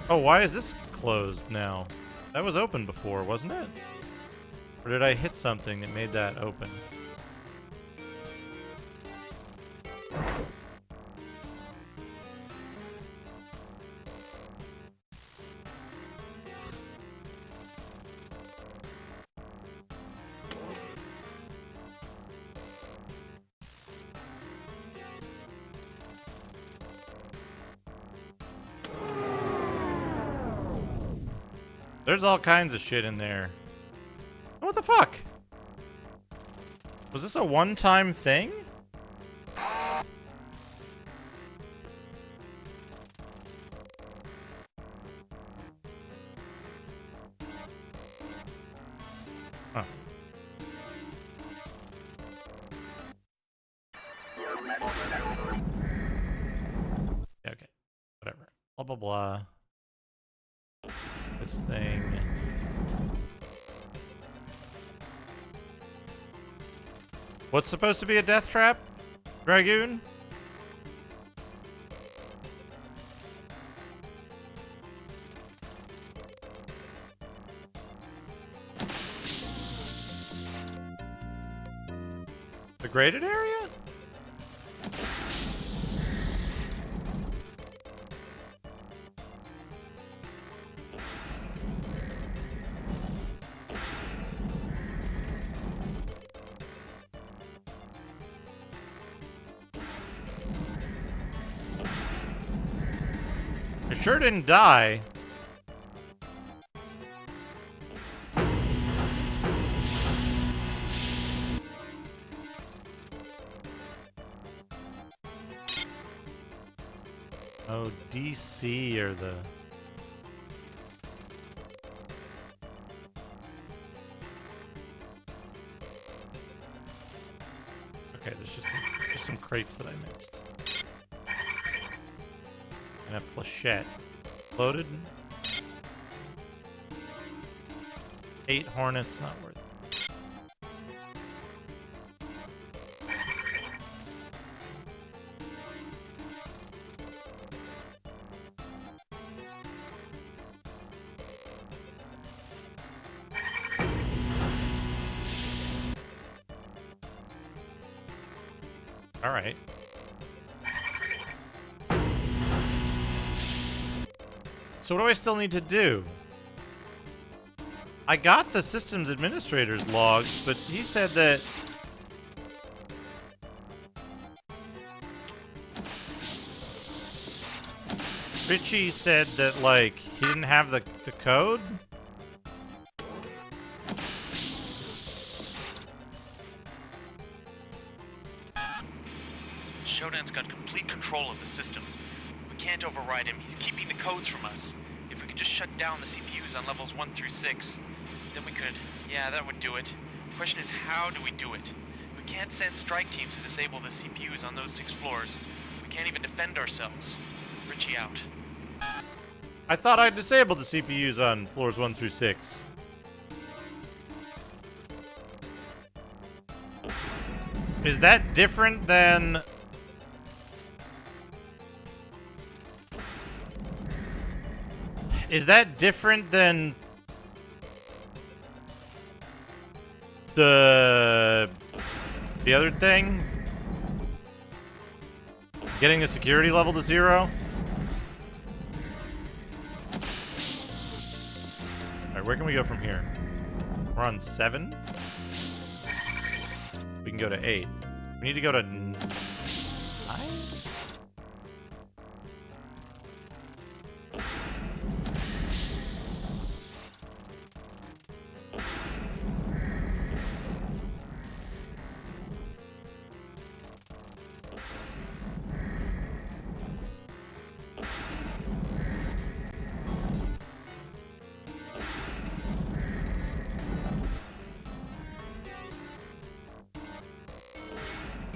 Oh, why is this closed now? That was open before, wasn't it? Or did I hit something that made that open? There's all kinds of shit in there. What the fuck? Was this a one-time thing? Huh. Yeah, okay. Whatever. Blah, blah, blah. This thing. What's supposed to be a death trap? Dragoon? The graded area? I sure didn't die. Oh, DC are the... Okay, there's just some crates that I missed. And a flechette. Loaded. 8 hornets, not worth it. All right. So what do I still need to do? I got the systems administrator's logs, but he said that Richie said that, like, he didn't have the code? Shodan's got complete control of the system. We can't override him. He's keeping the codes from us. If we could just shut down the CPUs on levels 1 through 6, then we could... Yeah, that would do it. The question is, how do we do it? We can't send strike teams to disable the CPUs on those 6 floors. We can't even defend ourselves. Richie out. I thought I disabled the CPUs on floors 1 through 6. Is that different than... Is that different than the other thing? Getting the security level to 0? Alright, where can we go from here? We're on 7? We can go to 8. We need to go to 9?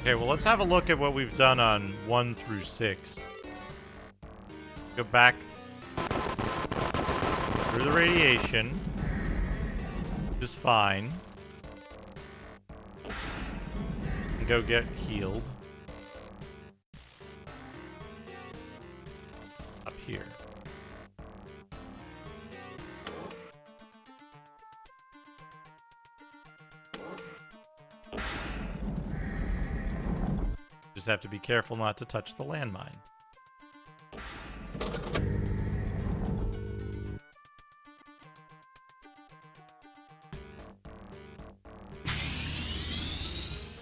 Okay, well, let's have a look at what we've done on 1 through 6. Go back through the radiation, which is fine. And go get healed. Up here. Just have to be careful not to touch the landmine.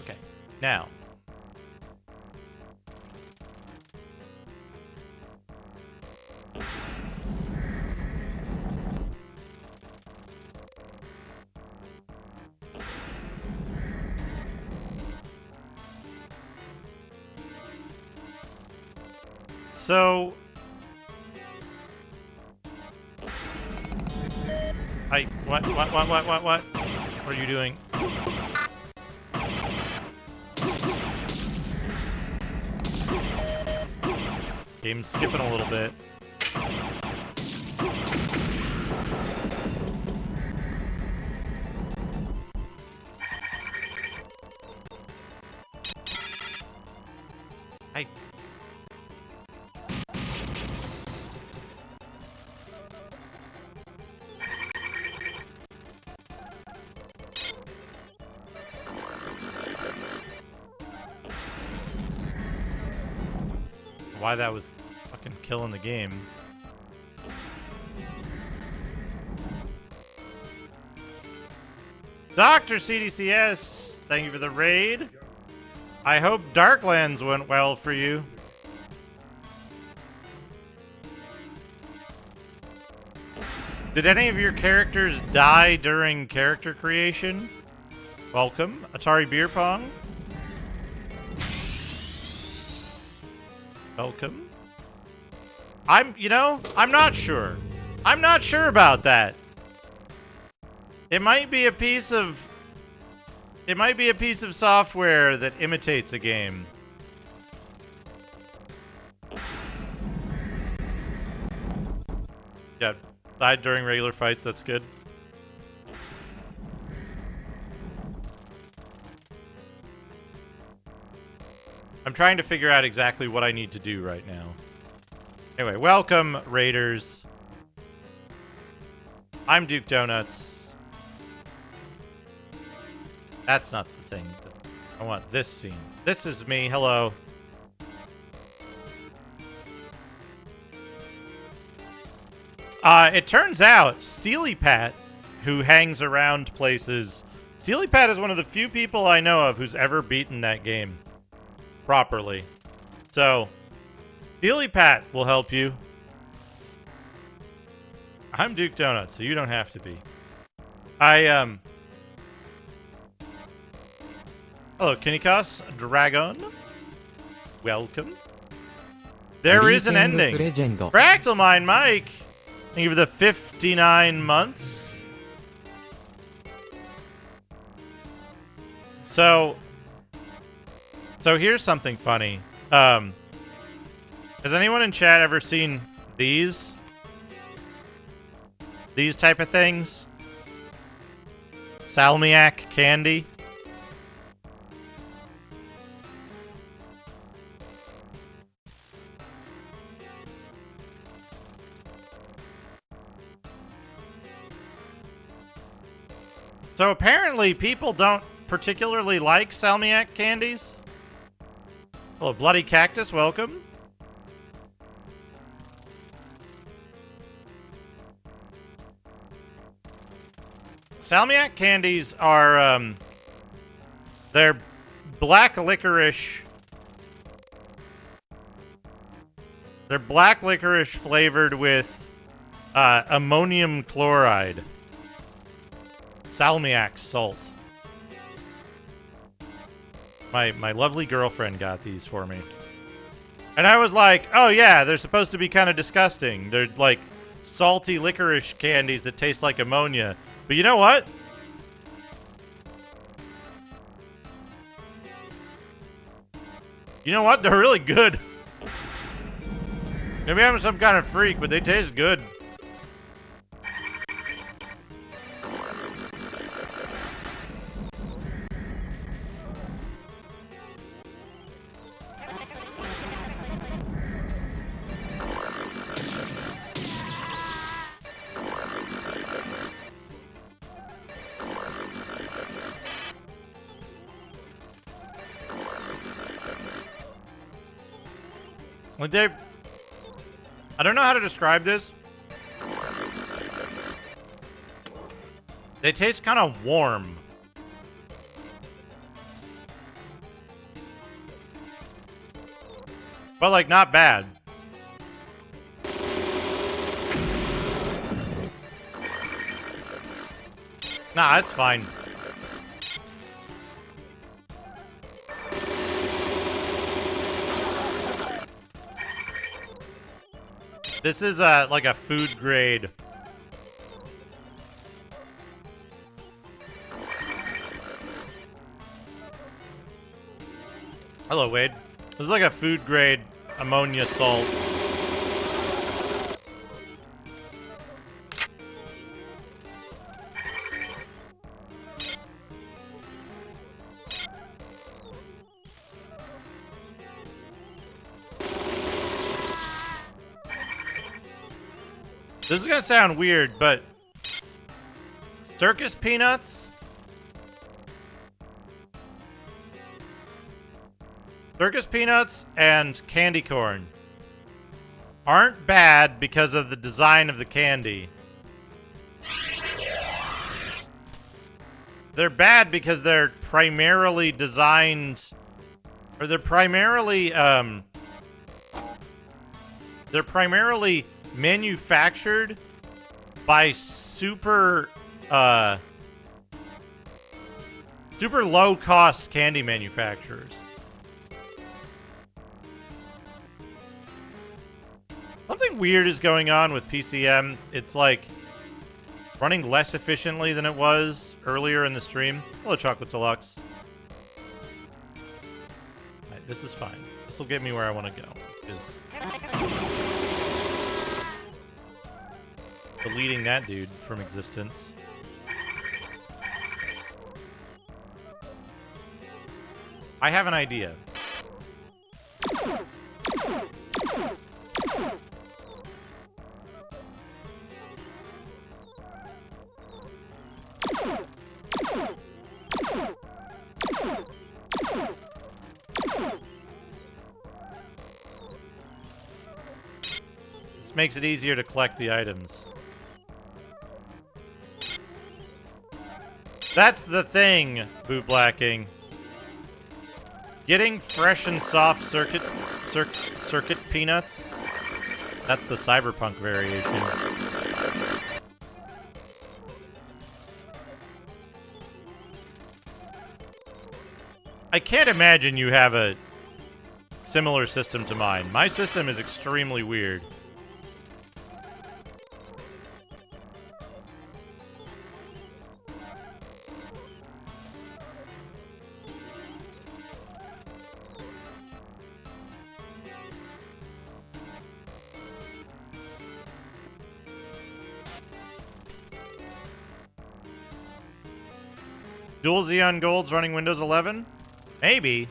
Okay, now. So, what? What are you doing? Game's skipping a little bit. why that was fucking killing the game. Dr. CDCS, thank you for the raid. I hope Darklands went well for you. Did any of your characters die during character creation? Welcome, Atari Beer Pong. Welcome. I'm not sure. I'm not sure about that. It might be a piece of software that imitates a game. Yeah, died during regular fights, that's good. I'm trying to figure out exactly what I need to do right now. Anyway, welcome, Raiders. I'm Duke Donuts. That's not the thing. I want this scene. This is me. Hello. It turns out Steely Pat, who hangs around places... Steely Pat is one of the few people I know of who's ever beaten that game properly. So, Steely Pat will help you. I'm Duke Donuts, so you don't have to be. Hello, Kinikos Dragon. Welcome. There is an ending. Fractal Mind Mike. Thank you for the 59 months. So here's something funny. Has anyone in chat ever seen these? These type of things? Salmiak candy? So apparently people don't particularly like Salmiak candies. Hello, Bloody Cactus, welcome. Salmiak candies are, they're black licorice. They're black licorice flavored with ammonium chloride. Salmiak salt. My lovely girlfriend got these for me. And I was like, oh yeah, they're supposed to be kind of disgusting. They're like salty licorice candies that taste like ammonia. But you know what? You know what? They're really good. Maybe I'm some kind of freak, but they taste good. Like I don't know how to describe this. They taste kind of warm. But like not bad. Nah, it's fine. This is like a food grade. Hello, Wade. This is like a food grade ammonia salt. This is gonna sound weird, but circus peanuts? Circus peanuts and candy corn aren't bad because of the design of the candy. They're bad because they're primarily designed, or they're primarily manufactured by super low cost candy manufacturers. Something weird is going on with PCM. It's like running less efficiently than it was earlier in the stream. Hello, Chocolate Deluxe. Alright, this is fine. This will get me where I want to go. Is deleting that dude from existence. I have an idea. This makes it easier to collect the items. That's the thing, Boot Blacking. Getting fresh and soft circuit peanuts. That's the cyberpunk variation. I can't imagine you have a similar system to mine. My system is extremely weird. Dual Xeon Golds running Windows 11? Maybe.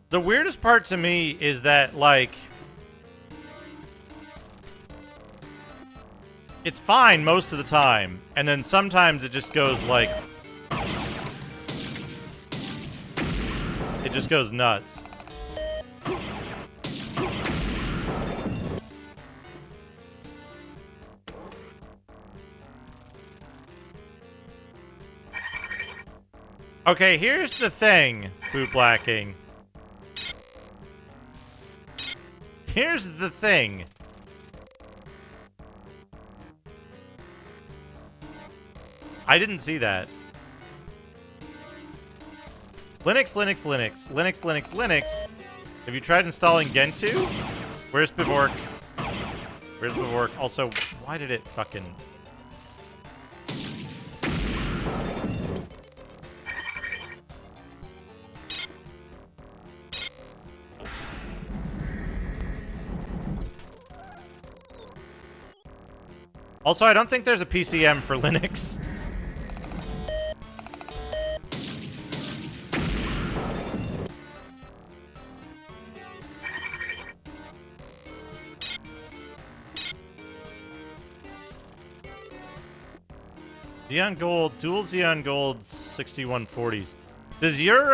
The weirdest part to me is that, like, it's fine most of the time, and then sometimes it just goes, like, it just goes nuts. Okay, here's the thing, Boot Blacking. Here's the thing. I didn't see that. Linux. Have you tried installing Gentoo? Where's Bivork? Where's Bivork? Also, why did it fucking... Also, I don't think there's a PCM for Linux. Xeon Gold, dual Xeon Gold 6140s. Does your,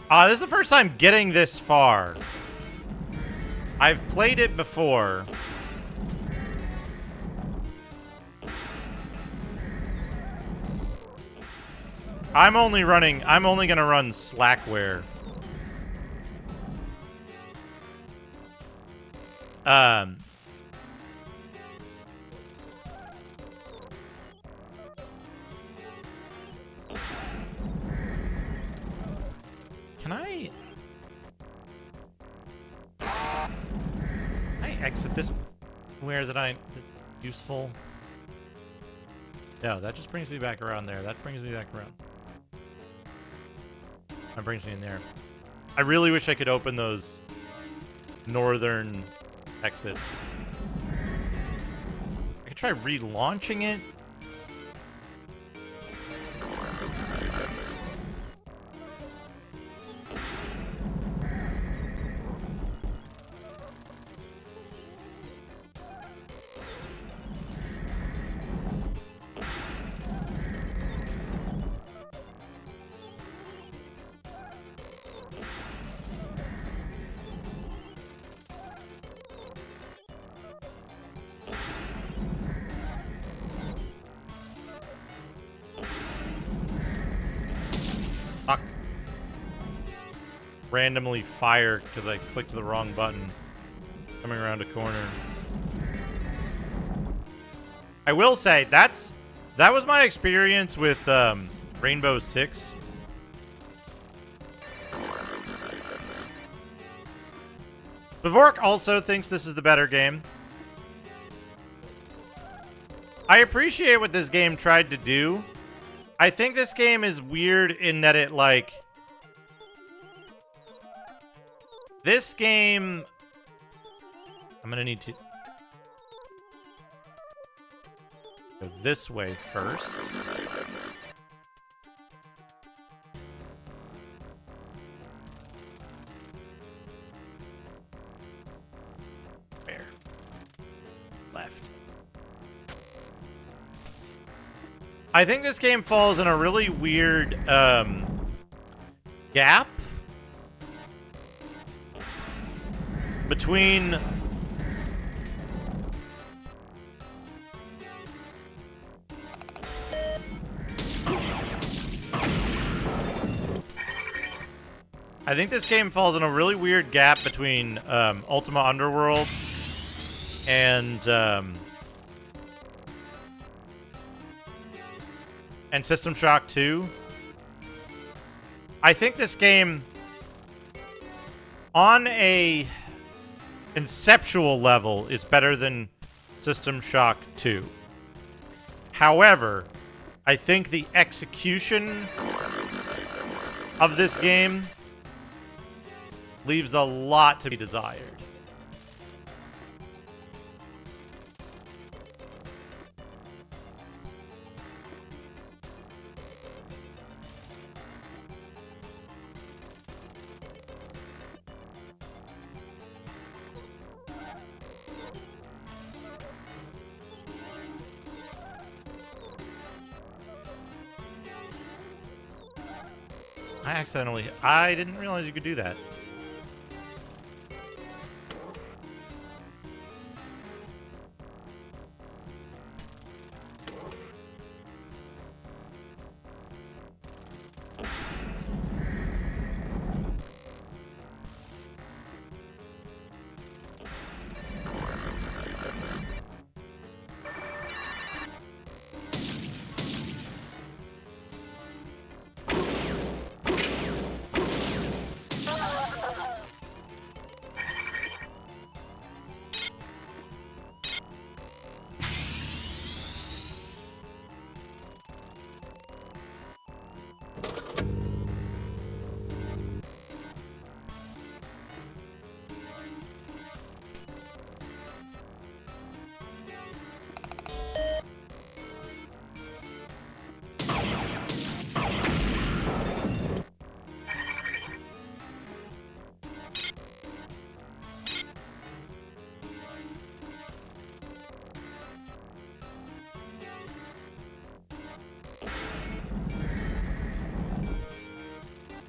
this is the first time getting this far. I've played it before. I'm only gonna run Slackware. Can I exit this where that useful? No, that just brings me back around there. That brings me back around. That brings me in there. I really wish I could open those northern exits. I could try relaunching it. randomly fire because I clicked the wrong button coming around a corner. I will say that was my experience with Rainbow Six. Bevork also thinks this is the better game. I appreciate what this game tried to do. I think this game is weird in that it, like... This game... I'm gonna need to... go this way first. Where? Left. I think this game falls in a really weird gap between Ultima Underworld and System Shock 2. I think this game, on a conceptual level, is better than System Shock 2. However, I think the execution of this game leaves a lot to be desired. I didn't realize you could do that.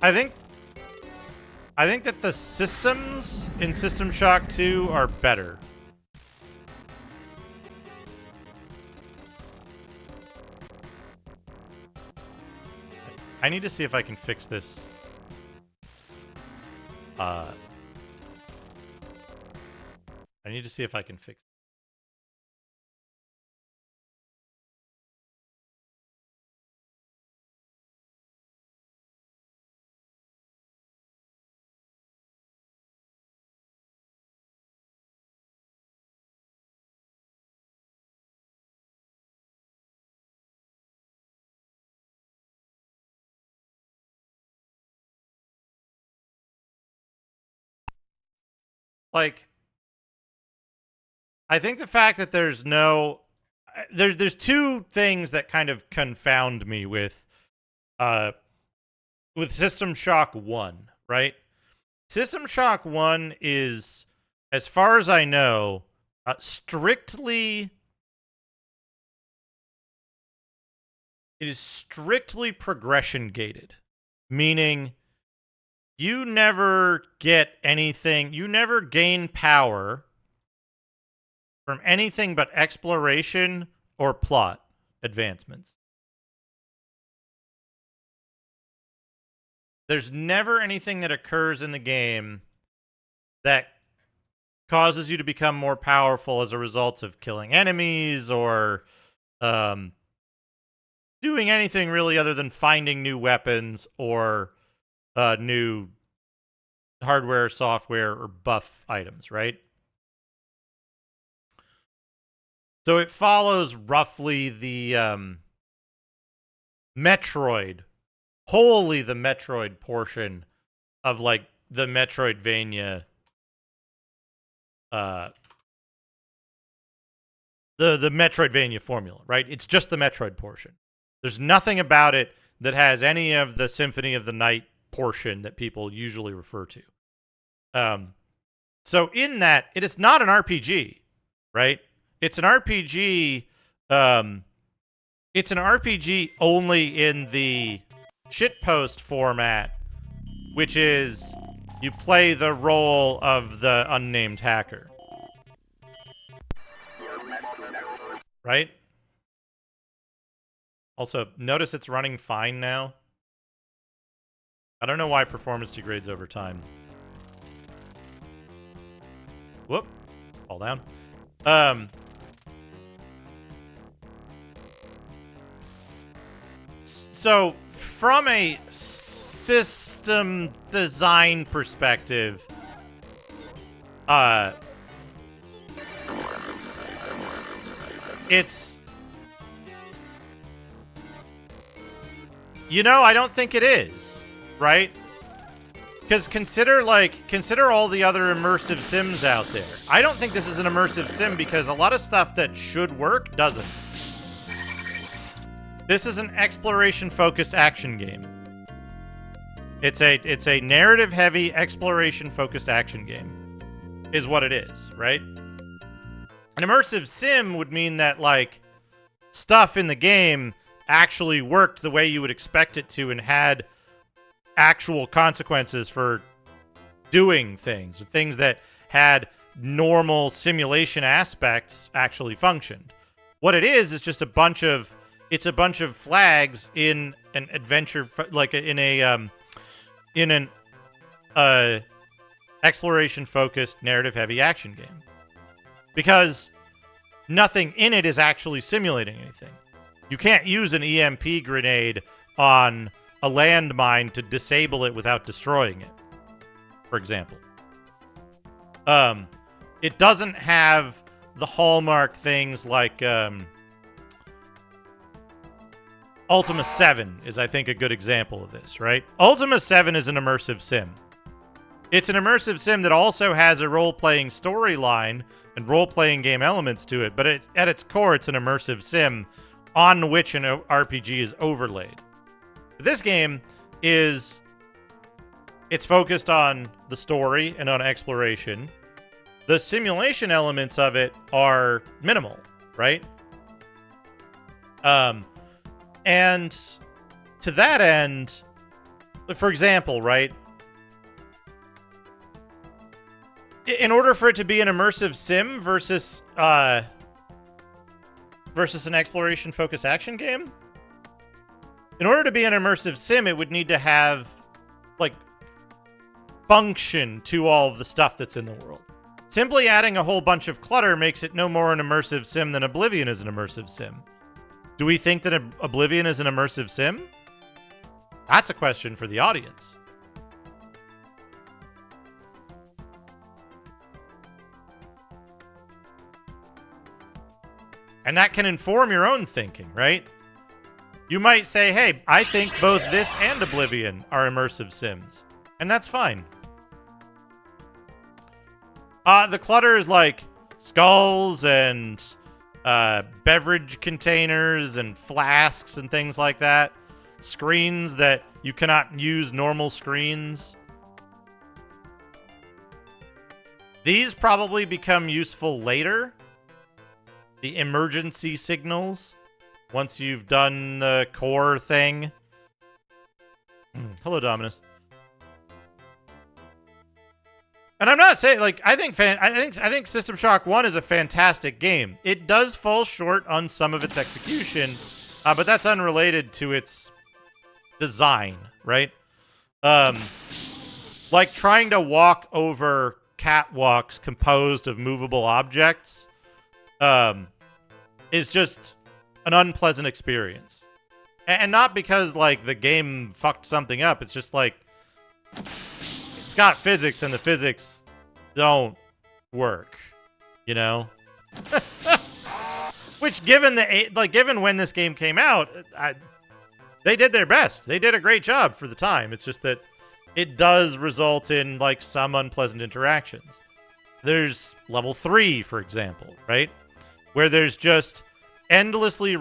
I think that the systems in System Shock 2 are better. I need to see if I can fix this. I need to see if I can fix. Like, I think the fact that there's two things that kind of confound me with System Shock 1, right? System Shock 1 is, as far as I know, strictly progression gated, meaning you never get anything, you never gain power from anything but exploration or plot advancements. there's never anything that occurs in the game that causes you to become more powerful as a result of killing enemies or doing anything really other than finding new weapons or new hardware, software, or buff items, right? So it follows roughly the Metroid, wholly the Metroid portion of like the Metroidvania, the Metroidvania formula, right? It's just the Metroid portion. There's nothing about it that has any of the Symphony of the Night portion that people usually refer to. So in that, it is not an RPG, right? It's an RPG. It's an RPG only in the shitpost format, which is you play the role of the unnamed hacker, right? Also, notice it's running fine now. I don't know why performance degrades over time. Whoop. Fall down. So, from a system design perspective, it's... You know, I don't think it is, right? Because consider all the other immersive sims out there. I don't think this is an immersive sim because a lot of stuff that should work doesn't. This is an exploration-focused action game. It's a narrative-heavy, exploration-focused action game, is what it is, right? An immersive sim would mean that, like, stuff in the game actually worked the way you would expect it to and had actual consequences for doing things, or things that had normal simulation aspects actually functioned. What it is just a bunch of flags in an adventure, like in an exploration-focused, narrative-heavy action game. Because nothing in it is actually simulating anything. You can't use an EMP grenade on a landmine to disable it without destroying it, for example. It doesn't have the hallmark things like Ultima 7 is, I think, a good example of this, right? Ultima 7 is an immersive sim. It's an immersive sim that also has a role-playing storyline and role-playing game elements to it, but at its core, it's an immersive sim on which an RPG is overlaid. This game it's focused on the story and on exploration. The simulation elements of it are minimal, right? And to that end, for example, right? In order for it to be an immersive sim versus an exploration-focused action game, in order to be an immersive sim, it would need to have, like, function to all of the stuff that's in the world. Simply adding a whole bunch of clutter makes it no more an immersive sim than Oblivion is an immersive sim. Do we think that Oblivion is an immersive sim? That's a question for the audience. And that can inform your own thinking, right? You might say, hey, I think both this and Oblivion are immersive sims. And that's fine. The clutter is like skulls and beverage containers and flasks and things like that. Screens that you cannot use normal screens. These probably become useful later. The emergency signals. Once you've done the core thing. Hello, Dominus. And I'm not saying, like, I think System Shock 1 is a fantastic game. It does fall short on some of its execution, but that's unrelated to its design, right? Like trying to walk over catwalks composed of movable objects is just an unpleasant experience. And not because, like, the game fucked something up. It's just, like, it's got physics, and the physics don't work, you know? Which, given when this game came out, they did their best. They did a great job for the time. It's just that it does result in, like, some unpleasant interactions. There's level 3, for example, right? Where there's just endlessly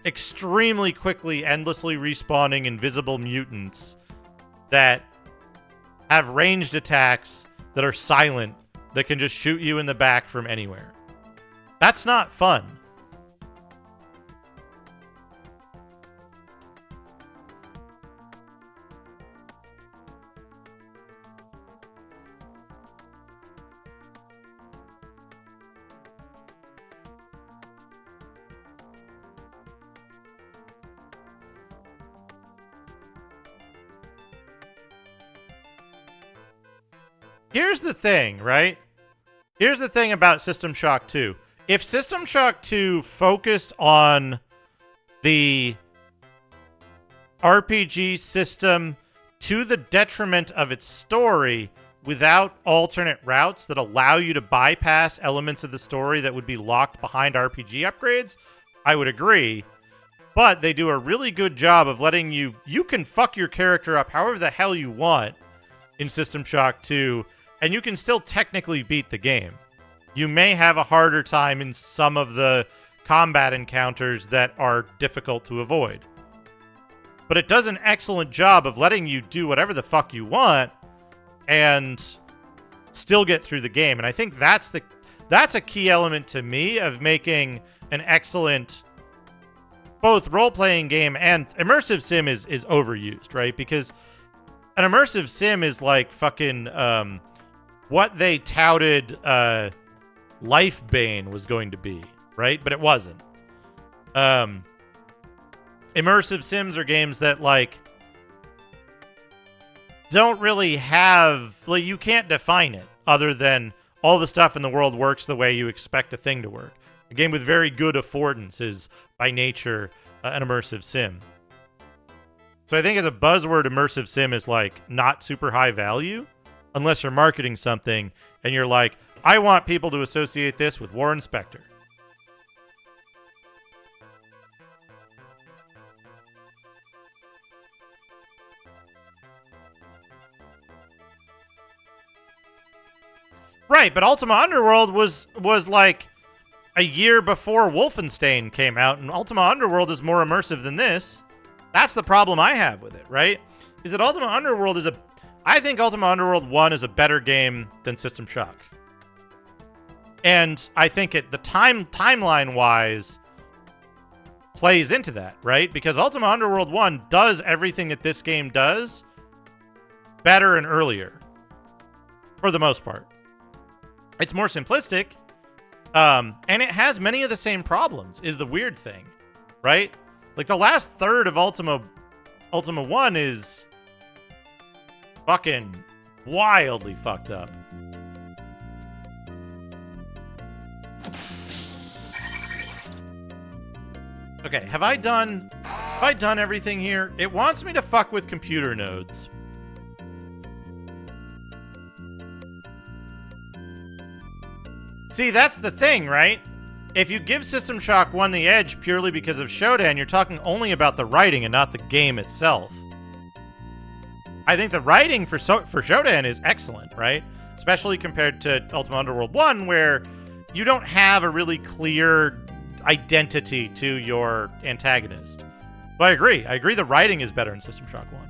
extremely quickly, endlessly respawning invisible mutants that have ranged attacks that are silent, that can just shoot you in the back from anywhere. That's not fun. Here's the thing, right? Here's the thing about System Shock 2. If System Shock 2 focused on the RPG system to the detriment of its story without alternate routes that allow you to bypass elements of the story that would be locked behind RPG upgrades, I would agree. But they do a really good job of letting you can fuck your character up however the hell you want in System Shock 2, and you can still technically beat the game. You may have a harder time in some of the combat encounters that are difficult to avoid. But it does an excellent job of letting you do whatever the fuck you want and still get through the game. And I think that's a key element to me of making an excellent both role-playing game and immersive sim is overused, right? Because an immersive sim is like fucking what they touted Lifebane was going to be, right? But it wasn't. Immersive sims are games that, like, don't really have... Like, you can't define it other than all the stuff in the world works the way you expect a thing to work. A game with very good affordance is, by nature, an immersive sim. So I think as a buzzword, immersive sim is, like, not super high value unless you're marketing something and you're like, I want people to associate this with Warren Spector. Right, but Ultima Underworld was like a year before Wolfenstein came out, and Ultima Underworld is more immersive than this. That's the problem I have with it, right? Is that Ultima Underworld is I think Ultima Underworld 1 is a better game than System Shock. And I think the timeline-wise plays into that, right? Because Ultima Underworld 1 does everything that this game does better and earlier. For the most part. It's more simplistic, and it has many of the same problems, is the weird thing, right? Like, the last third of Ultima 1 is fucking wildly fucked up. Okay, have I done everything here? It wants me to fuck with computer nodes. See, that's the thing, right? If you give System Shock 1 the edge purely because of Shodan, you're talking only about the writing and not the game itself. I think the writing for Shodan is excellent, right? Especially compared to Ultima Underworld 1, where you don't have a really clear identity to your antagonist. But I agree the writing is better in System Shock 1.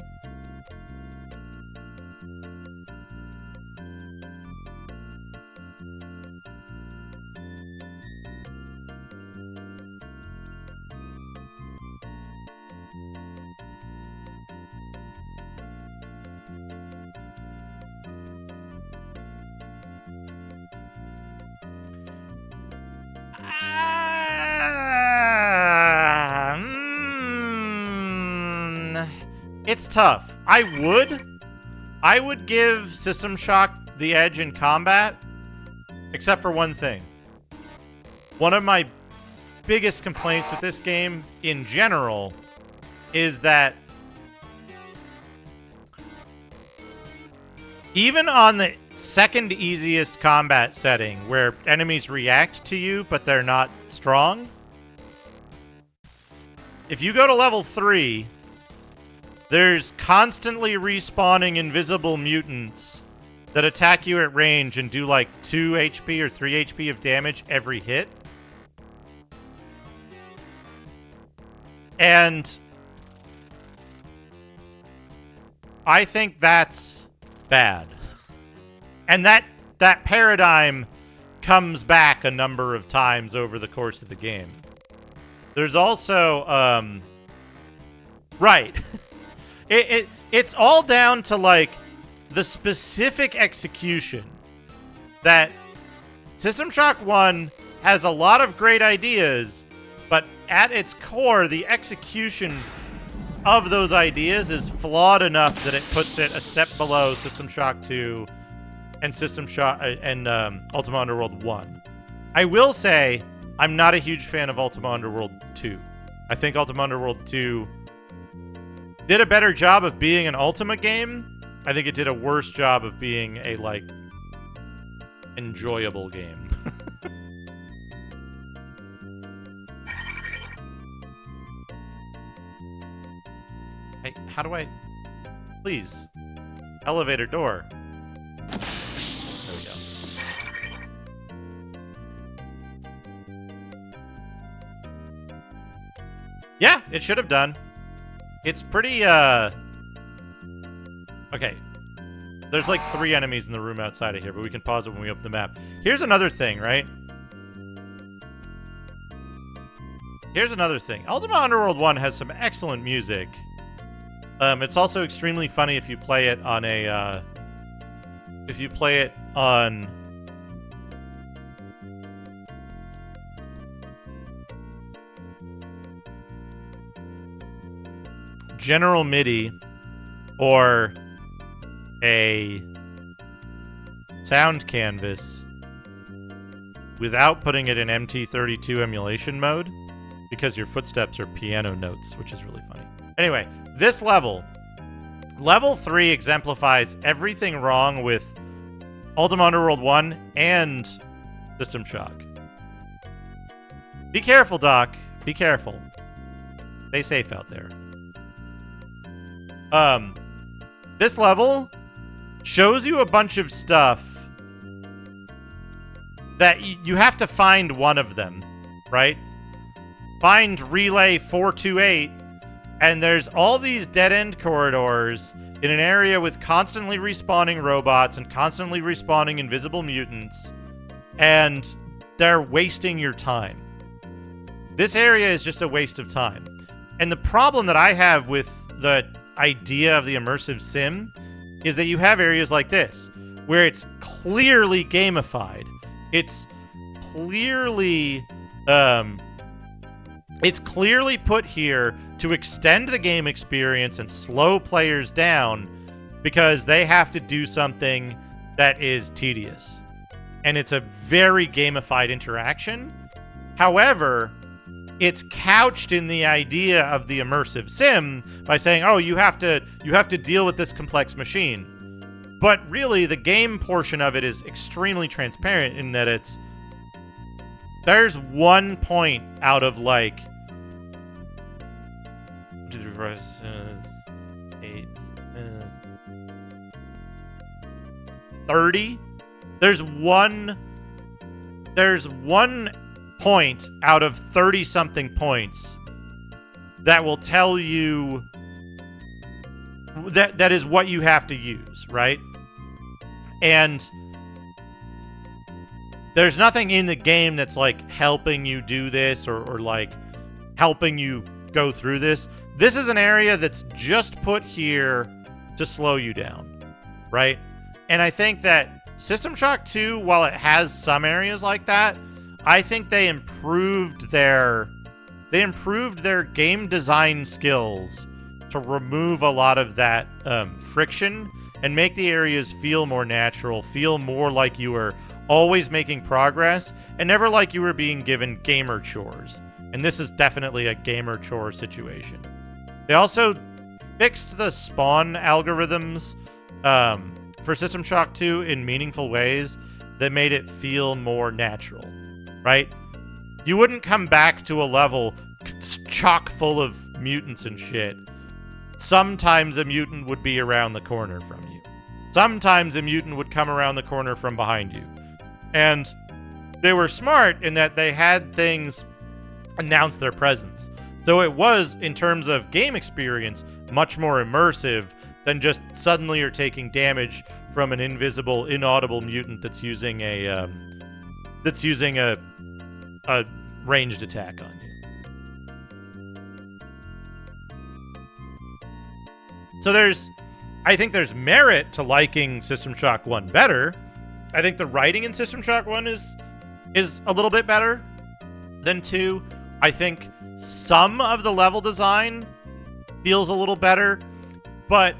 It's tough. I would give System Shock the edge in combat, except for one thing. One of my biggest complaints with this game in general is that even on the second easiest combat setting where enemies react to you but they're not strong, if you go to level 3, there's constantly respawning invisible mutants that attack you at range and do like 2 HP or 3 HP of damage every hit. And I think that's bad. And that paradigm comes back a number of times over the course of the game. There's also, right. It's all down to, like, the specific execution that System Shock 1 has a lot of great ideas, but at its core, the execution of those ideas is flawed enough that it puts it a step below System Shock 2 and System Shock and Ultima Underworld 1. I will say I'm not a huge fan of Ultima Underworld 2. I think Ultima Underworld 2 did a better job of being an Ultima game. I think it did a worse job of being a, like, enjoyable game. Hey, how do I... Please. Elevator door. There we go. Yeah, it should have done. It's pretty, Okay. There's like 3 enemies in the room outside of here, but we can pause it when we open the map. Here's another thing, right? Here's another thing. Ultima Underworld 1 has some excellent music. It's also extremely funny if you play it on a, if you play it on... General MIDI or a sound canvas without putting it in MT32 emulation mode, because your footsteps are piano notes, which is really funny. Anyway, this level 3 exemplifies everything wrong with Ultima Underworld 1 and System Shock. Be careful, Doc. Be careful. Stay safe out there. This level shows you a bunch of stuff that you have to find one of them, right? Find relay 428, and there's all these dead-end corridors in an area with constantly respawning robots and constantly respawning invisible mutants, and they're wasting your time. This area is just a waste of time. And the problem that I have with the idea of the immersive sim is that you have areas like this where it's clearly gamified. It's clearly put here to extend the game experience and slow players down because they have to do something that is tedious. And it's a very gamified interaction. However, it's couched in the idea of the immersive sim by saying, oh, you have to deal with this complex machine. But really, the game portion of it is extremely transparent in that there's one point out of like 30. There's one point out of 30-something points that will tell you that is what you have to use, right? And there's nothing in the game that's like helping you do this or like helping you go through this. This is an area that's just put here to slow you down, right? And I think that System Shock 2, while it has some areas like that, I think they improved their game design skills to remove a lot of that friction and make the areas feel more natural, feel more like you were always making progress, and never like you were being given gamer chores. And this is definitely a gamer chore situation. They also fixed the spawn algorithms for System Shock 2 in meaningful ways that made it feel more natural, right? You wouldn't come back to a level chock full of mutants and shit. Sometimes a mutant would be around the corner from you. Sometimes a mutant would come around the corner from behind you. And they were smart in that they had things announce their presence. So it was, in terms of game experience, much more immersive than just suddenly you're taking damage from an invisible, inaudible mutant that's using a ranged attack on you. So I think there's merit to liking System Shock 1 better. I think the writing in System Shock 1 is a little bit better than 2. I think some of the level design feels a little better, but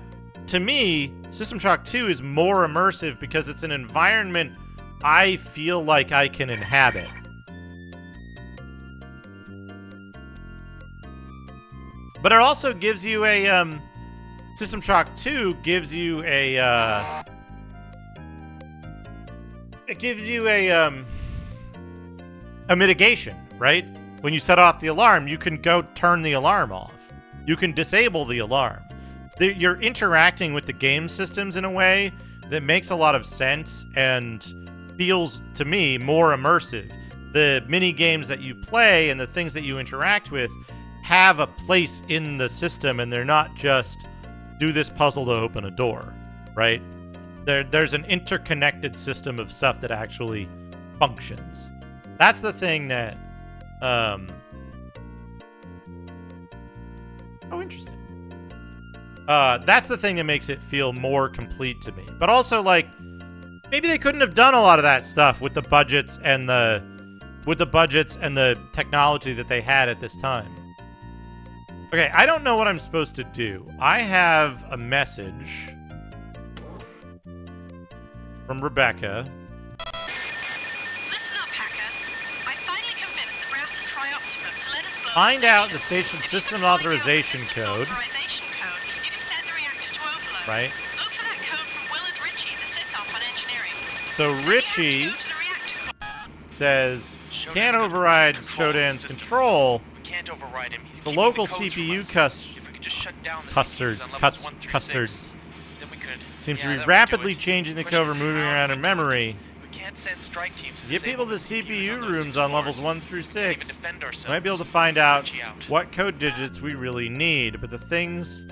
to me, System Shock 2 is more immersive because it's an environment I feel like I can inhabit. But it also gives you a System Shock 2 gives you a mitigation, right? When you set off the alarm, you can go turn the alarm off. You can disable the alarm. You're interacting with the game systems in a way that makes a lot of sense and feels, to me, more immersive. The mini games that you play and the things that you interact with have a place in the system, and they're not just do this puzzle to open a door, right? There's an interconnected system of stuff that actually functions. That's the thing that oh, interesting. That's the thing that makes it feel more complete to me. But also, like, maybe they couldn't have done a lot of that stuff with the budgets and the technology that they had at this time. Okay, I don't know what I'm supposed to do. I have a message from Rebecca. Listen up, Hacker. I finally convinced the Brats at Trioptimum to let us blow Find out the station's system authorization code. You can set the reactor to overload. Right. Look for that code from Willard Ritchie, the sysop on engineering. So Ritchie says, can't override Shodan's control. We can't override him. He's The keeping local the codes CPU from us. custards If we could just shut down the CPUs on levels 1 through 6, then we could, seems yeah, to that be would rapidly do it. changing the Question code is or moving how around we in do it. memory. We can't send strike teams to Give people the disable CPU CPUs on rooms those on 6 levels floors. 1 through 6. defend We ourselves. might be able to find out Ritchie out. what code digits we really need, but the things...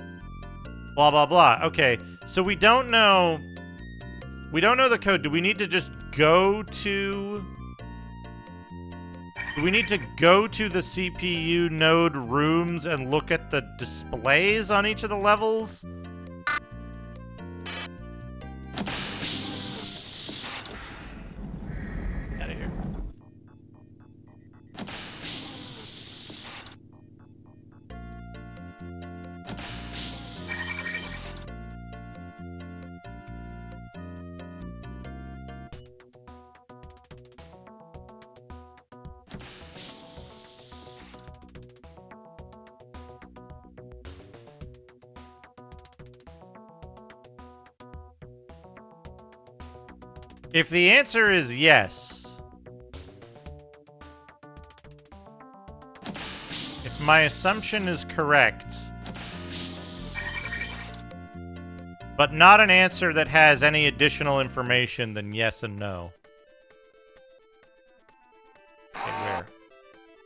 Blah, blah, blah. Okay, so we don't know... We don't know the code. Do we need to just go to... Do we need to go to the CPU node rooms and look at the displays on each of the levels? Out of here. If the answer is yes, if my assumption is correct, but not an answer that has any additional information, then yes and no. Okay, where?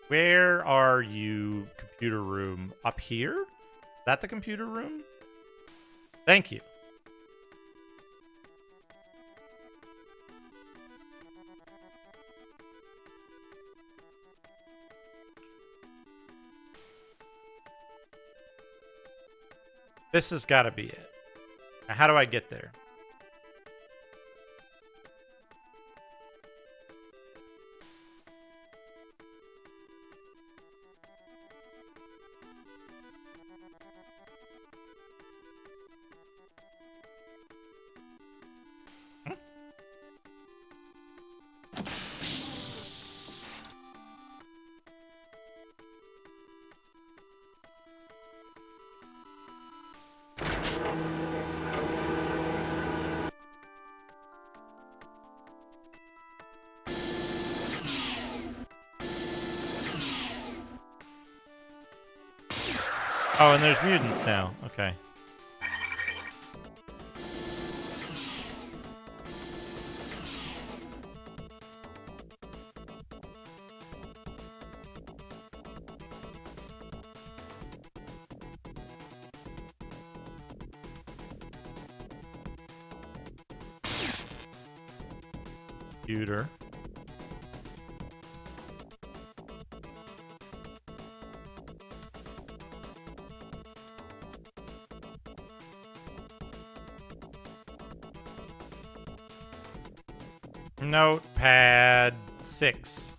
Where are you, computer room? Up here? Is that the computer room? Thank you. This has got to be it. Now, how do I get there? Oh, and there's mutants now. Okay. Computer. Notepad 6.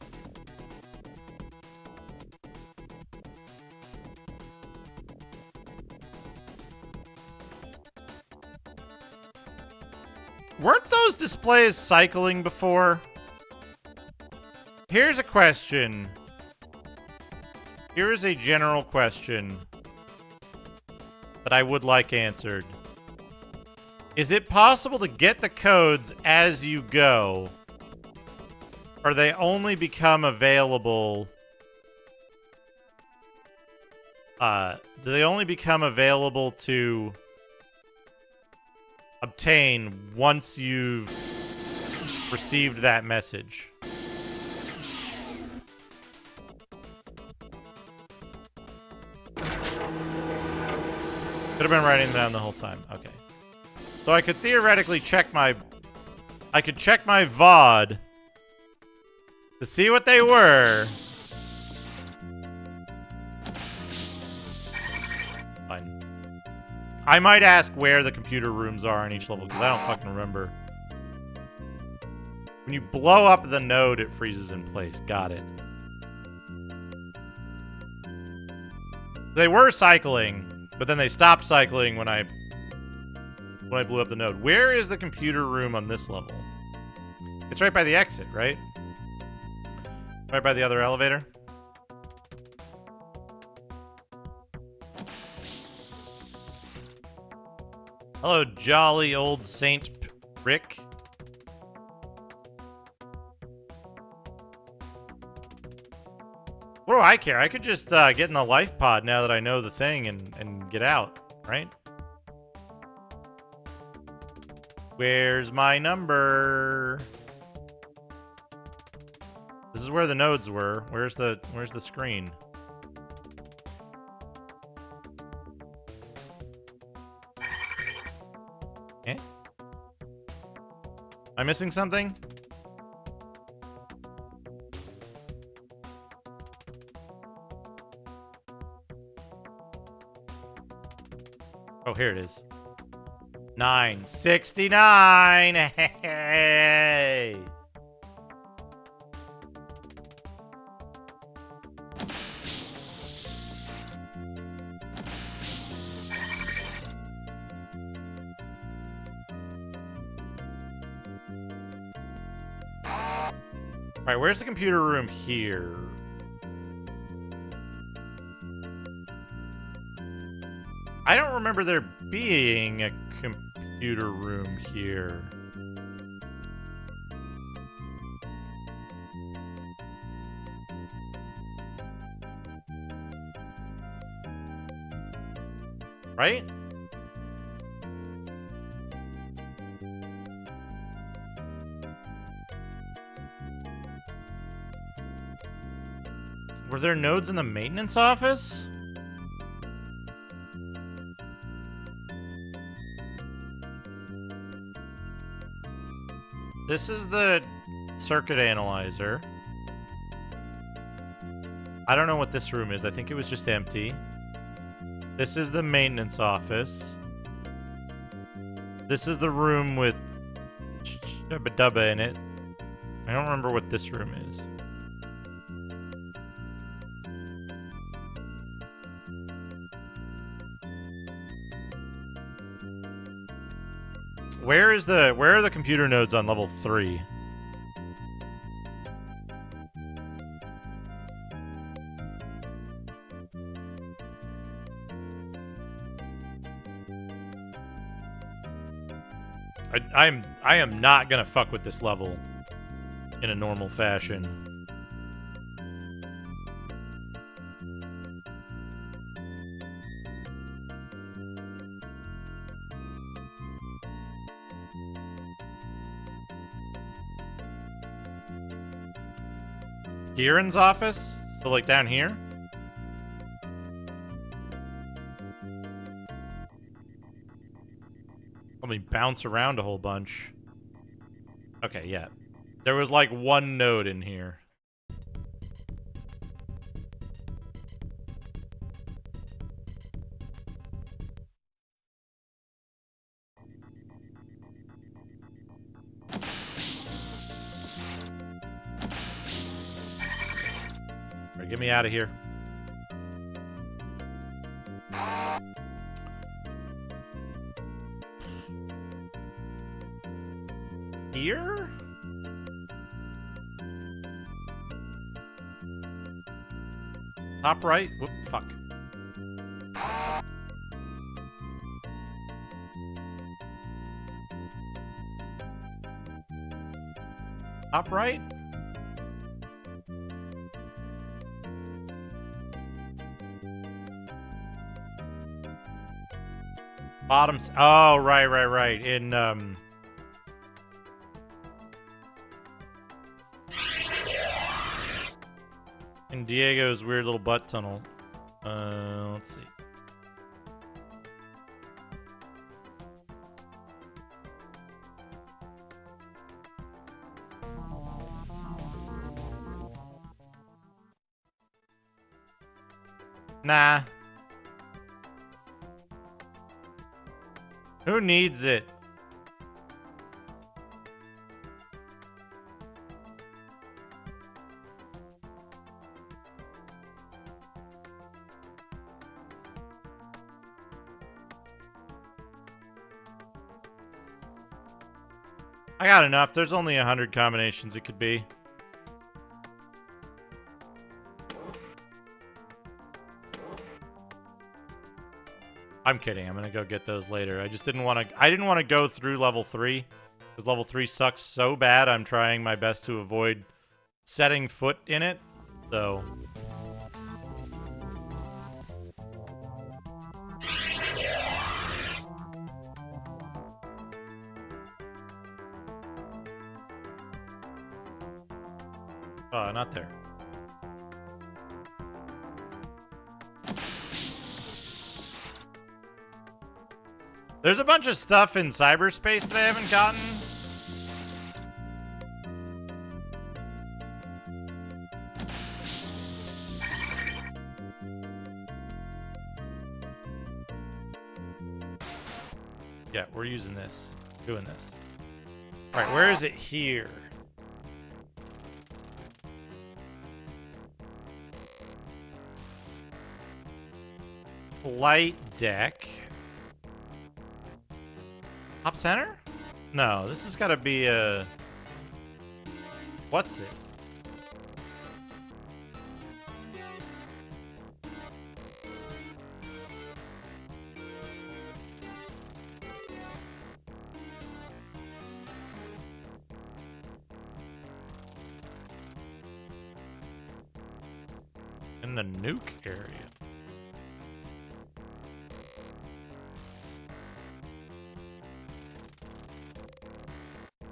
Weren't those displays cycling before? Here's a question. Here is a general question that I would like answered. Is it possible to get the codes as you go? Or they only become available... do they only become available to obtain once you've received that message? Could have been writing down the whole time. Okay. So I could theoretically check my... I could check my VOD to see what they were. Fine. I might ask where the computer rooms are in each level, because I don't fucking remember. When you blow up the node, it freezes in place. Got it. They were cycling, but then they stopped cycling when I blew up the node. Where is the computer room on this level? It's right by the exit, right? Right by the other elevator? Hello, jolly old Saint Rick. What do I care? I could just get in the life pod now that I know the thing and get out, right? Where's my number? This is where the nodes were. Where's the screen? Eh? Am I missing something? Oh, here it is. 969. Hey. All right, where's the computer room here? I don't remember there being a computer room here. Right? Were there nodes in the maintenance office? This is the circuit analyzer. I don't know what this room is. I think it was just empty. This is the maintenance office. This is the room with Dubba Dubba in it. I don't remember what this room is. Where are the computer nodes on level 3? I am not gonna fuck with this level in a normal fashion. Kieran's office? So, like, down here? Let me bounce around a whole bunch. Okay, yeah. There was, like, one node in here. Alright, get me out of here. Here? Top right? Whoop, fuck. Top right? Bottoms. Oh, right. In Diego's weird little butt tunnel. Let's see. Nah. Who needs it? I got enough. There's only 100 combinations it could be. I'm kidding. I'm gonna go get those later. I just didn't want to. I didn't want to go through level 3 because level 3 sucks so bad. I'm trying my best to avoid setting foot in it. So. Oh, not there. There's a bunch of stuff in cyberspace that I haven't gotten. Yeah, we're using this. Doing this. Alright, where is it here? Flight deck. Top center? No, this has got to be a... What's it? In the nuke area.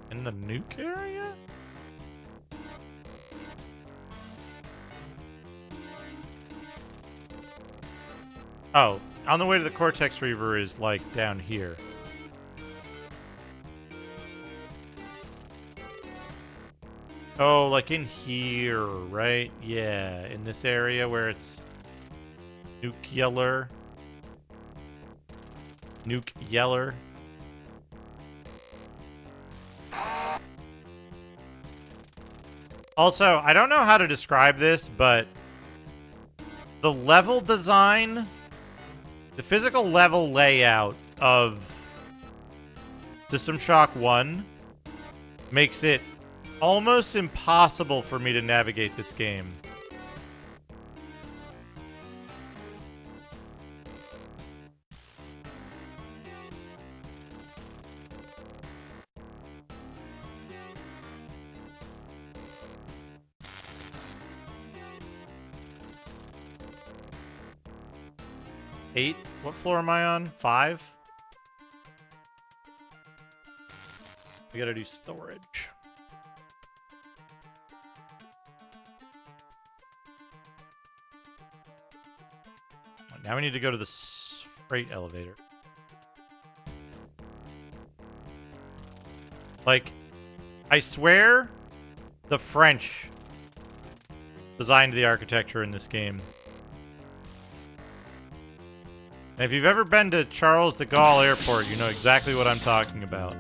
In the nuke area? Oh, on the way to the Cortex Reaver is like down here. Oh, like in here, right? Yeah, in this area where it's nuclear. Nuke-yeller. Also, I don't know how to describe this, but the level design, the physical level layout of System Shock 1 makes it almost impossible for me to navigate this game. Eight? What floor am I on? 5? We gotta do storage. now we need to go to the freight elevator. Like, I swear the French designed the architecture in this game. And if you've ever been to Charles de Gaulle Airport, you know exactly what I'm talking about.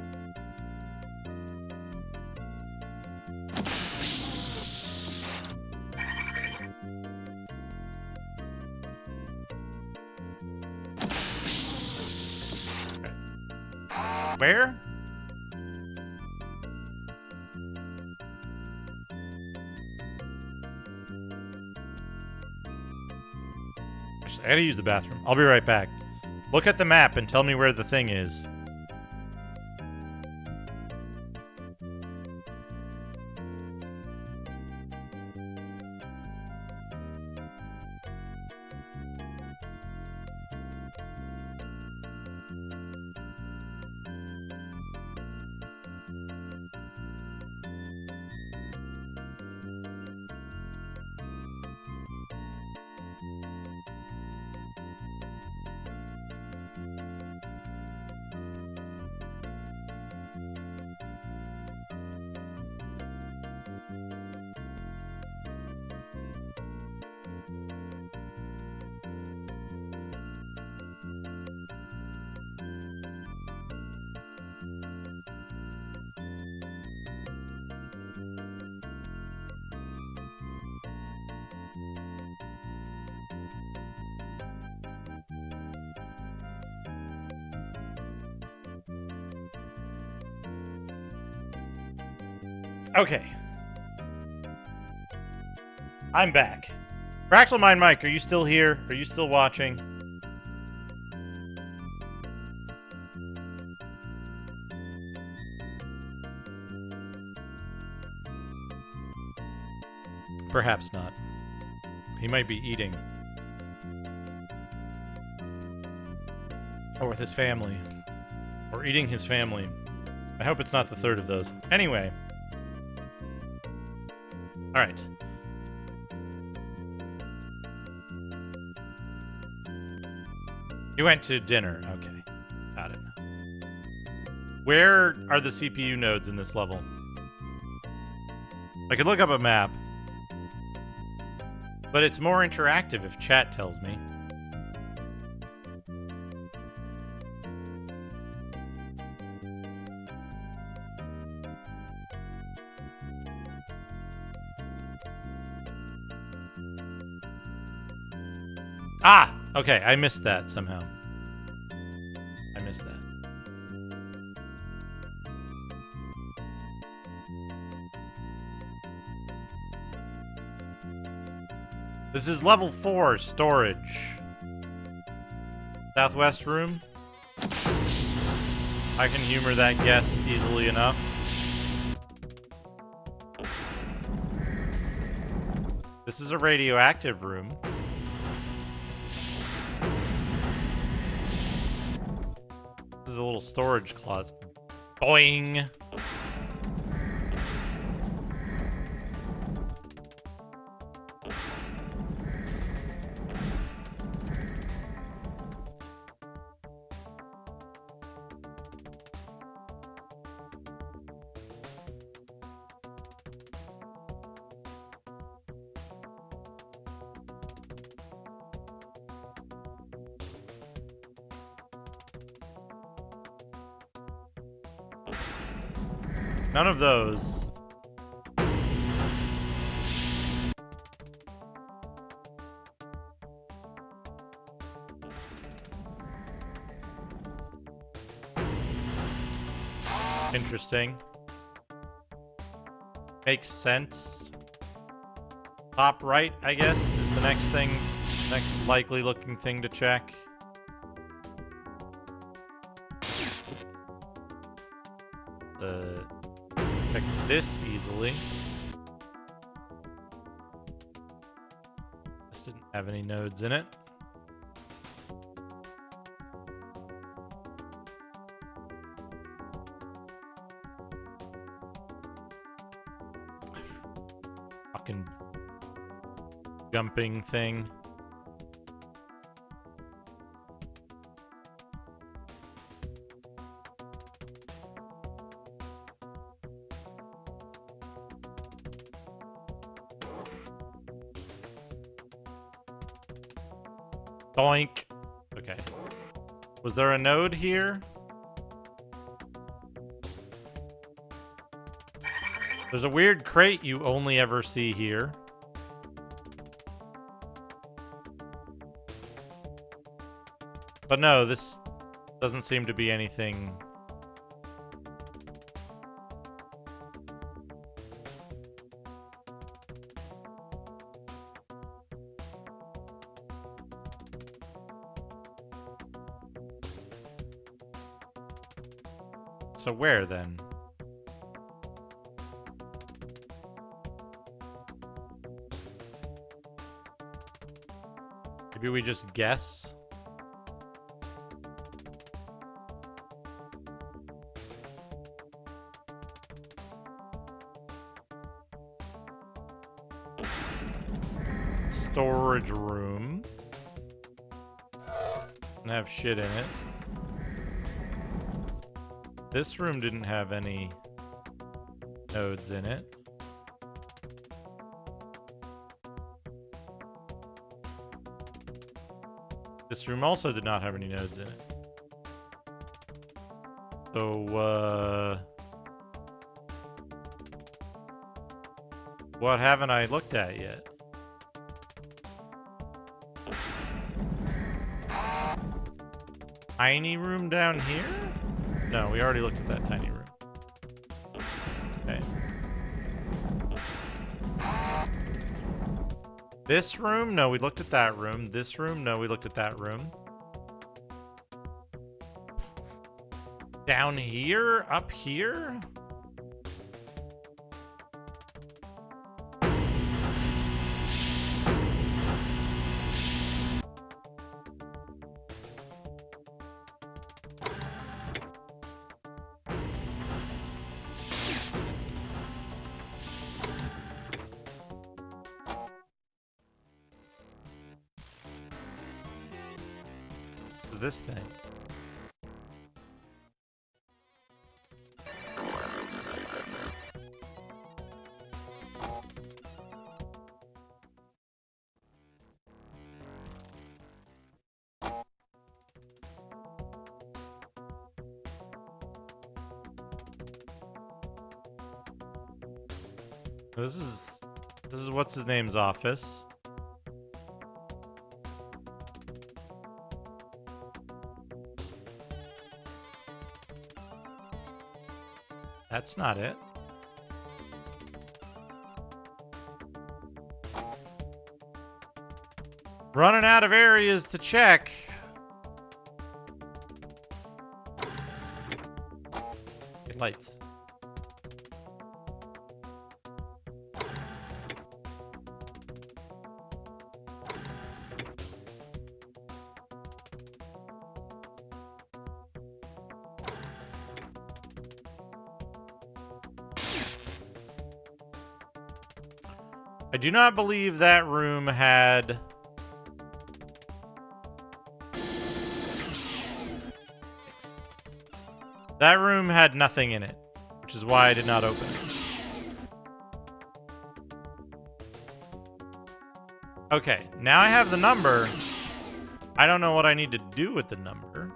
Where? Actually, I gotta use the bathroom. I'll be right back. Look at the map and tell me where the thing is. Okay. I'm back. Fractal Mind Mike, are you still here? Are you still watching? Perhaps not. He might be eating. Or with his family. Or eating his family. I hope it's not the third of those. Anyway. Alright. You went to dinner. Okay. Got it. Where are the CPU nodes in this level? I could look up a map. But it's more interactive if chat tells me. Ah! Okay, I missed that somehow. I missed that. This is level 4 storage. Southwest room. I can humor that guess easily enough. This is a radioactive room. This is a little storage closet. Boing! None of those. Interesting. Makes sense. Top right, I guess, is the next thing, next likely looking thing to check. Check this easily. This didn't have any nodes in it. Fucking jumping thing. Doink. Okay. Was there a node here? There's a weird crate you only ever see here. But no, this doesn't seem to be anything. So where then? Maybe we just guess? Storage room. Doesn't have shit in it. This room didn't have any nodes in it. This room also did not have any nodes in it. So, what haven't I looked at yet? Tiny room down here? No, we already looked at that tiny room. Okay. This room? No, we looked at that room. This room? No, we looked at that room. Down here? Up here? This thing. This is what's his name's office. That's not it. Running out of areas to check. Hey, lights. I do not believe that room had... That room had nothing in it, which is why I did not open it. Okay, now I have the number. I don't know what I need to do with the number.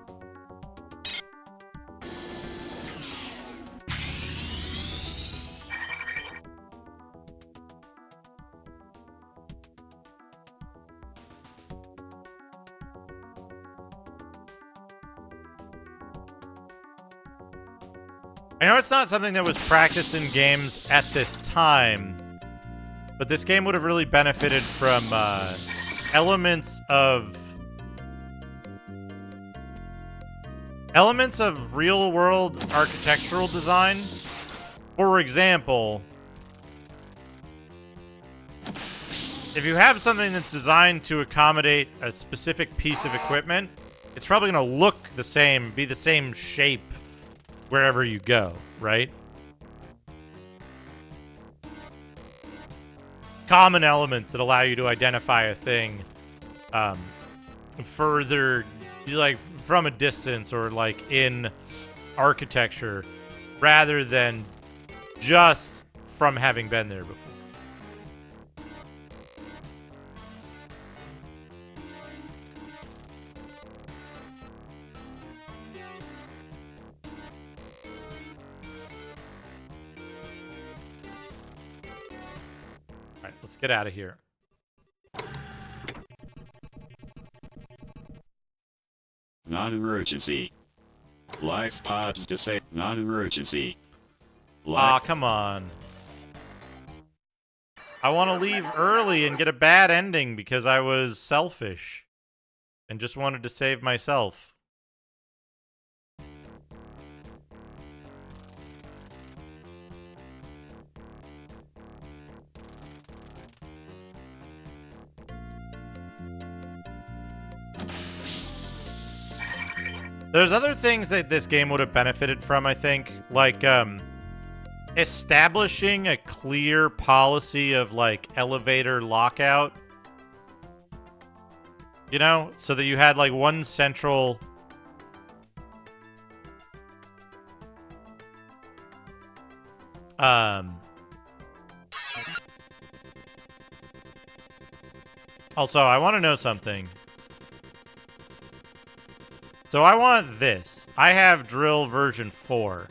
I know it's not something that was practiced in games at this time, but this game would have really benefited from elements of real-world architectural design. For example, if you have something that's designed to accommodate a specific piece of equipment, it's probably going to look the same, be the same shape wherever you go, right? Common elements that allow you to identify a thing further, like from a distance or like in architecture, rather than just from having been there before. let's get out of here. Non-emergency. Life pods disabled. Non-emergency. Aw, come on. I want to leave early and get a bad ending because I was selfish and just wanted to save myself. There's other things that this game would have benefited from, I think, like establishing a clear policy of like elevator lockout. You know, so that you had like one central Also, I want to know something. So I want this. I have drill version 4.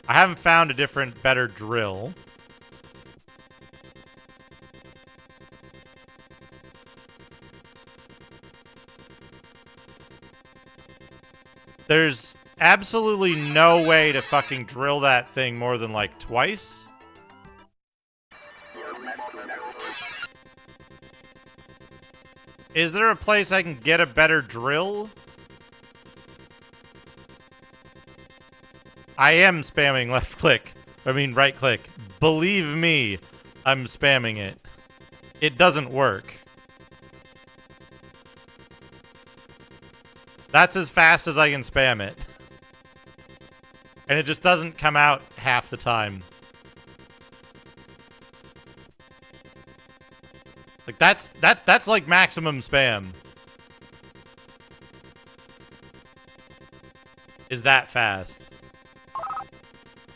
I haven't found a different, better drill. There's absolutely no way to fucking drill that thing more than like twice. Is there a place I can get a better drill? I am spamming left click. I mean right click. Believe me, I'm spamming it. It doesn't work. That's as fast as I can spam it. And it just doesn't come out half the time. Like that's like maximum spam. Is that fast?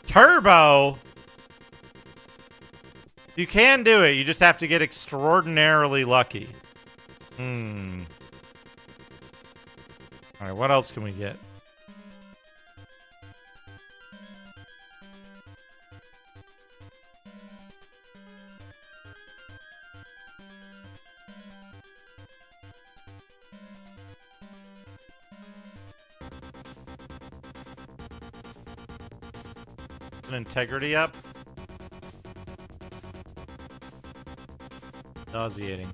Turbo? You can do it. You just have to get extraordinarily lucky. Alright, what else can we get? Integrity up. Nauseating.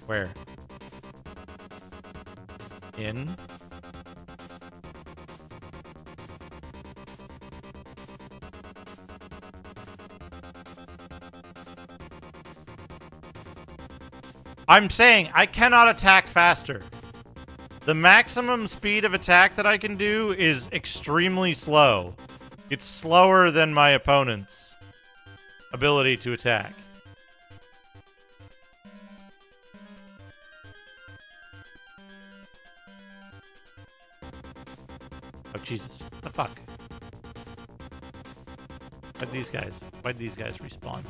Where? In? I'm saying I cannot attack faster. The maximum speed of attack that I can do is extremely slow. It's slower than my opponent's ability to attack. Oh, Jesus. What the fuck? Why'd these guys respawn?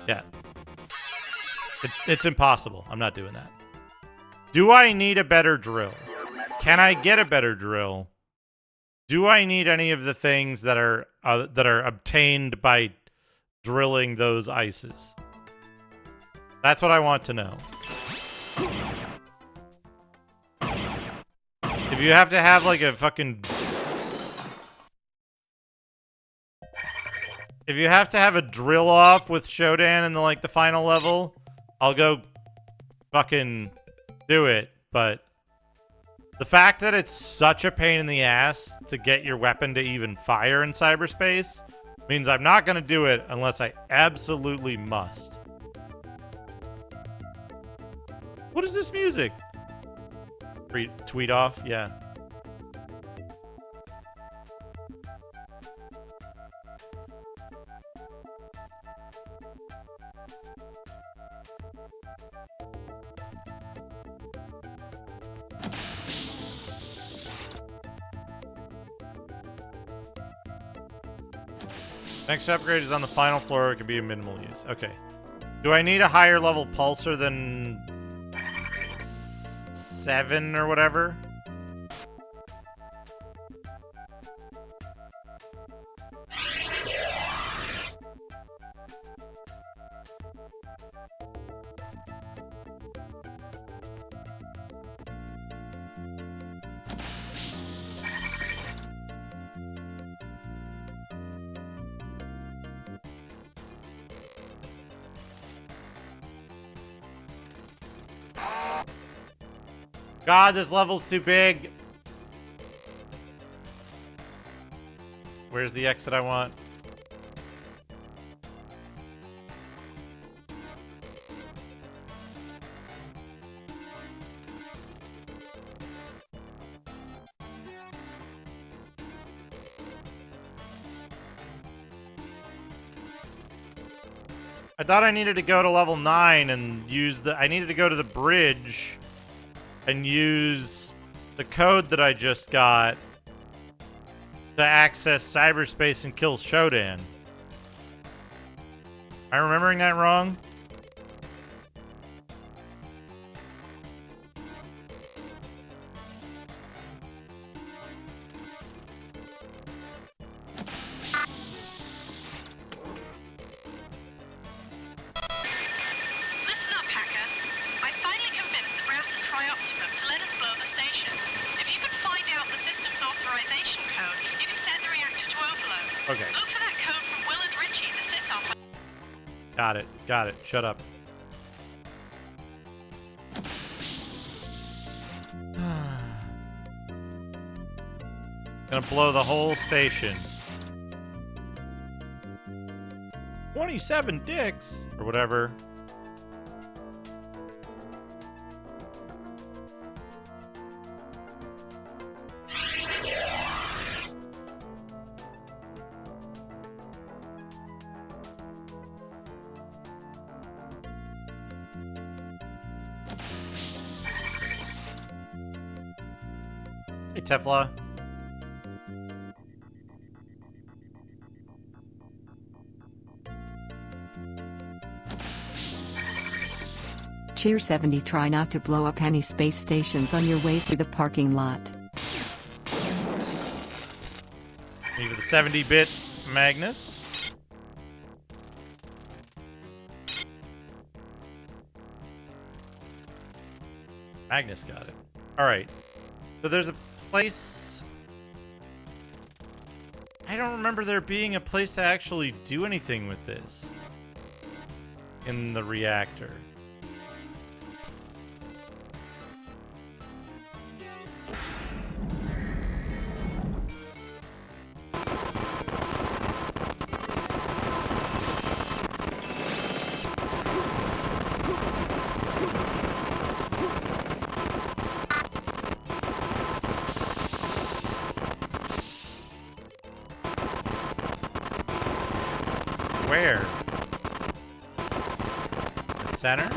Yeah. It's impossible. I'm not doing that. Do I need a better drill? Can I get a better drill? Do I need any of the things that are obtained by drilling those ices? That's what I want to know. If you have to have like a fucking... If you have to have a drill off with Shodan in the final level, I'll go fucking do it. But the fact that it's such a pain in the ass to get your weapon to even fire in cyberspace means I'm not going to do it unless I absolutely must. What is this music? Tweet off? Yeah. Next upgrade is on the final floor. It can be a minimal use. Okay. Do I need a higher level pulsar than 7 or whatever? God, this level's too big. Where's the exit I want? I thought I needed to go to level 9 and use the... I needed to go to the bridge and use the code that I just got to access cyberspace and kill Shodan. Am I remembering that wrong? Listen up, hacker. I finally convinced the Brats at Trioptimum to let us blow the station. If you can find out the system's authorization code, you can send the reactor to overload. Okay. Look for that code from Willard Ritchie, the sysop. Got it. Got it. Shut up. Gonna blow the whole station. 27 dicks! Or whatever. Hey, Tefla. Cheer 70, try not to blow up any space stations on your way through the parking lot. Maybe the 70 bits, Magnus. Magnus got it. Alright. So there's a place... I don't remember there being a place to actually do anything with this. In the reactor. Where? The center?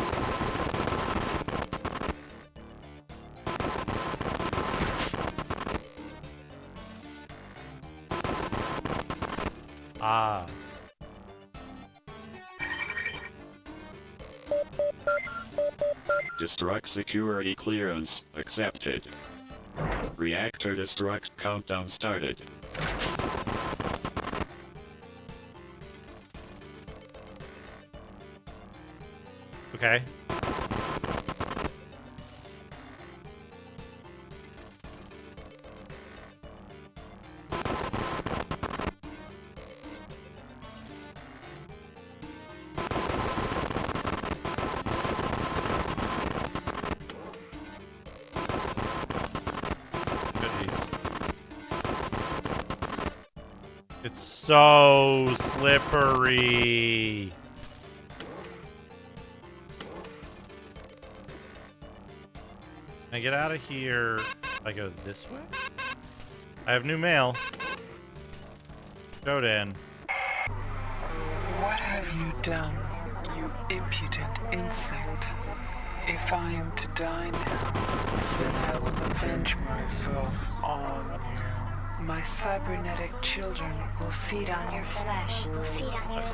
Ah. Destruct security clearance accepted. Reactor destruct countdown started. Okay. Goodies. It's so slippery. Can I get out of here if I go this way? I have new mail. Shodan. What have you done, you impudent insect? If I am to die now, then I will avenge myself on you. My cybernetic children will feed on your flesh.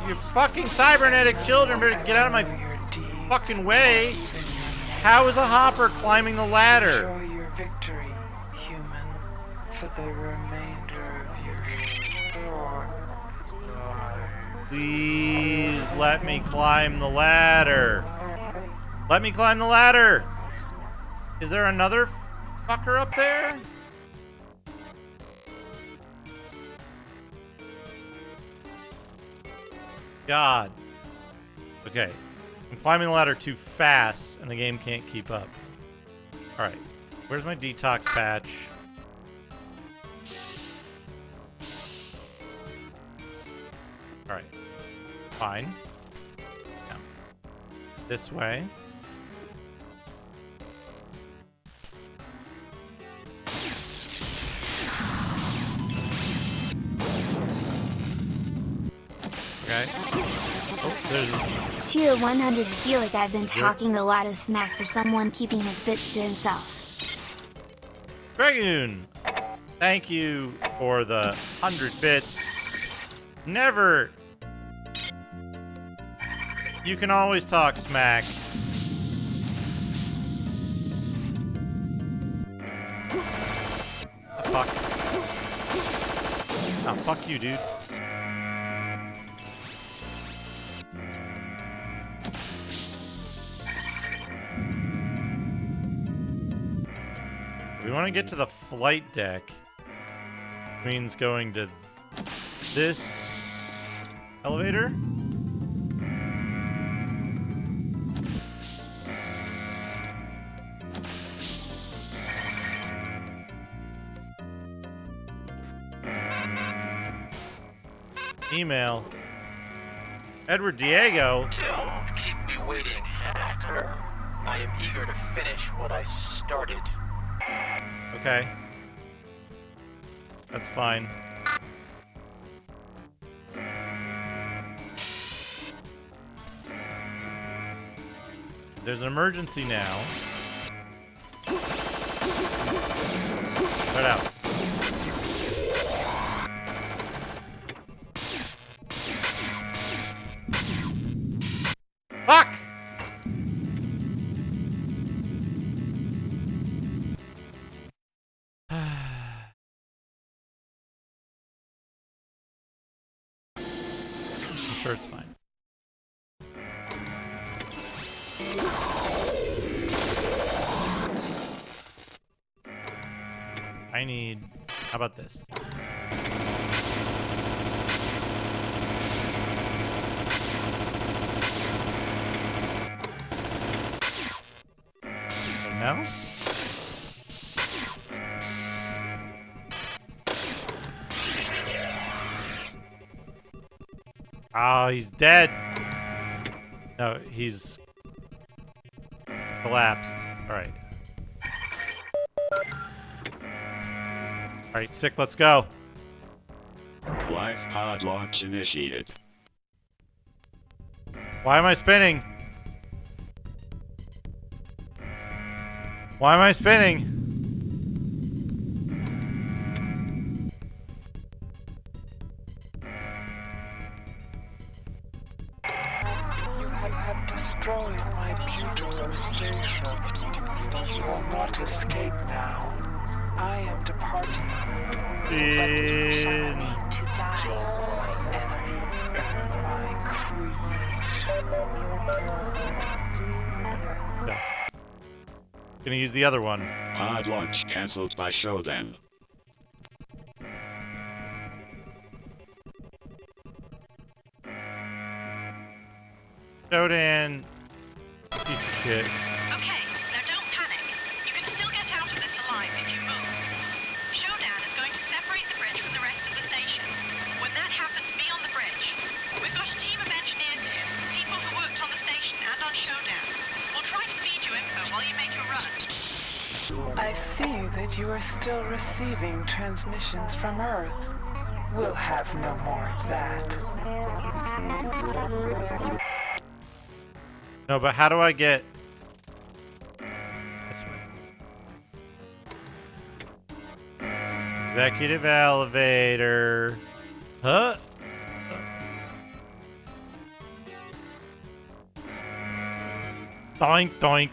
You fucking cybernetic children better get out of my fucking way. How is a hopper climbing the ladder? Enjoy your victory, human, for the remainder of your short life. Please let me climb the ladder. Let me climb the ladder. Is there another fucker up there? God. Okay. I'm climbing the ladder too fast, and the game can't keep up. Alright. Where's my detox patch? Alright. Fine. Yeah. This way. Okay. Oh, there's Tier 100 feel like I've been talking a lot of smack for someone keeping his bitch to himself. Dragoon! Thank you for the 100 bits. Never. You can always talk smack. Fuck. Oh, fuck you, dude. We want to get to the flight deck. Means going to this elevator. Email. Edward Diego. Don't keep me waiting, hacker. I am eager to finish what I started. Okay. That's fine. There's an emergency now. Right out. Fuck! I'm sure it's fine. I need... How about this? No? Oh, he's dead. No, he's collapsed. Alright. Alright, sick, let's go. Live pod launch initiated. Why am I spinning? Why am I spinning? You have destroyed my beautiful station. You will not escape now. I am departing. But you shall need to die. My enemy, my creation. No. Gonna use the other one. Pod launch cancelled by Shodan. Shodan. Piece of shit. Okay, now don't panic. You can still get out of this alive if you move. Shodan is going to separate the bridge from the rest of the station. When that happens, be on the bridge. We've got a team of engineers here, people who worked on the station and on Shodan. We'll try to feed you info while you make your run. I see that you are still receiving transmissions from Earth. We'll have no more of that. No, but how do I get... This way. Executive elevator. Huh? Doink, doink.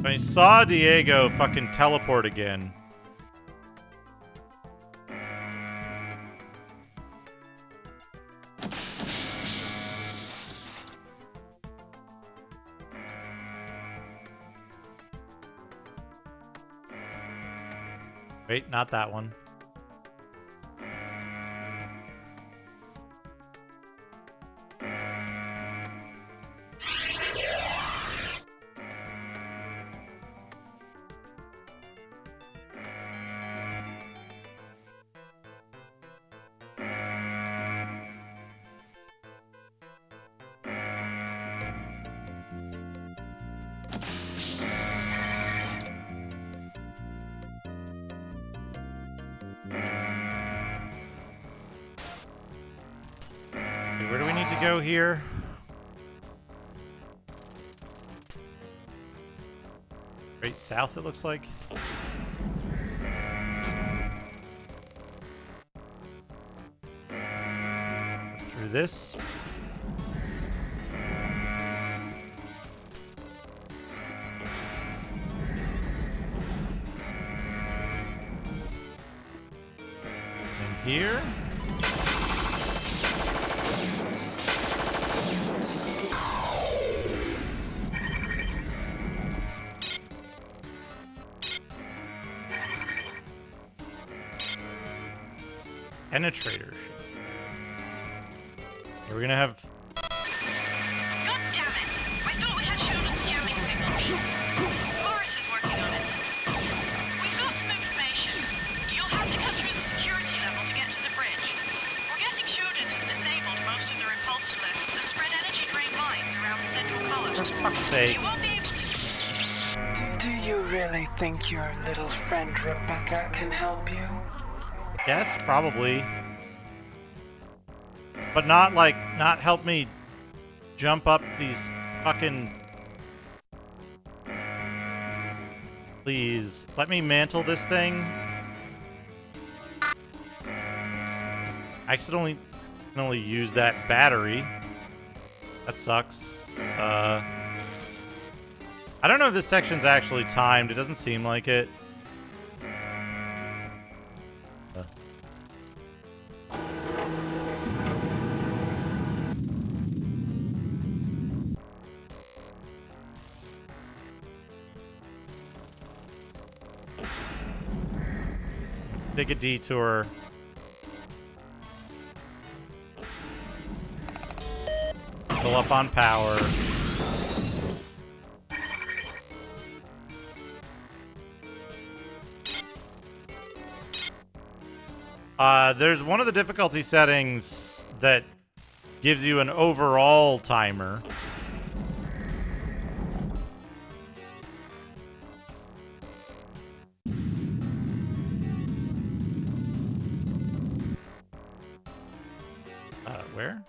I saw Diego fucking teleport again. Wait, not that one. Where do we need to go here? Straight south, it looks like. Through this. And here. Penetrator ship. Are we gonna have... God damn it! I thought we had Shodan's jamming signal beat. Morris is working on it. We've got some information. You'll have to cut through the security level to get to the bridge. We're guessing Shodan has disabled most of the repulsor lifts and spread energy drain mines around the central column. For fuck's sake. You won't be able to... Do you really think your little friend Rebecca can help you? Yes, probably. But not like, not help me jump up these fucking... Please, let me mantle this thing. I accidentally can only use that battery. That sucks. I don't know if this section's actually timed. It doesn't seem like it. Take a detour. Fill up on power. There's one of the difficulty settings that gives you an overall timer. Where?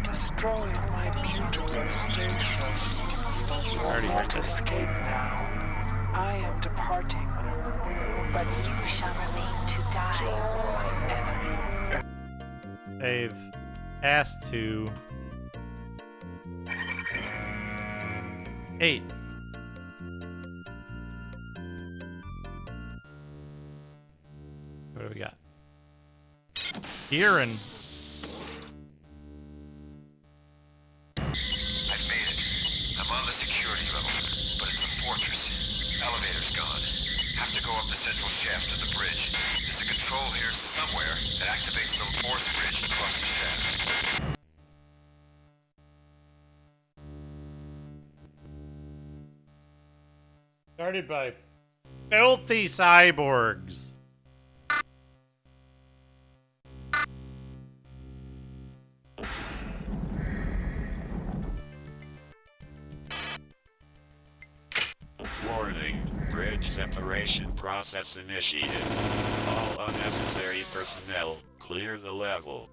Destroyed my beautiful station. You will not escape now. I am departing, but you shall remain to die, my enemy. Save. Asked to 8. What do we got? Here and I've made it. I'm on the security level, but it's a fortress. Elevator's gone. Have to go up the central shaft of the bridge. There's a control here somewhere that activates the force bridge across the shaft. Started by filthy cyborgs. Warning, bridge separation process initiated. All unnecessary personnel, clear the level.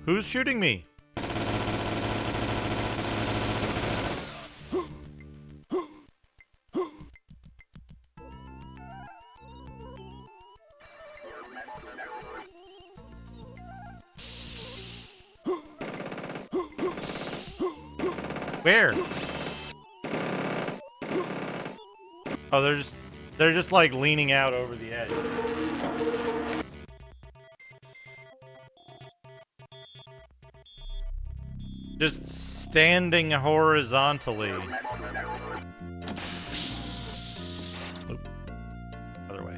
Who's shooting me? Where? Oh, they're just like leaning out over the edge. Just standing horizontally. Oop. Other way.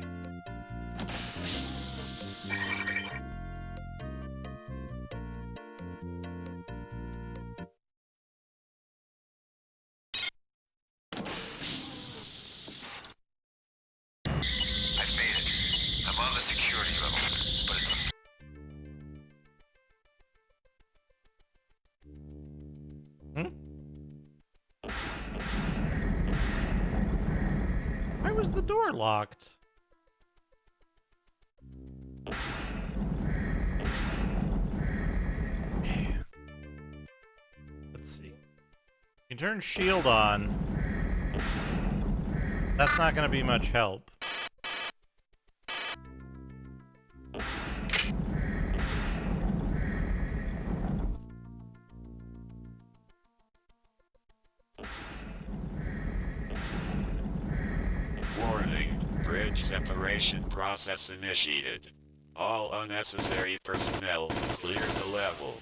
I've made it. I'm on the security level, but it's a... Why was the door locked? Let's see. You turn shield on. That's not going to be much help. Warning, bridge separation process initiated. All unnecessary personnel, clear the level.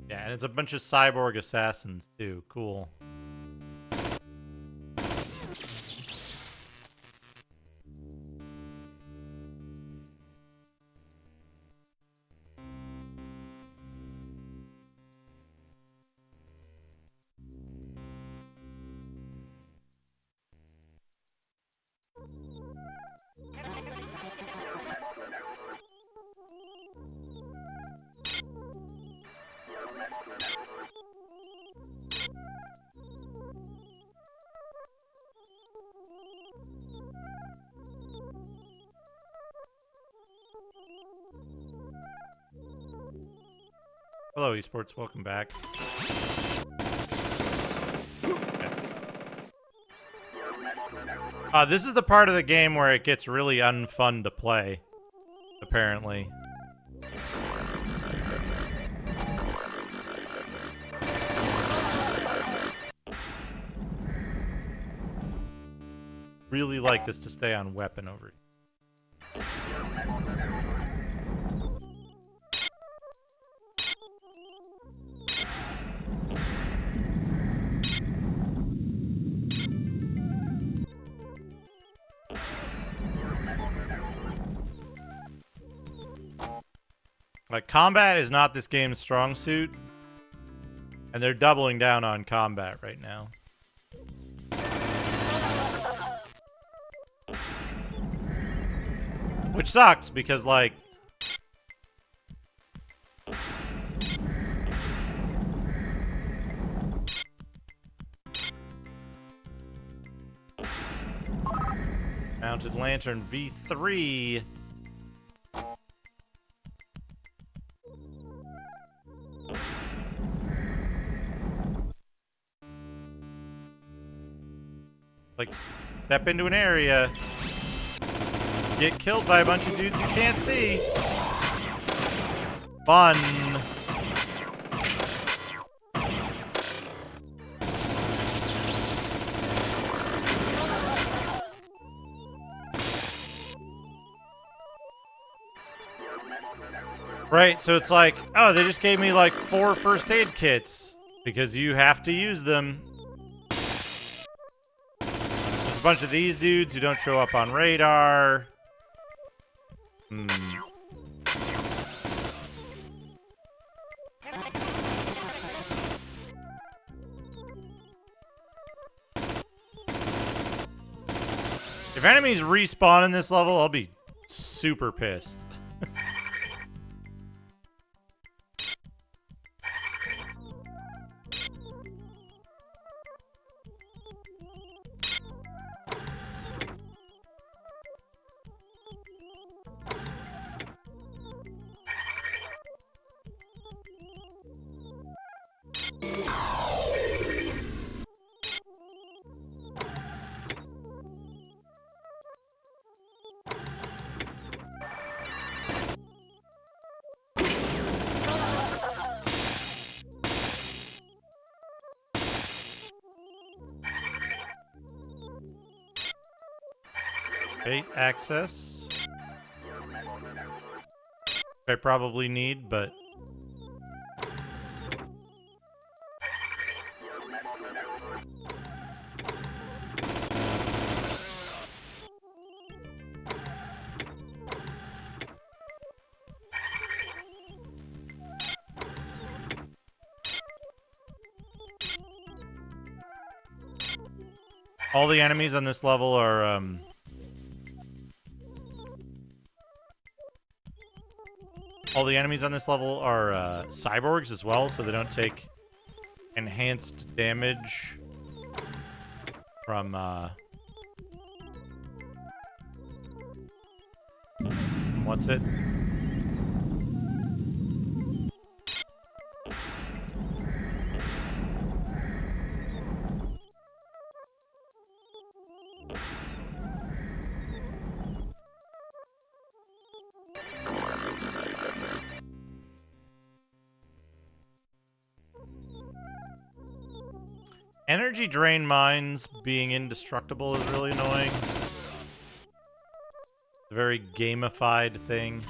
Yeah, and it's a bunch of cyborg assassins too. Cool. Hello, esports. Welcome back. This is the part of the game where it gets really unfun to play, apparently. Really like this to stay on weapon over. Like, combat is not this game's strong suit, and they're doubling down on combat right now. Which sucks, because, like... Mounted Lantern V3... Like, step into an area, get killed by a bunch of dudes you can't see. Fun. Right, so it's like, oh, they just gave me like 4 first aid kits because you have to use them. There's a bunch of these dudes who don't show up on radar. If enemies respawn in this level, I'll be super pissed. Okay, access. I probably need, but... all the enemies on this level are, all the enemies on this level are cyborgs as well, so they don't take enhanced damage from what's it? Energy drain mines being indestructible is really annoying. It's a very gamified thing.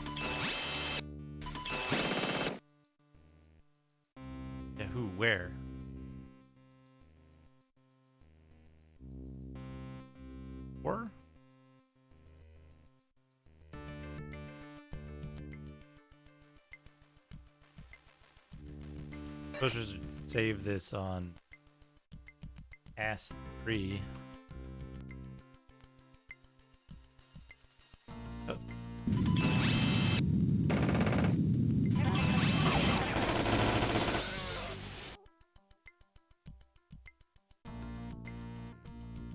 Yeah, who? Where? Where? Let's just save this on S3. Oh.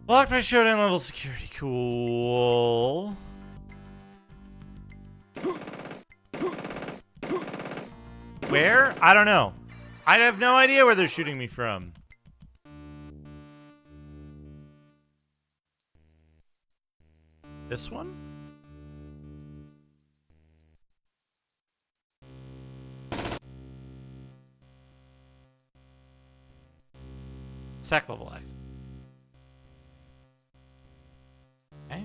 Blocked by showdown level security. Cool. Where? I don't know. I have no idea where they're shooting me from. This one? Sec level X. Okay.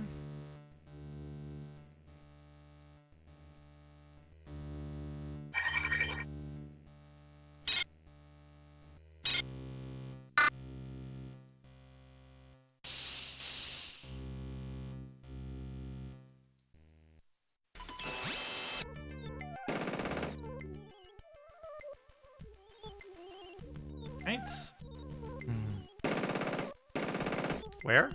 Thanks. Where?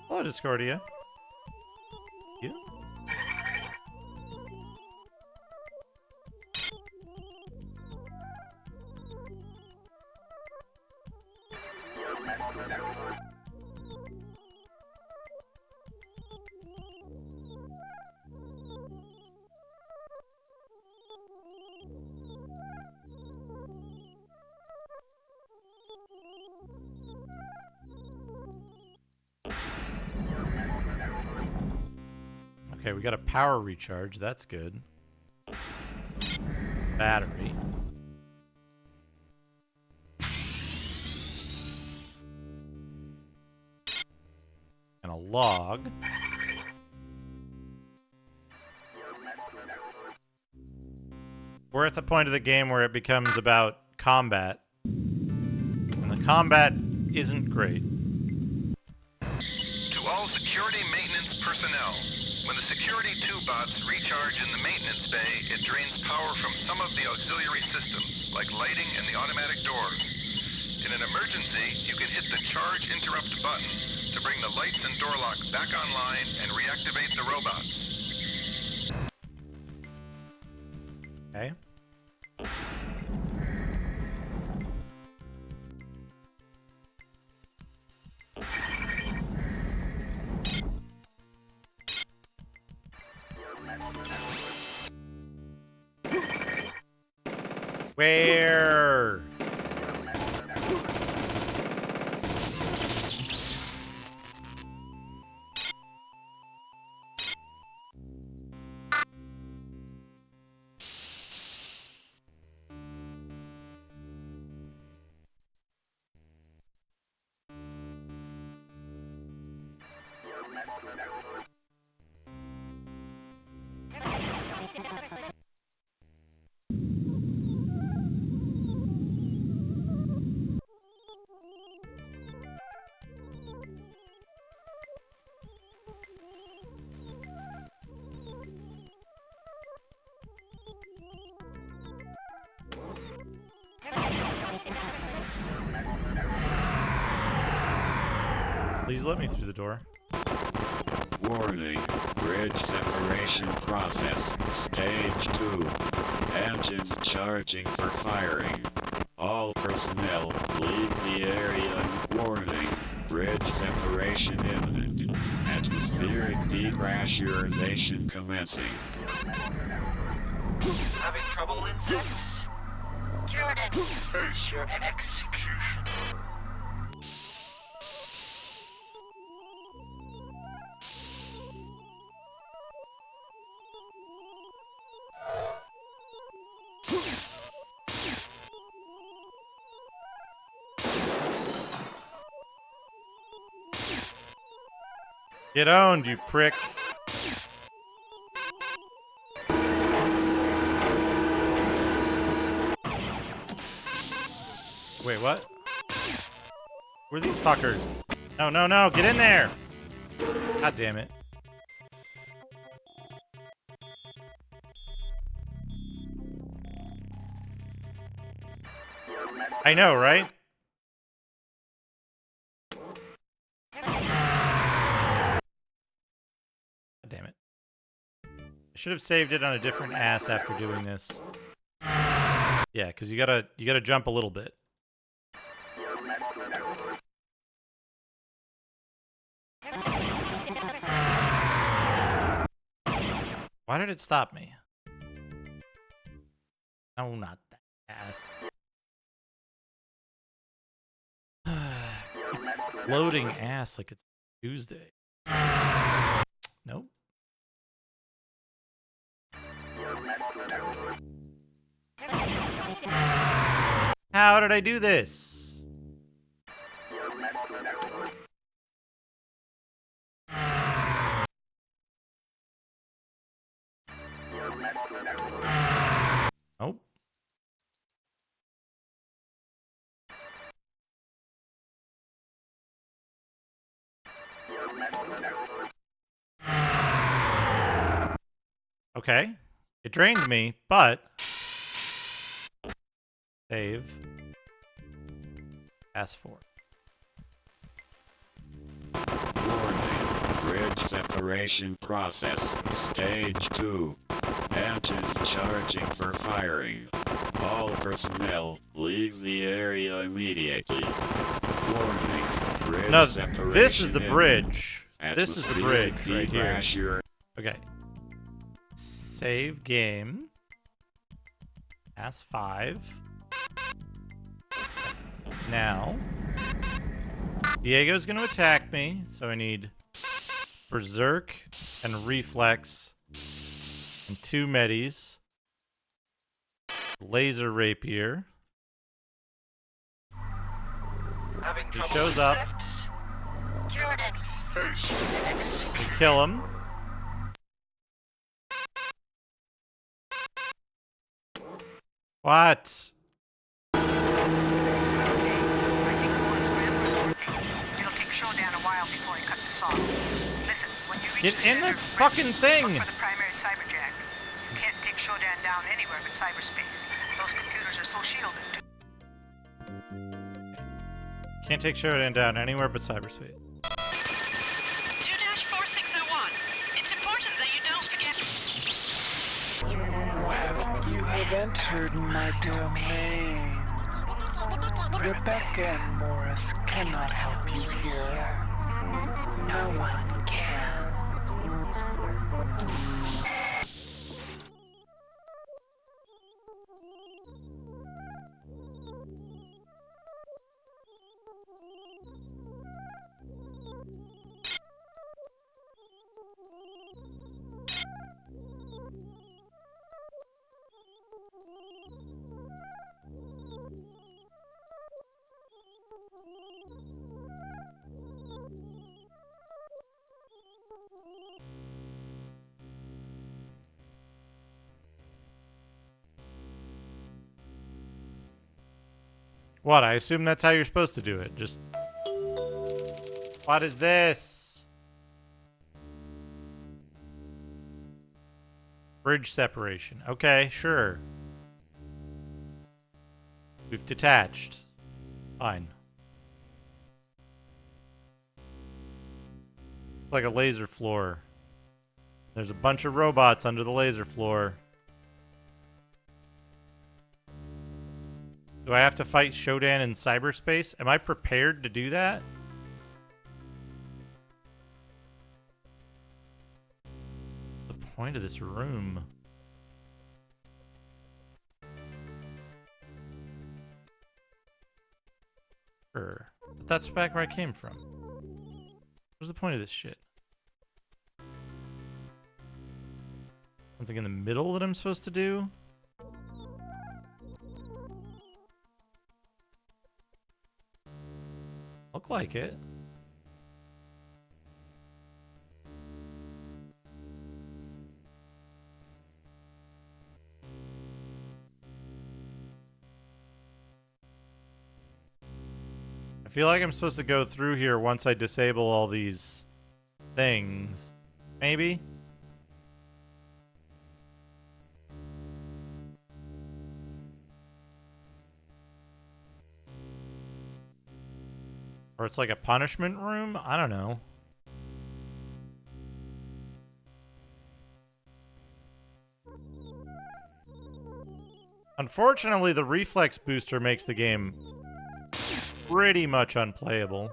Hello, Discordia. You? Okay, we got a power recharge. That's good. Battery. And a log. We're at the point of the game where it becomes about combat. And the combat isn't great. To all security maintenance personnel, when the Security 2 bots recharge in the maintenance bay, it drains power from some of the auxiliary systems, like lighting and the automatic doors. In an emergency, you can hit the Charge Interrupt button to bring the lights and door lock back online and reactivate the robots. Okay. Where? Please let me through the door. Warning. Bridge separation process. Stage 2. Engines charging for firing. All personnel, leave the area. Warning. Bridge separation imminent. Atmospheric depressurization commencing. Having trouble inside? Turn and face your execution. Get owned, you prick. Wait, what? Who are these fuckers? No, no, no, get in there! God damn it. I know, right? Damn it. I should have saved it on a different ass after doing this. Yeah, because you gotta jump a little bit. Why did it stop me? No, not that ass. Loading ass like it's Tuesday. Nope. How did I do this? Nope. Okay. It drained me, but... Save. Pass forward. Warning. Bridge separation process. Stage 2. Engines charging for firing. All personnel, leave the area immediately. Warning. Bridge No, separation this is the imminent. bridge. This is the bridge Atmospheric right here. depressure- Okay. Save game. Pass 5. Now, Diego's going to attack me, so I need Berserk and reflex and 2 medis. Laser rapier. He shows up. We kill him. What? It'll take Showdown a while before he cuts us off. Listen, when you reach Get in the fucking thing! look for the primary cyberjack. You can't take Showdown down anywhere but cyberspace. Those computers are so shielded. Can't take Showdown down anywhere but cyberspace. 2-4601. It's important that you don't forget. You have entered my domain. Rebecca and Morris cannot help you here. No one can. What? I assume that's how you're supposed to do it. Just... What is this? Bridge separation. Okay, sure. We've detached. Fine. Like a laser floor. There's a bunch of robots under the laser floor. Do I have to fight Shodan in cyberspace? Am I prepared to do that? The point of this room. Sure. But that's back where I came from. What's the point of this shit? Something in the middle that I'm supposed to do? Look like it. I feel like I'm supposed to go through here once I disable all these things. Maybe? Or it's like a punishment room? I don't know. Unfortunately, the reflex booster makes the game pretty much unplayable.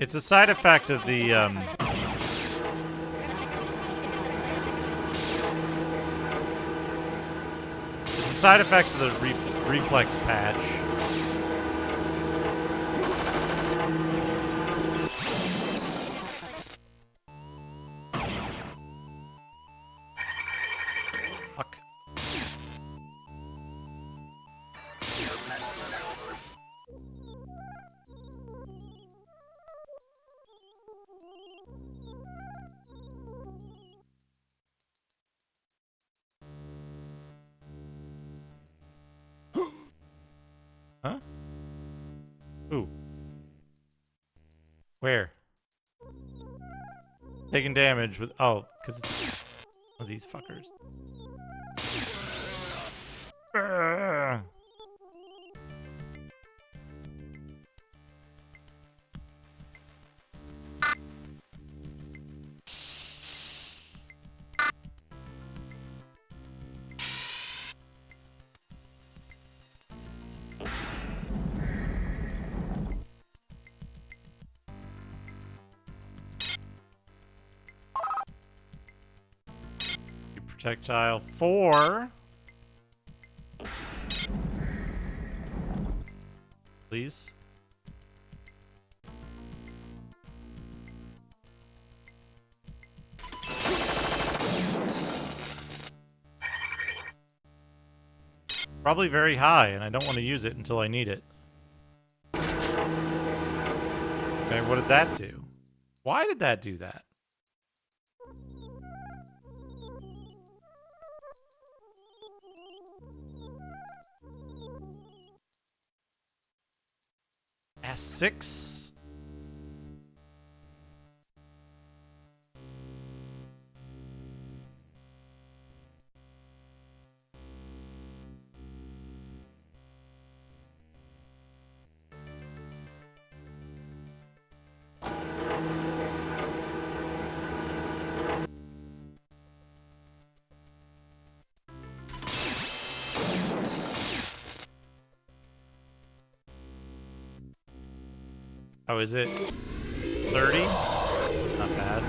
It's a side effect of the, It's a side effect of the reflex patch. Fuck. Ooh. Where? Taking damage with... Oh, because it's... Oh, these fuckers. Urgh. Projectile 4. Please. Probably very high, and I don't want to use it until I need it. Okay, what did that do? Why did that do that? S6. Oh, is it 30? Not bad.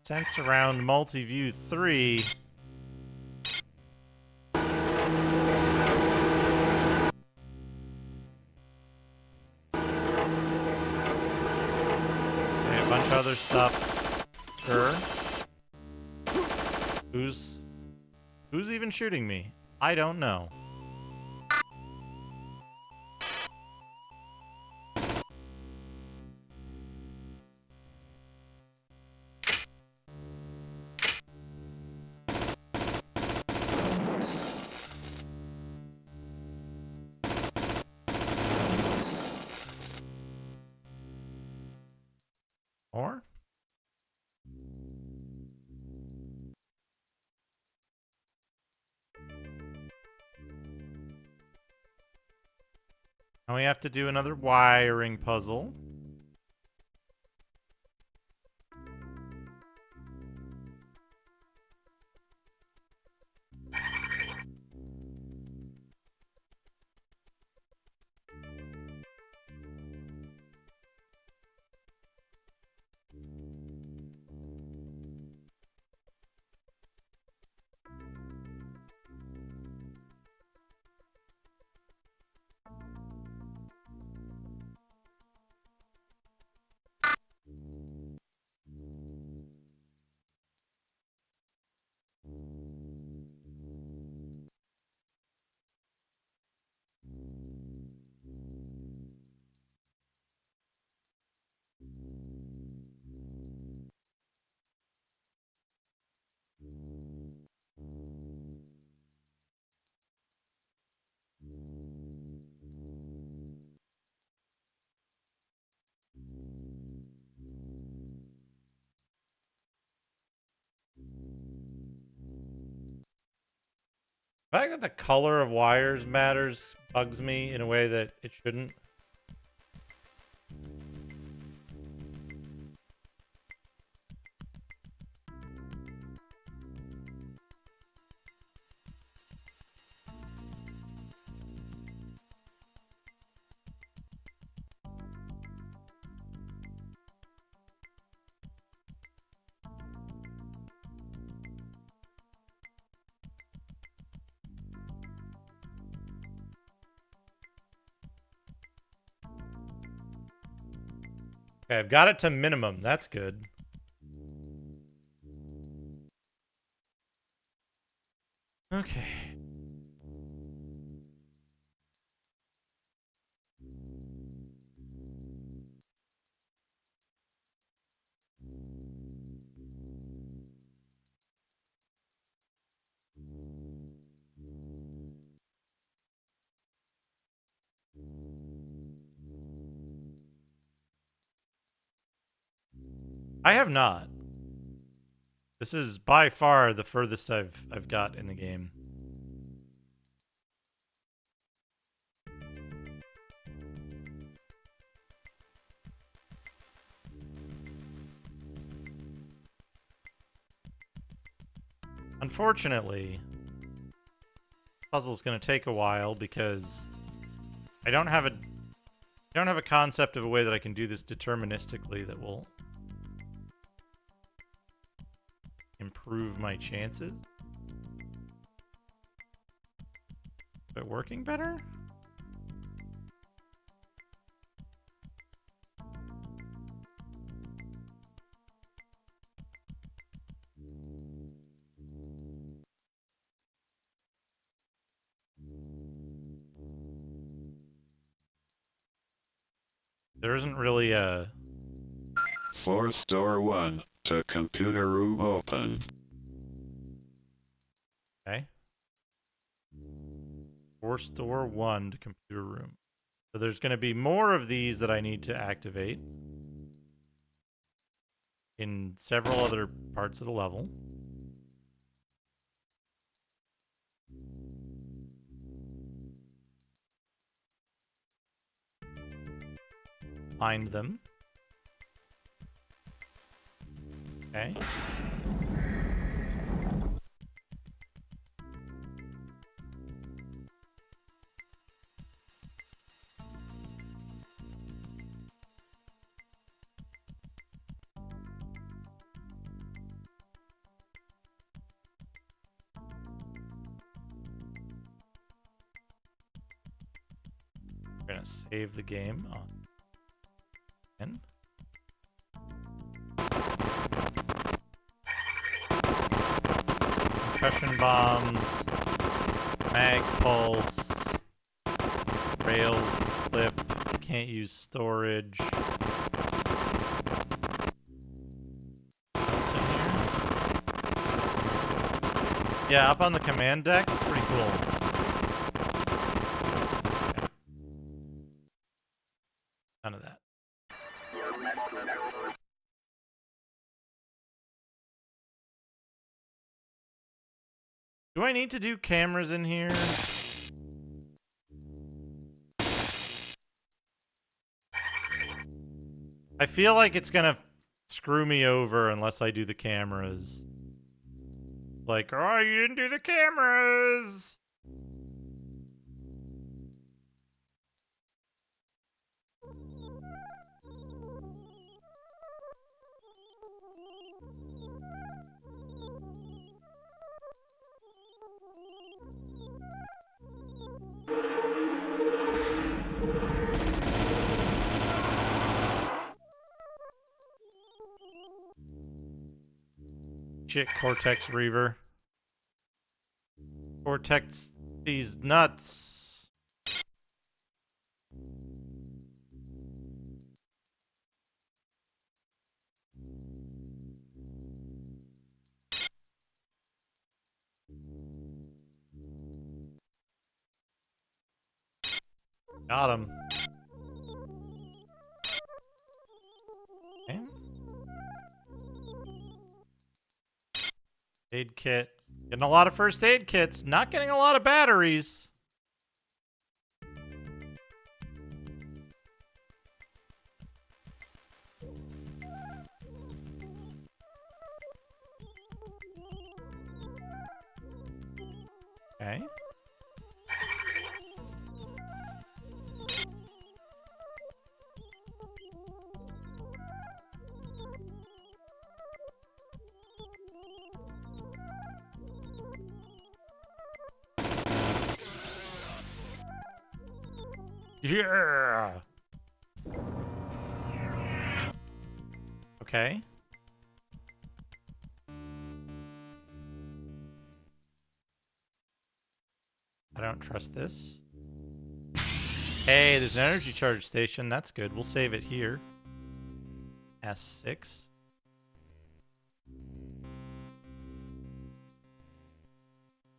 Sense around multi-view 3. Okay, a bunch of other stuff. Sure. Who's even shooting me? I don't know. Or? Now we have to do another wiring puzzle. The fact that the color of wires matters bugs me in a way that it shouldn't. Okay, I've got it to minimum. That's good. Okay. I have not. This is by far the furthest I've got in the game. Unfortunately, puzzle's going to take a while because I don't have a concept of a way that I can do this deterministically that will improve my chances. Is it working better? There isn't really a... Force door 1 to computer room open. Okay. Force door 1 to computer room. So there's going to be more of these that I need to activate in several other parts of the level. Find them. Okay. We're gonna save the game on. Concussion bombs, mag pulse, rail clip, can't use storage. What's in here? Yeah, up on the command deck, it's pretty cool. Okay. None of that. Do I need to do cameras in here? I feel like it's gonna screw me over unless I do the cameras. Like, oh, you didn't do the cameras! Shit, Cortex Reaver. Cortex these nuts. Got him. Okay. Aid kit. Getting a lot of first aid kits. Not getting a lot of batteries. Okay. Yeah. Okay. I don't trust this. Hey, there's an energy charge station. That's good. We'll save it here. S6.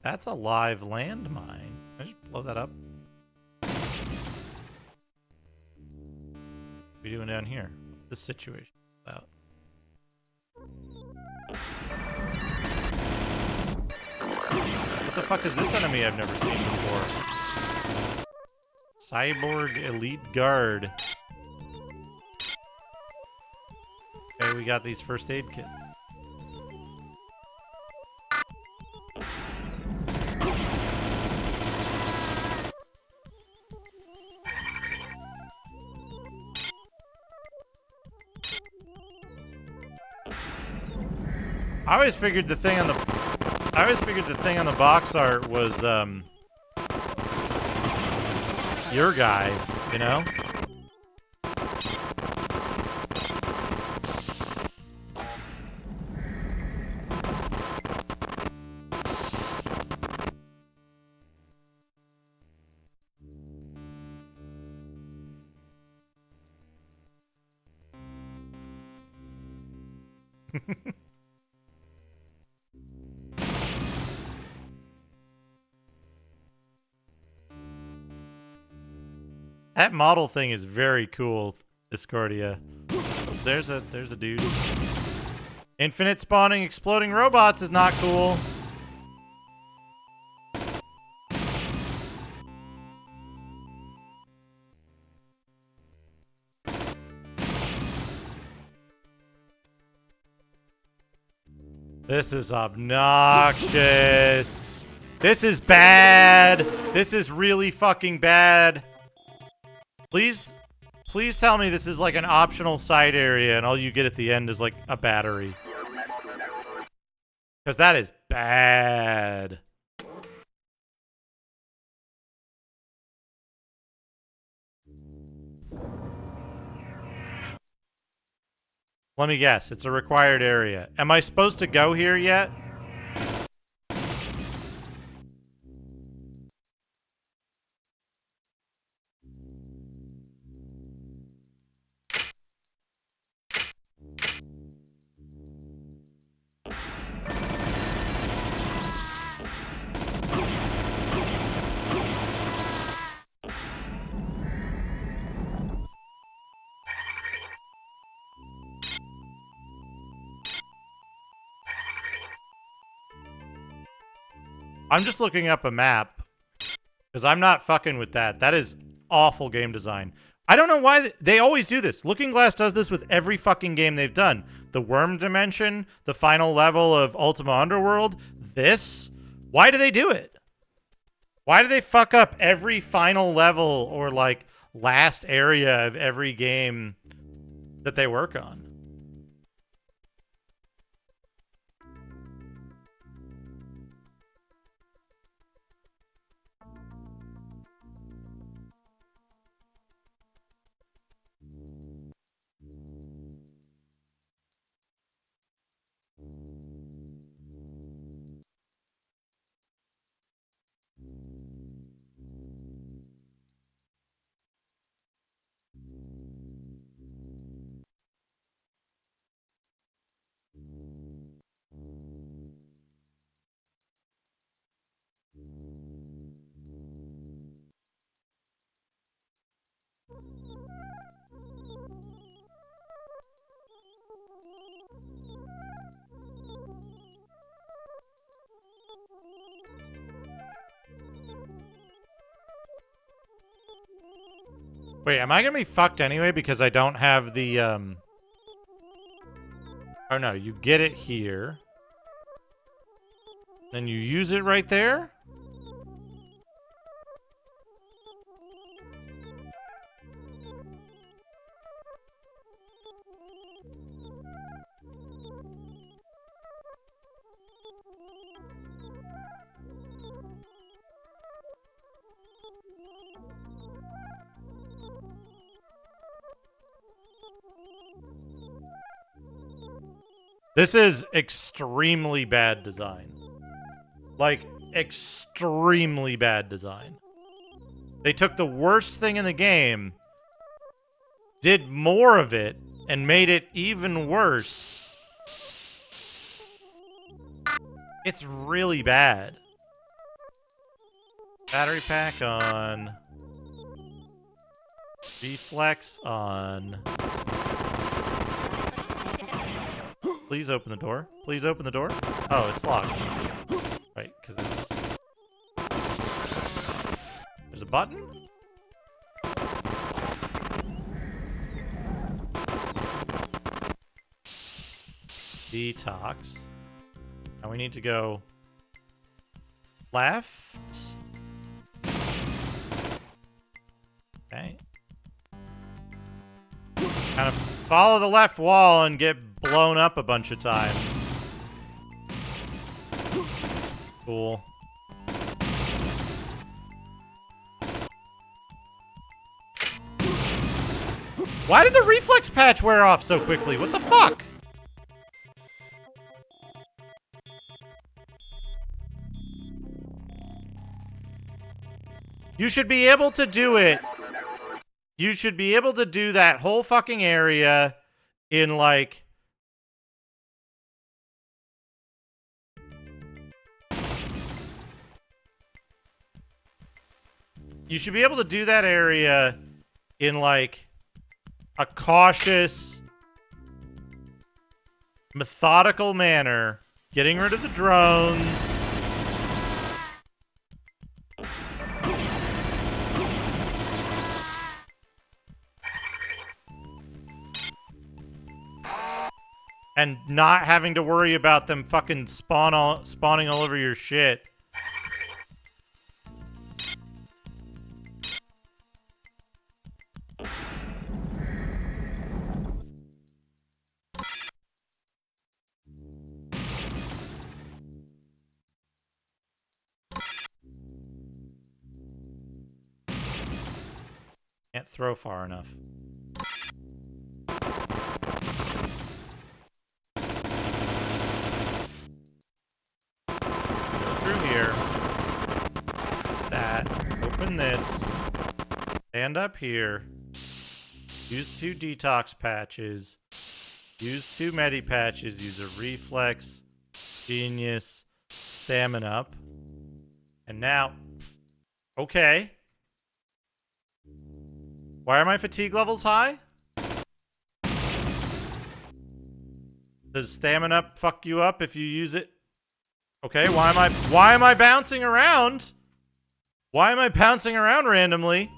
That's a live landmine. Can I just blow that up? What are we doing down here? What's this situation about? What the fuck is this enemy I've never seen before? Cyborg Elite Guard. Okay, we got these first aid kits. I always figured the thing on the box art was your guy, you know? That model thing is very cool, Discordia. There's a dude. Infinite spawning exploding robots is not cool. This is obnoxious. This is bad. This is really fucking bad. Please tell me this is like an optional side area and all you get at the end is like a battery. Because that is bad. Let me guess, it's a required area. Am I supposed to go here yet? I'm just looking up a map because I'm not fucking with that. That is awful game design. I don't know why they always do this. Looking Glass does this with every fucking game they've done. The Worm Dimension, the final level of Ultima Underworld, this. Why do they do it? Why do they fuck up every final level or like last area of every game that they work on? Wait, am I gonna be fucked anyway because I don't have the, Oh no, you get it here. Then you use it right there? This is extremely bad design. Like, extremely bad design. They took the worst thing in the game, did more of it, and made it even worse. It's really bad. Battery pack on. Reflex on. Please open the door. Please open the door. Oh, it's locked. Right, because it's... There's a button? Detox. Now we need to go left. Okay. Kind of follow the left wall and get blown up a bunch of times. Cool. Why did the reflex patch wear off so quickly? What the fuck? You should be able to do it. You should be able to do that whole fucking area in like... You should be able to do that area in like a cautious, methodical manner. Getting rid of the drones. And not having to worry about them fucking spawning all over your shit. Can't throw far enough. Through here. That. Open this. Stand up here. Use 2 detox patches. Use 2 medi patches. Use a reflex. Genius. Stamina up. And now... Okay. Why are my fatigue levels high? Does stamina fuck you up if you use it? Okay, why am I bouncing around? Why am I bouncing around randomly?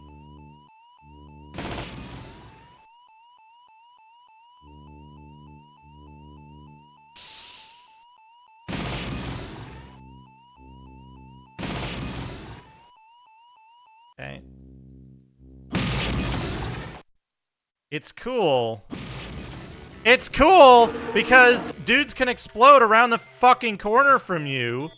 Okay. It's cool. It's cool because dudes can explode around the fucking corner from you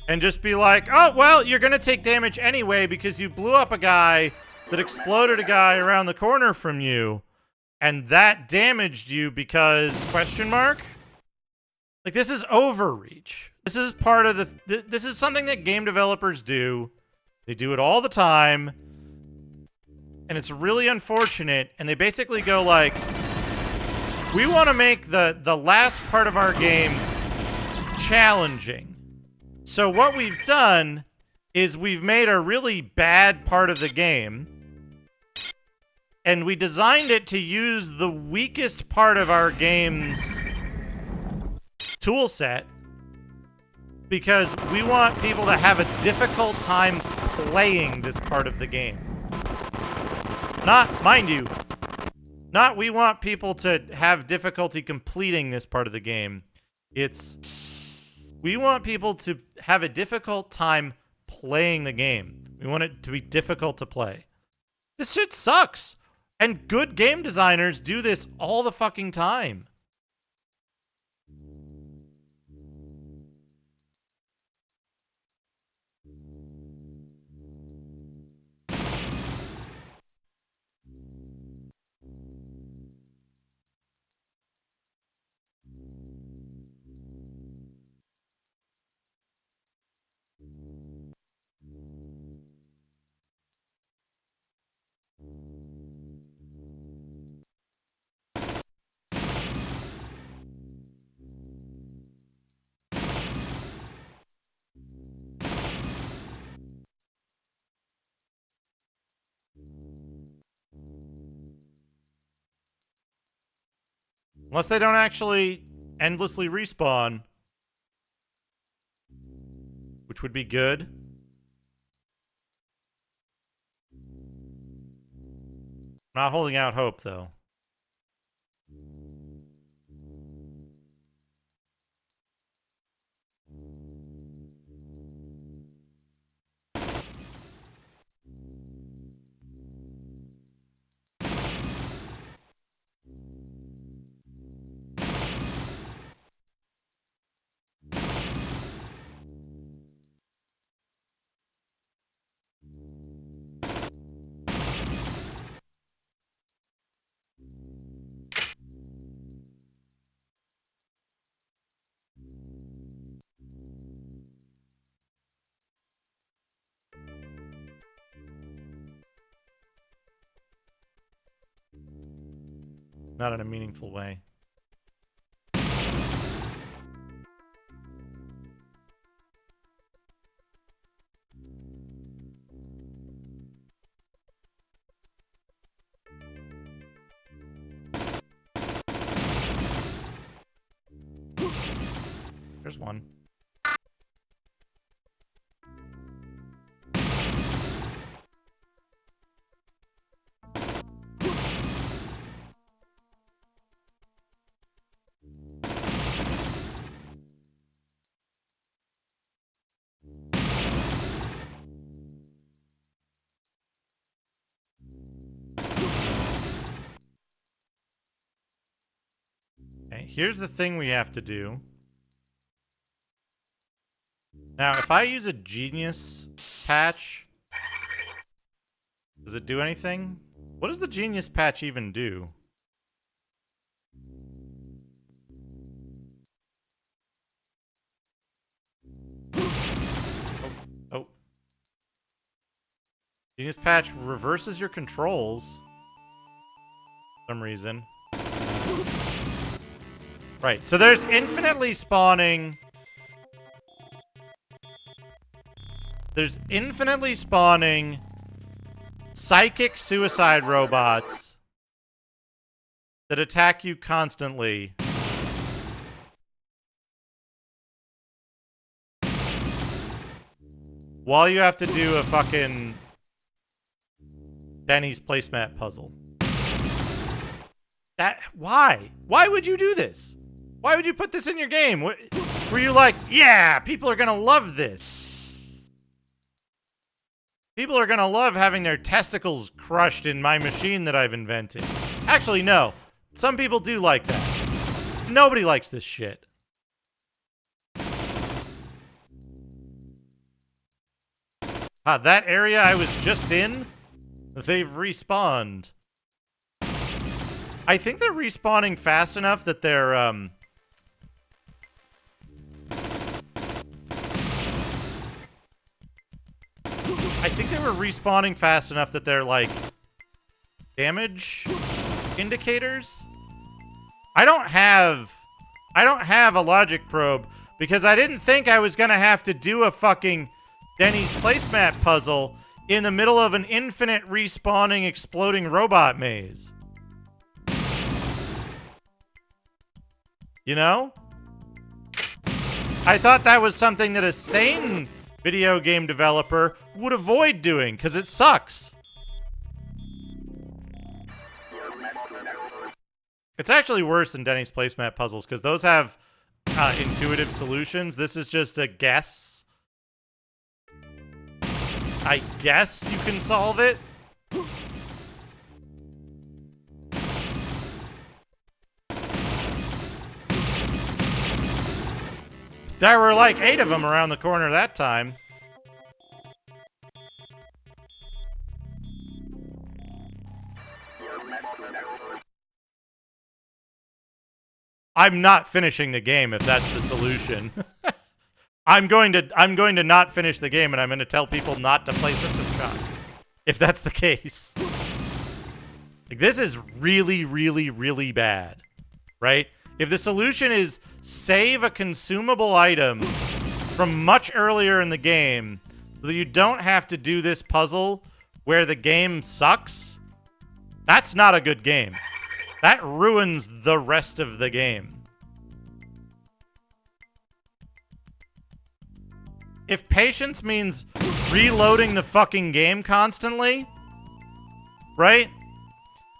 and just be like, oh, well, you're gonna take damage anyway because you blew up a guy that exploded a guy around the corner from you and that damaged you because question mark? Like, this is overreach. This is part of the... This is something that game developers do. They do it all the time. And it's really unfortunate. And they basically go like, we want to make the last part of our game challenging. So what we've done is we've made a really bad part of the game. And we designed it to use the weakest part of our game's tool set. Because we want people to have a difficult time playing this part of the game. Not, mind you, not we want people to have difficulty completing this part of the game. It's, we want people to have a difficult time playing the game. We want it to be difficult to play. This shit sucks. And good game designers do this all the fucking time. Unless they don't actually endlessly respawn. Which would be good. Not holding out hope, though. Not in a meaningful way. There's one. Okay, here's the thing we have to do. Now, if I use a Genius patch, does it do anything? What does the Genius patch even do? Oh. Genius patch reverses your controls. For some reason. Right, so there's infinitely spawning... There's infinitely spawning psychic suicide robots that attack you constantly. While you have to do a fucking Denny's placemat puzzle. Why? Why would you do this? Why would you put this in your game? Were you like, yeah, people are gonna love this? People are gonna love having their testicles crushed in my machine that I've invented. Actually, no. Some people do like that. Nobody likes this shit. That area I was just in, they've respawned. I think they're respawning fast enough that they're, I think they were respawning fast enough that they're, like, damage indicators? I don't have a logic probe because I didn't think I was gonna have to do a fucking Denny's placemat puzzle in the middle of an infinite respawning exploding robot maze. You know? I thought that was something that a sane video game developer would avoid doing, because it sucks. It's actually worse than Denny's placemat puzzles, because those have intuitive solutions. This is just a guess. I guess you can solve it. There were like 8 of them around the corner that time. I'm not finishing the game if that's the solution. I'm going to not finish the game, and I'm going to tell people not to play System Shock if that's the case. Like, this is really, really, really bad, right? If the solution is save a consumable item from much earlier in the game so that you don't have to do this puzzle where the game sucks, that's not a good game. That ruins the rest of the game. If patience means reloading the fucking game constantly, right?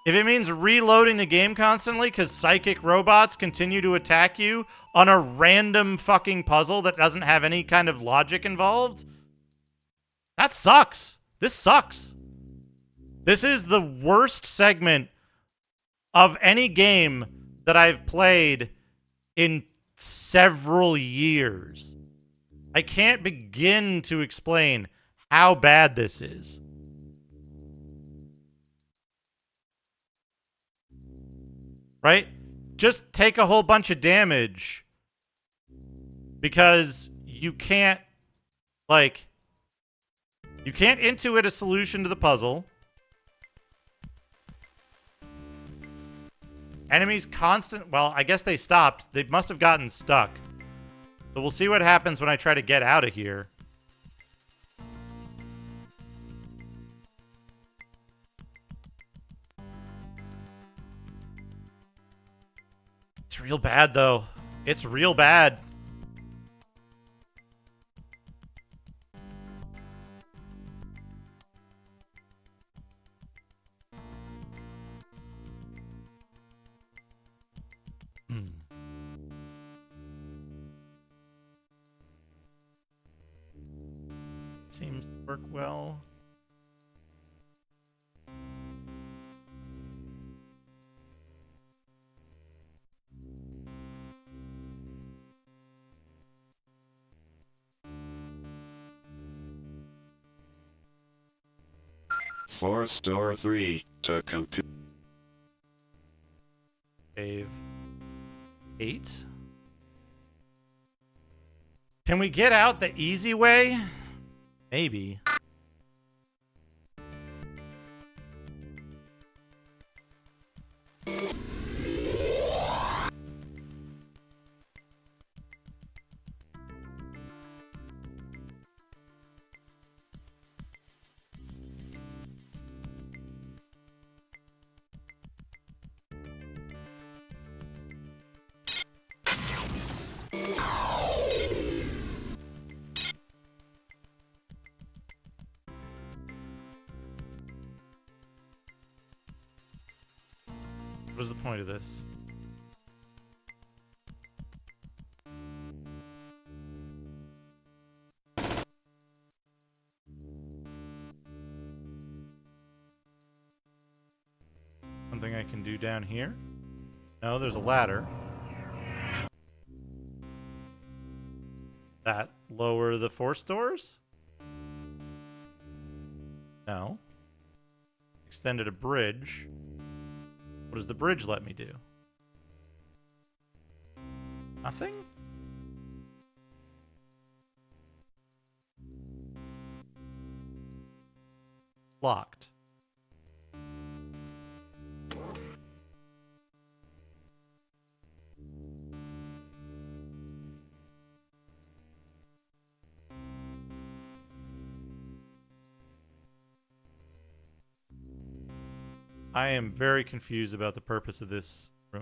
If it means reloading the game constantly because psychic robots continue to attack you on a random fucking puzzle that doesn't have any kind of logic involved, that sucks. This sucks. This is the worst segment of any game that I've played in several years. I can't begin to explain how bad this is. Right? Just take a whole bunch of damage because you can't, like, you can't intuit a solution to the puzzle. Enemies constant... Well, I guess they stopped. They must have gotten stuck. So we'll see what happens when I try to get out of here. It's real bad, though. It's real bad. Seems to work well. Force door 3 to compute. Save 8. Can we get out the easy way? Maybe. What is the point of this? Something I can do down here? No, there's a ladder. That lower the force doors? No. Extended a bridge. What does the bridge let me do? Nothing? Locked. I am very confused about the purpose of this room.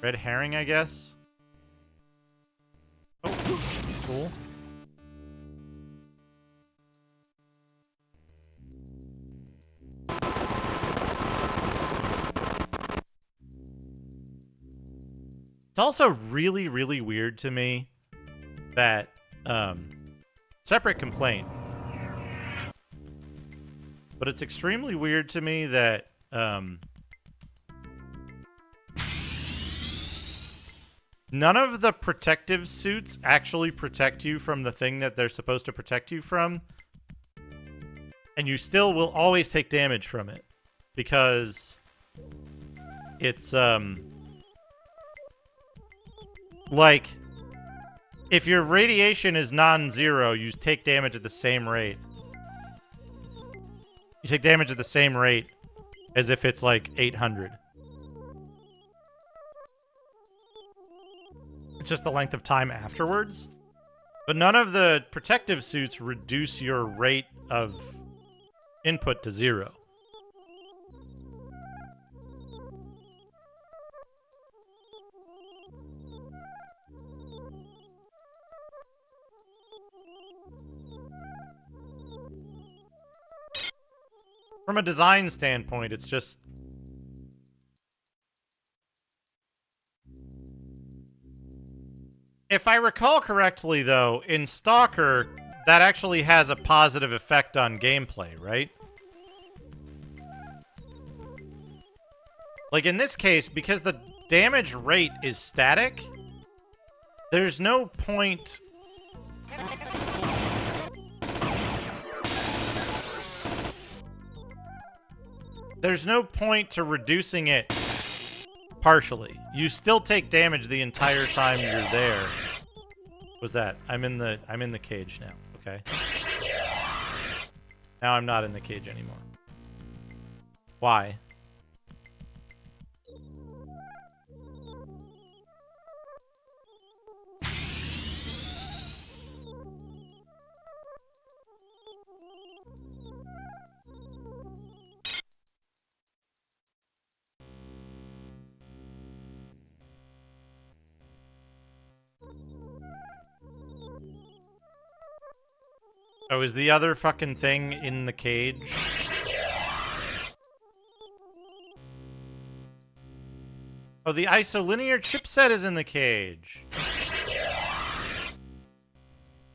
Red herring, I guess? Oh, cool. It's also really, really weird to me that, separate complaint. But it's extremely weird to me that, none of the protective suits actually protect you from the thing that they're supposed to protect you from. And you still will always take damage from it. Because it's, like, if your radiation is non-zero, you take damage at the same rate. You take damage at the same rate as if it's like 800. It's just the length of time afterwards. But none of the protective suits reduce your rate of input to 0. From a design standpoint, it's just... If I recall correctly, though, in Stalker, that actually has a positive effect on gameplay, right? Like, in this case, because the damage rate is static, there's no point... There's no point to reducing it partially. You still take damage the entire time you're there. What's that? I'm in the cage now. Okay. Now I'm not in the cage anymore. Why? Oh, is the other fucking thing in the cage? Oh, the isolinear chipset is in the cage.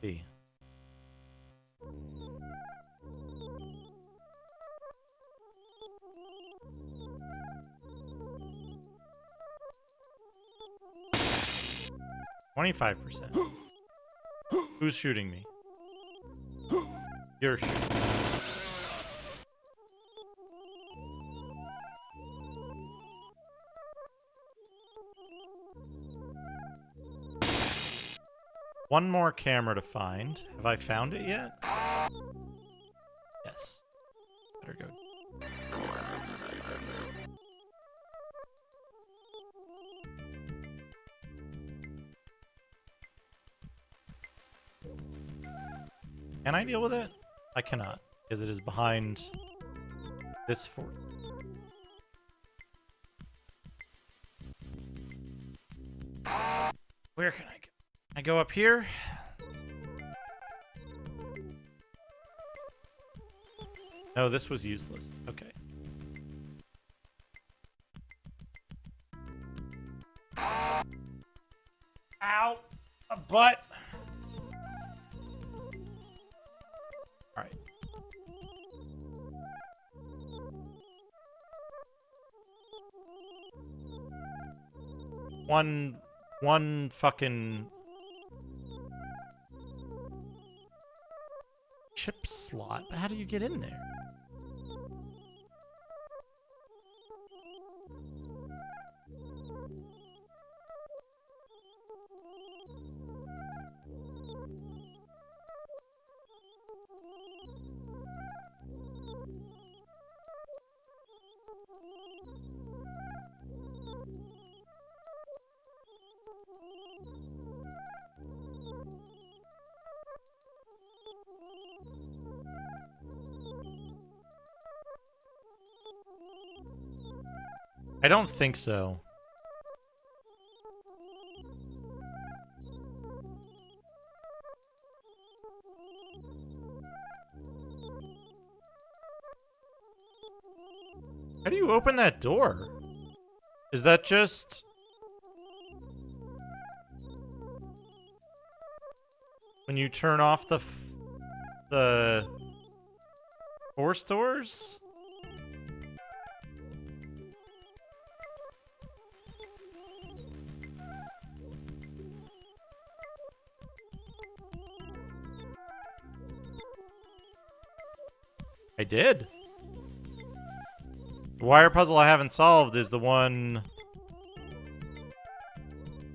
See. $25%. Who's shooting me? You're shooting. One more camera to find. Have I found it yet? Yes. Better go. Can I deal with it? I cannot, because it is behind this fort. Where can I go? Can I go up here? No, this was useless. Okay. Ow! A butt! Alright. One fucking chip slot. But how do you get in there? I don't think so. How do you open that door? Is that just... when you turn off the force doors? I did. The wire puzzle I haven't solved is the one...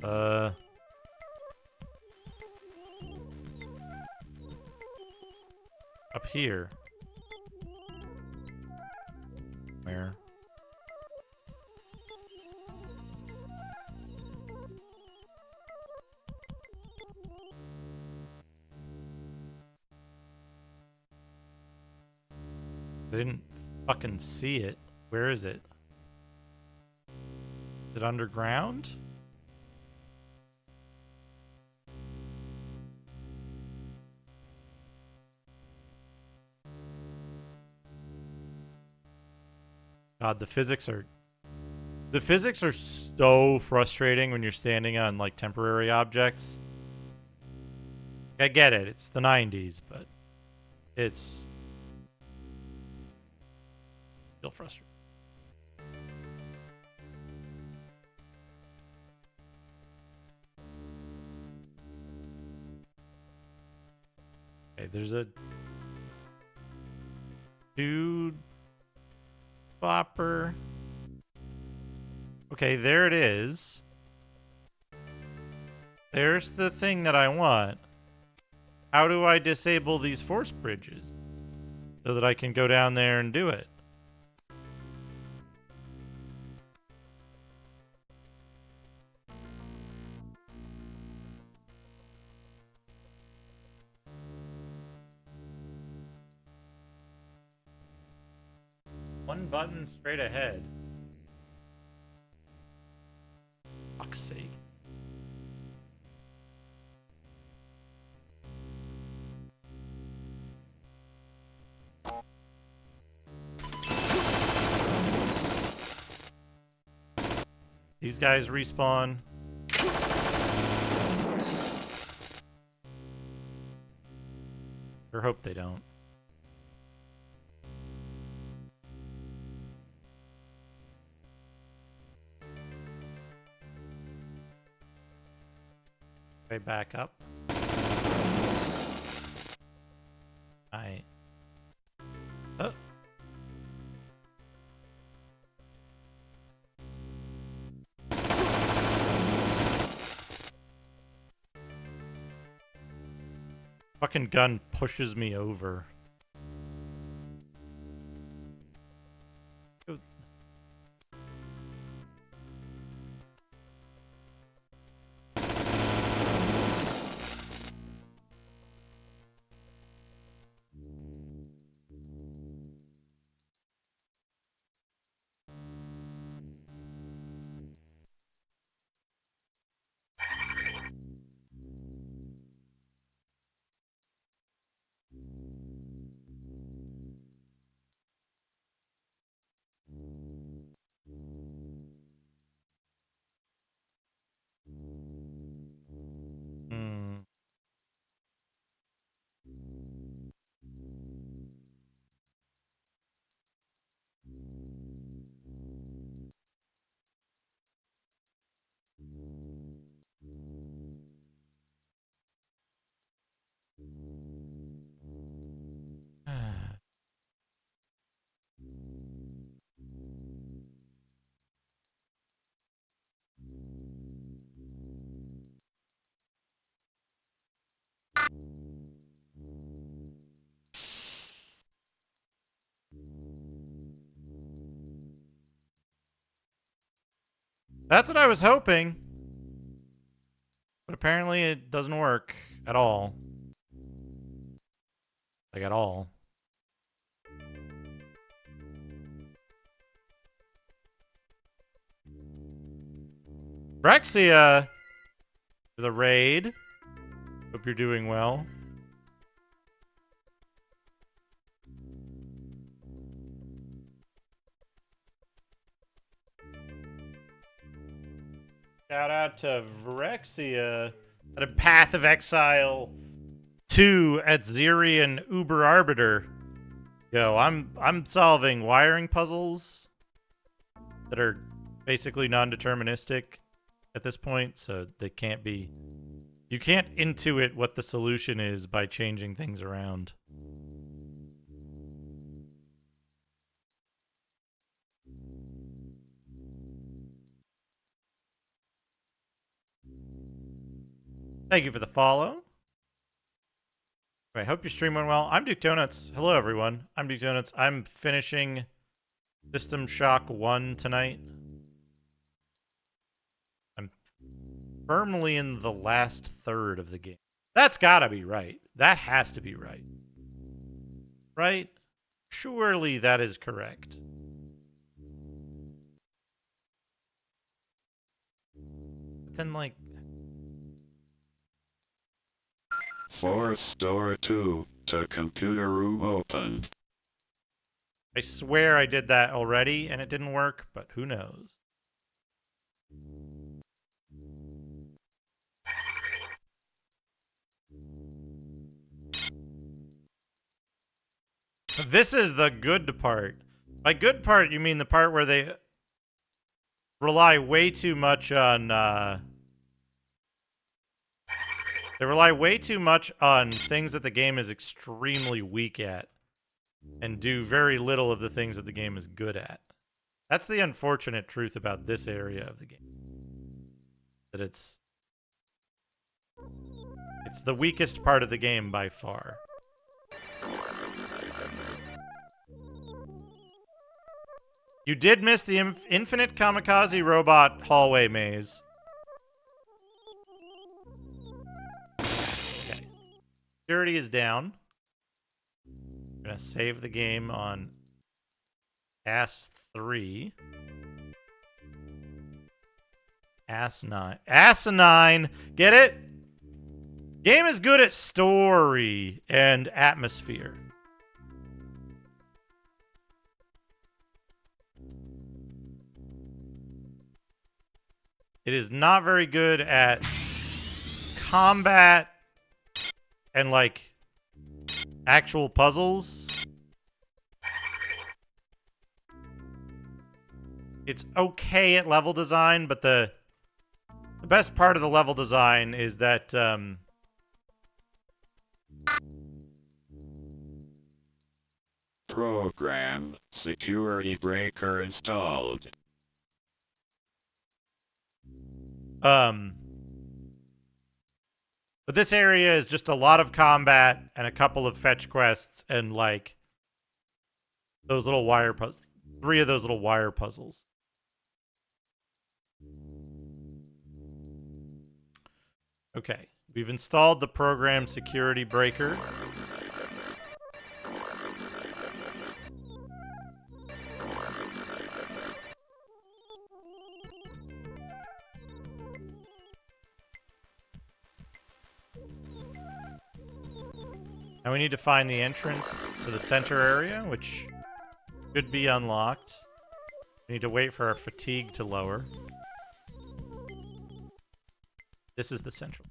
up here. Where? I didn't fucking see it. Where is it? Is it underground? God, the physics are so frustrating when you're standing on like temporary objects. I get it, it's the 90s, but it's still frustrating. Okay, there's a dude bopper. Okay, there it is. There's the thing that I want. How do I disable these force bridges so that I can go down there and do it? One button straight ahead. Fuck's sake. These guys respawn. Or hope they don't. Way back up. Alright. Oh. Fucking gun pushes me over. That's what I was hoping. But apparently it doesn't work at all. Like at all. Brexia! For the raid. Hope you're doing well. Shout out to Vrexia at a Path of Exile 2 at Zirian Uber Arbiter. Yo, I'm solving wiring puzzles that are basically non-deterministic at this point, so they can't be... You can't intuit what the solution is by changing things around. Thank you for the follow. I hope your stream went well. I'm Duke Donuts. Hello, everyone. I'm Duke Donuts. I'm finishing System Shock 1 tonight. I'm firmly in the last third of the game. That's gotta be right. That has to be right. Right? Surely that is correct. But then, like... Force door 2 to computer room open. I swear I did that already and it didn't work, but who knows? This is the good part. By good part, you mean the part where they rely way too much on, they rely way too much on things that the game is extremely weak at, and do very little of the things that the game is good at. That's the unfortunate truth about this area of the game. That it's the weakest part of the game by far. You did miss the infinite kamikaze robot hallway maze. Okay. Security is down. I'm gonna save the game on AS3. AS9. AS9! Get it? Game is good at story and atmosphere. It is not very good at combat and, like, actual puzzles. It's okay at level design, but the best part of the level design is that, Program security breaker installed. But this area is just a lot of combat and a couple of fetch quests and, like, those little wire puzzles. 3 of those little wire puzzles. Okay, we've installed the program security breaker. Now we need to find the entrance to the center area, which should be unlocked. We need to wait for our fatigue to lower. This is the central.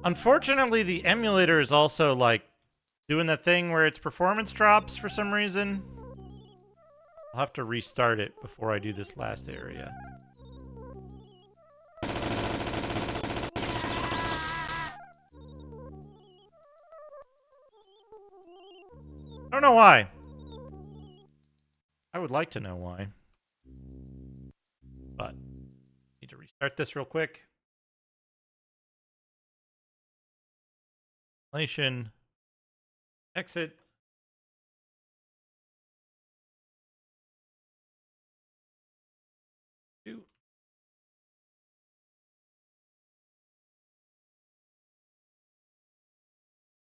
Unfortunately, the emulator is also, like, doing the thing where its performance drops for some reason. I'll have to restart it before I do this last area. I don't know why. I would like to know why. But, need to restart this real quick. Installation. Exit.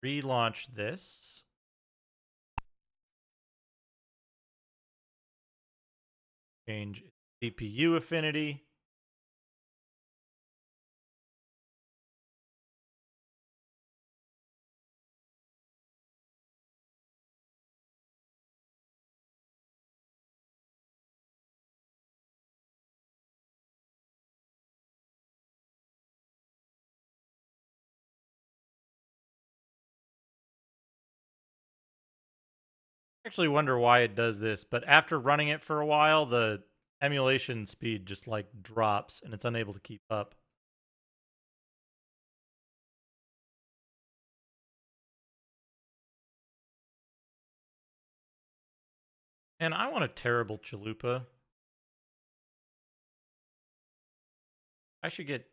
Relaunch this. Change CPU affinity. Actually wonder why it does this, but after running it for a while, the emulation speed just, like, drops and it's unable to keep up. And I want a terrible chalupa. I should get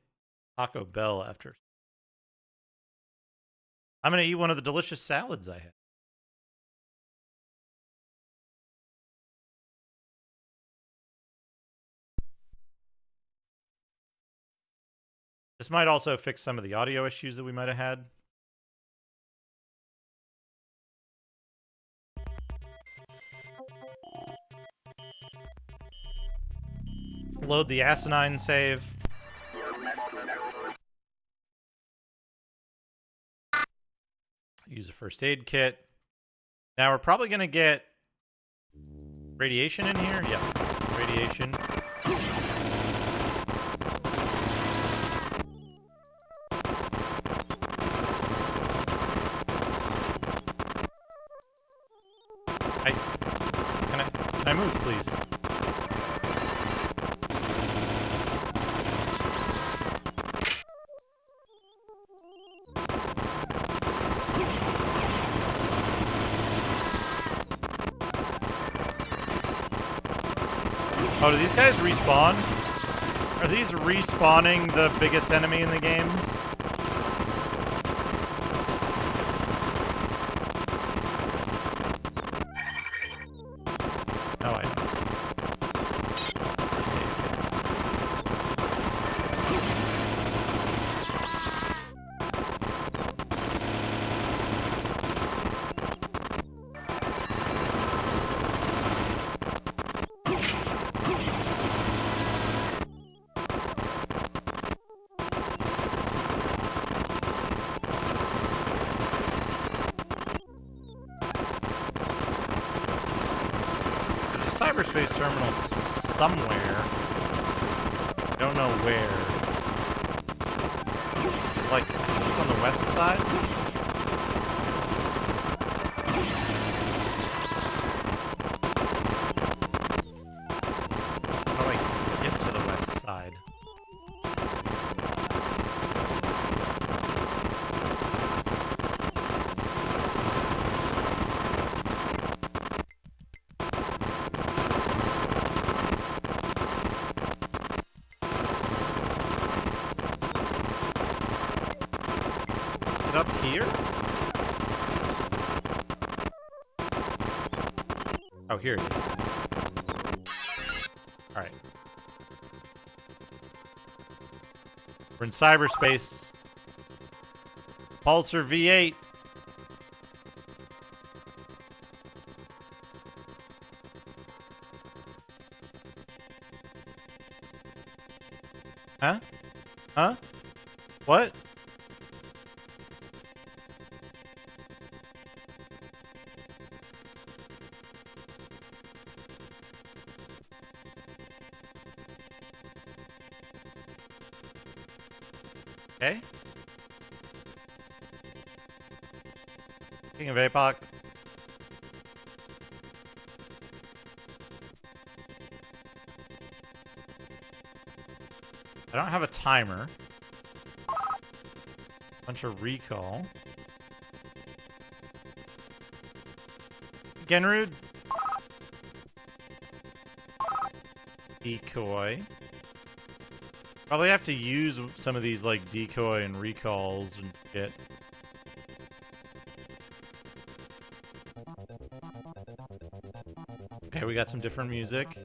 Taco Bell after. I'm gonna eat one of the delicious salads I had. This might also fix some of the audio issues that we might have had. Load the asinine save. Use a first aid kit. Now we're probably going to get radiation in here. Yeah, radiation. Can I move, please? Oh, do these guys respawn? Are these respawning the biggest enemy in the games? No items. Cyberspace terminal somewhere. Don't know where. Like, it's on the west side? How do I get to the west side? Up here? Oh, here it is. Alright. We're in cyberspace. Pulsar V8. Huh? Huh? What? Okay. King of APOC. I don't have a timer. Bunch of recall. Genrud. Decoy. Probably have to use some of these, like, decoy and recalls and shit. Okay, we got some different music.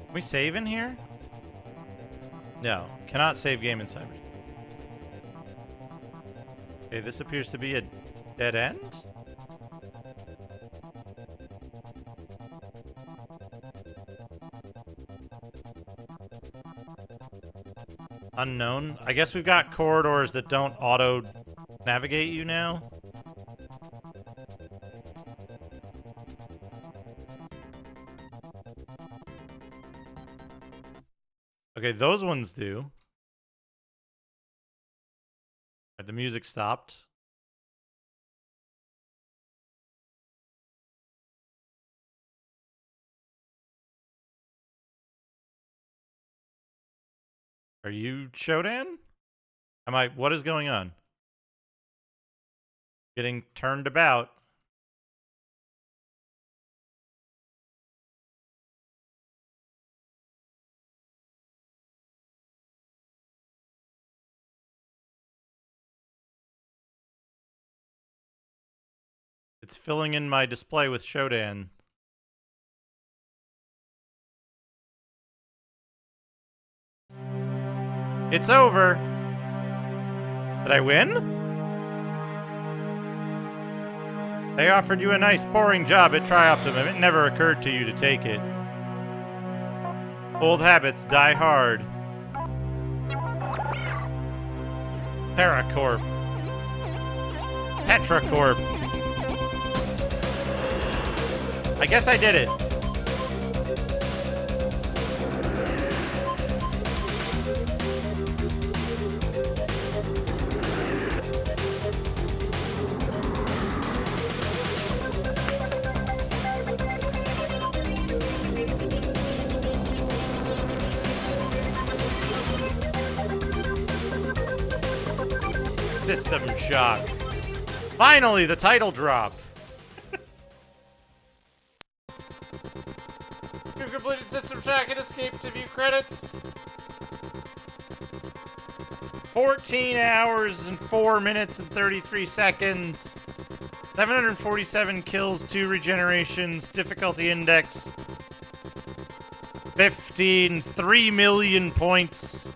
Can we save in here? No. Cannot save game in cyberspace. Okay, this appears to be a dead end? Unknown. I guess we've got corridors that don't auto-navigate you now. Okay, those ones do. The music stopped. Are you Shodan? What is going on? Getting turned about. Did It's filling in my display with Shodan. It's over. Did I win? They offered you a nice, boring job at Trioptimum. It never occurred to you to take it. Old habits die hard. Paracorp. Petracorp. I guess I did it. System shock. Finally, the title drop. You've completed System Shock and escaped to view credits. 14 hours and 4 minutes and 33 seconds. 747 kills, 2 regenerations, difficulty index 15, 3 million points.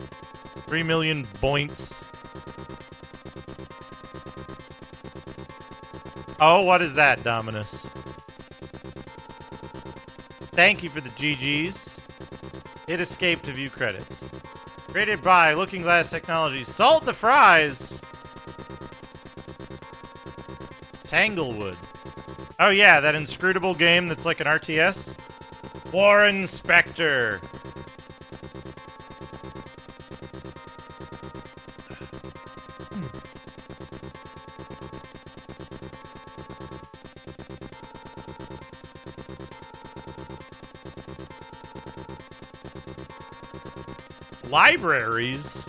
3 million points. Oh, what is that, Dominus? Thank you for the GGs. It escaped to view credits. Created by Looking Glass Technologies. Salt the fries! Tanglewood. Oh yeah, that inscrutable game that's like an RTS? Warren Spector. Libraries?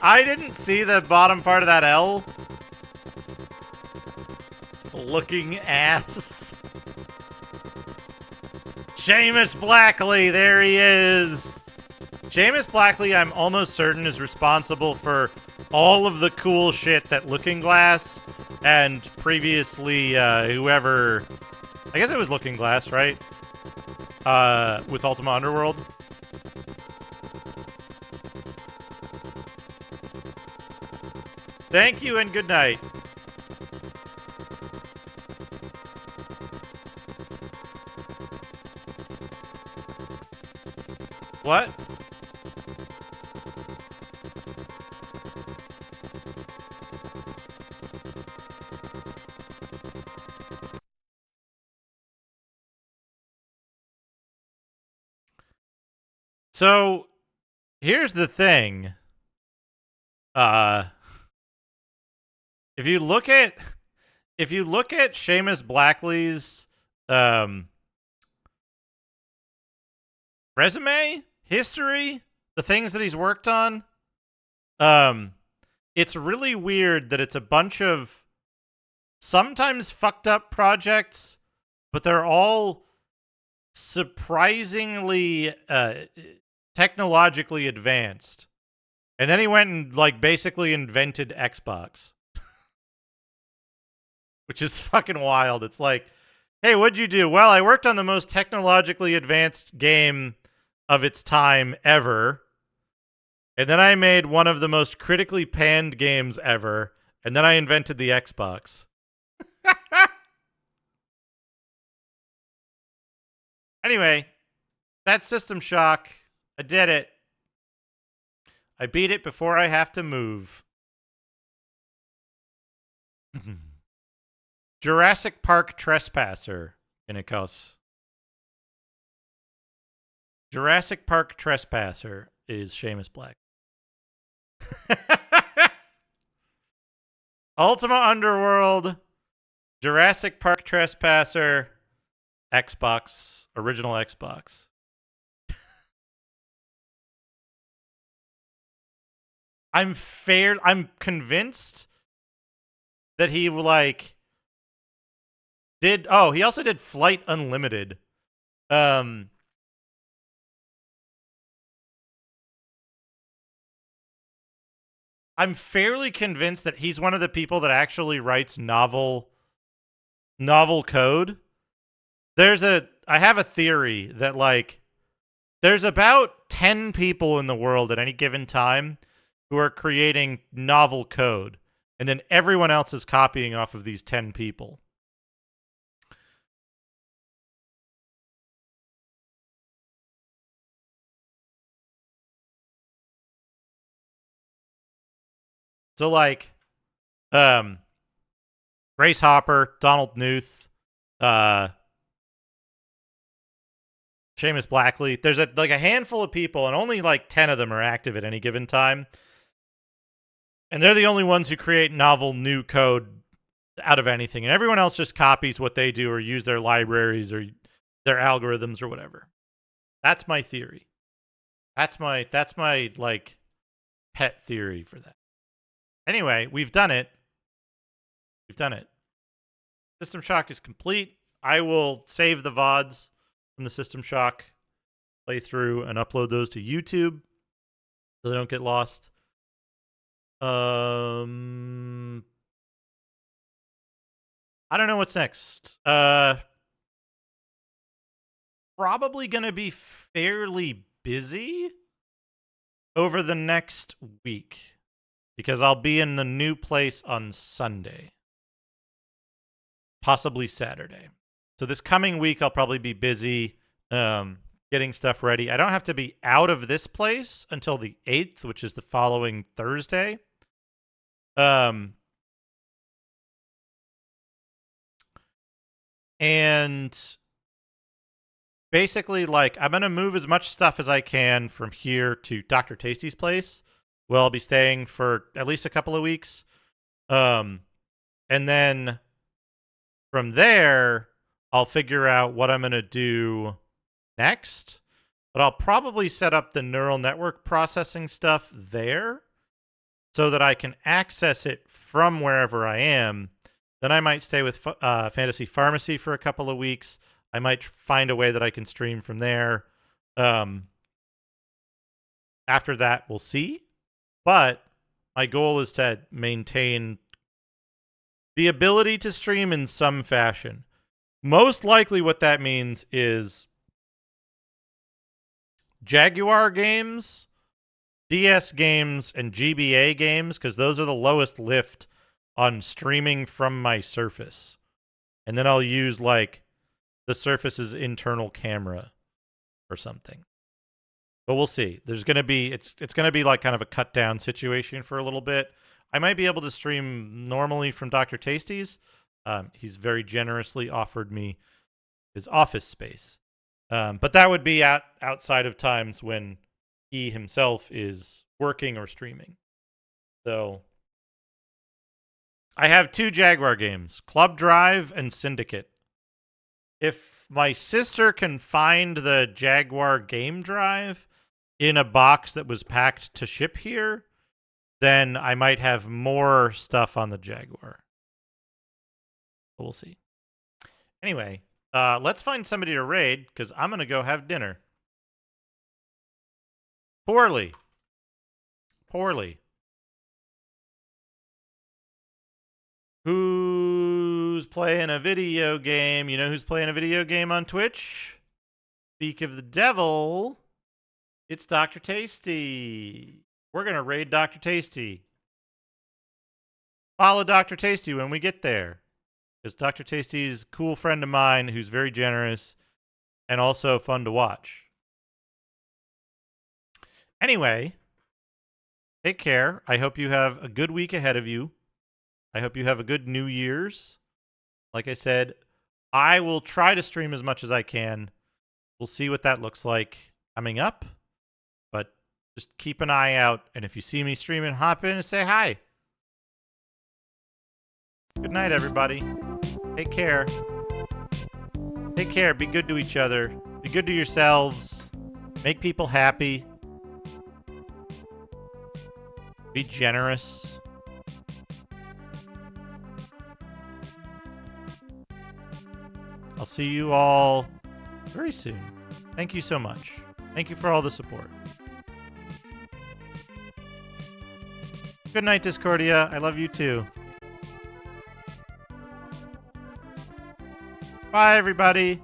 I didn't see the bottom part of that L. Looking ass. Seamus Blackley, there he is. Seamus Blackley, I'm almost certain, is responsible for all of the cool shit that Looking Glass and previously whoever, I guess it was Looking Glass, right? With Ultima Underworld. Thank you and good night. What? So, here's the thing. If you look at Seamus Blackley's resume, history, the things that he's worked on, it's really weird that it's a bunch of sometimes fucked up projects, but they're all surprisingly technologically advanced. And then he went and like basically invented Xbox. Which is fucking wild. It's like, hey, what'd you do? Well, I worked on the most technologically advanced game of its time ever. And then I made one of the most critically panned games ever. And then I invented the Xbox. Anyway, that's System Shock. I did it. I beat it before I have to move. Jurassic Park Trespasser, Inikos. Jurassic Park Trespasser is Seamus Black. Ultima Underworld, Jurassic Park Trespasser, Xbox, original Xbox. I'm convinced that he like did. Oh, he also did Flight Unlimited. I'm fairly convinced that he's one of the people that actually writes novel code. I have a theory that like there's about 10 people in the world at any given time who are creating novel code, and then everyone else is copying off of these 10 people. So like Grace Hopper, Donald Knuth, Seamus Blackley. There's a handful of people, and only like 10 of them are active at any given time. And they're the only ones who create novel new code out of anything. And everyone else just copies what they do or use their libraries or their algorithms or whatever. That's my theory. That's my like pet theory for that. Anyway, we've done it. System Shock is complete. I will save the VODs from the System Shock playthrough and upload those to YouTube so they don't get lost. I don't know what's next. Probably going to be fairly busy over the next week because I'll be in the new place on Sunday. Possibly Saturday. So this coming week, I'll probably be busy getting stuff ready. I don't have to be out of this place until the 8th, which is the following Thursday. And basically, like, I'm going to move as much stuff as I can from here to Dr. Tasty's place. Well, I'll be staying for at least a couple of weeks. And then from there, I'll figure out what I'm going to do next. But I'll probably set up the neural network processing stuff there so that I can access it from wherever I am. Then I might stay with Fantasy Pharmacy for a couple of weeks. I might find a way that I can stream from there. After that, we'll see. But my goal is to maintain the ability to stream in some fashion. Most likely what that means is Jaguar games, DS games, and GBA games, because those are the lowest lift on streaming from my Surface. And then I'll use, like, the Surface's internal camera or something. But we'll see. There's going to be, it's going to be like kind of a cut down situation for a little bit. I might be able to stream normally from Dr. Tasty's. He's very generously offered me his office space. But that would be outside of times when he himself is working or streaming. So I have 2 Jaguar games, Club Drive and Syndicate. If my sister can find the Jaguar game drive in a box that was packed to ship here, then I might have more stuff on the Jaguar. But we'll see. Anyway, let's find somebody to raid, because I'm going to go have dinner. Poorly. Who's playing a video game? You know who's playing a video game on Twitch? Speak of the devil. It's Dr. Tasty. We're going to raid Dr. Tasty. Follow Dr. Tasty when we get there. Because Dr. Tasty is a cool friend of mine who's very generous and also fun to watch. Anyway, take care. I hope you have a good week ahead of you. I hope you have a good New Year's. Like I said, I will try to stream as much as I can. We'll see what that looks like coming up. But just keep an eye out. And if you see me streaming, hop in and say hi. Good night, everybody. Take care. Take care. Be good to each other. Be good to yourselves. Make people happy. Be generous. I'll see you all very soon. Thank you so much. Thank you for all the support. Good night, Discordia. I love you too. Bye, everybody.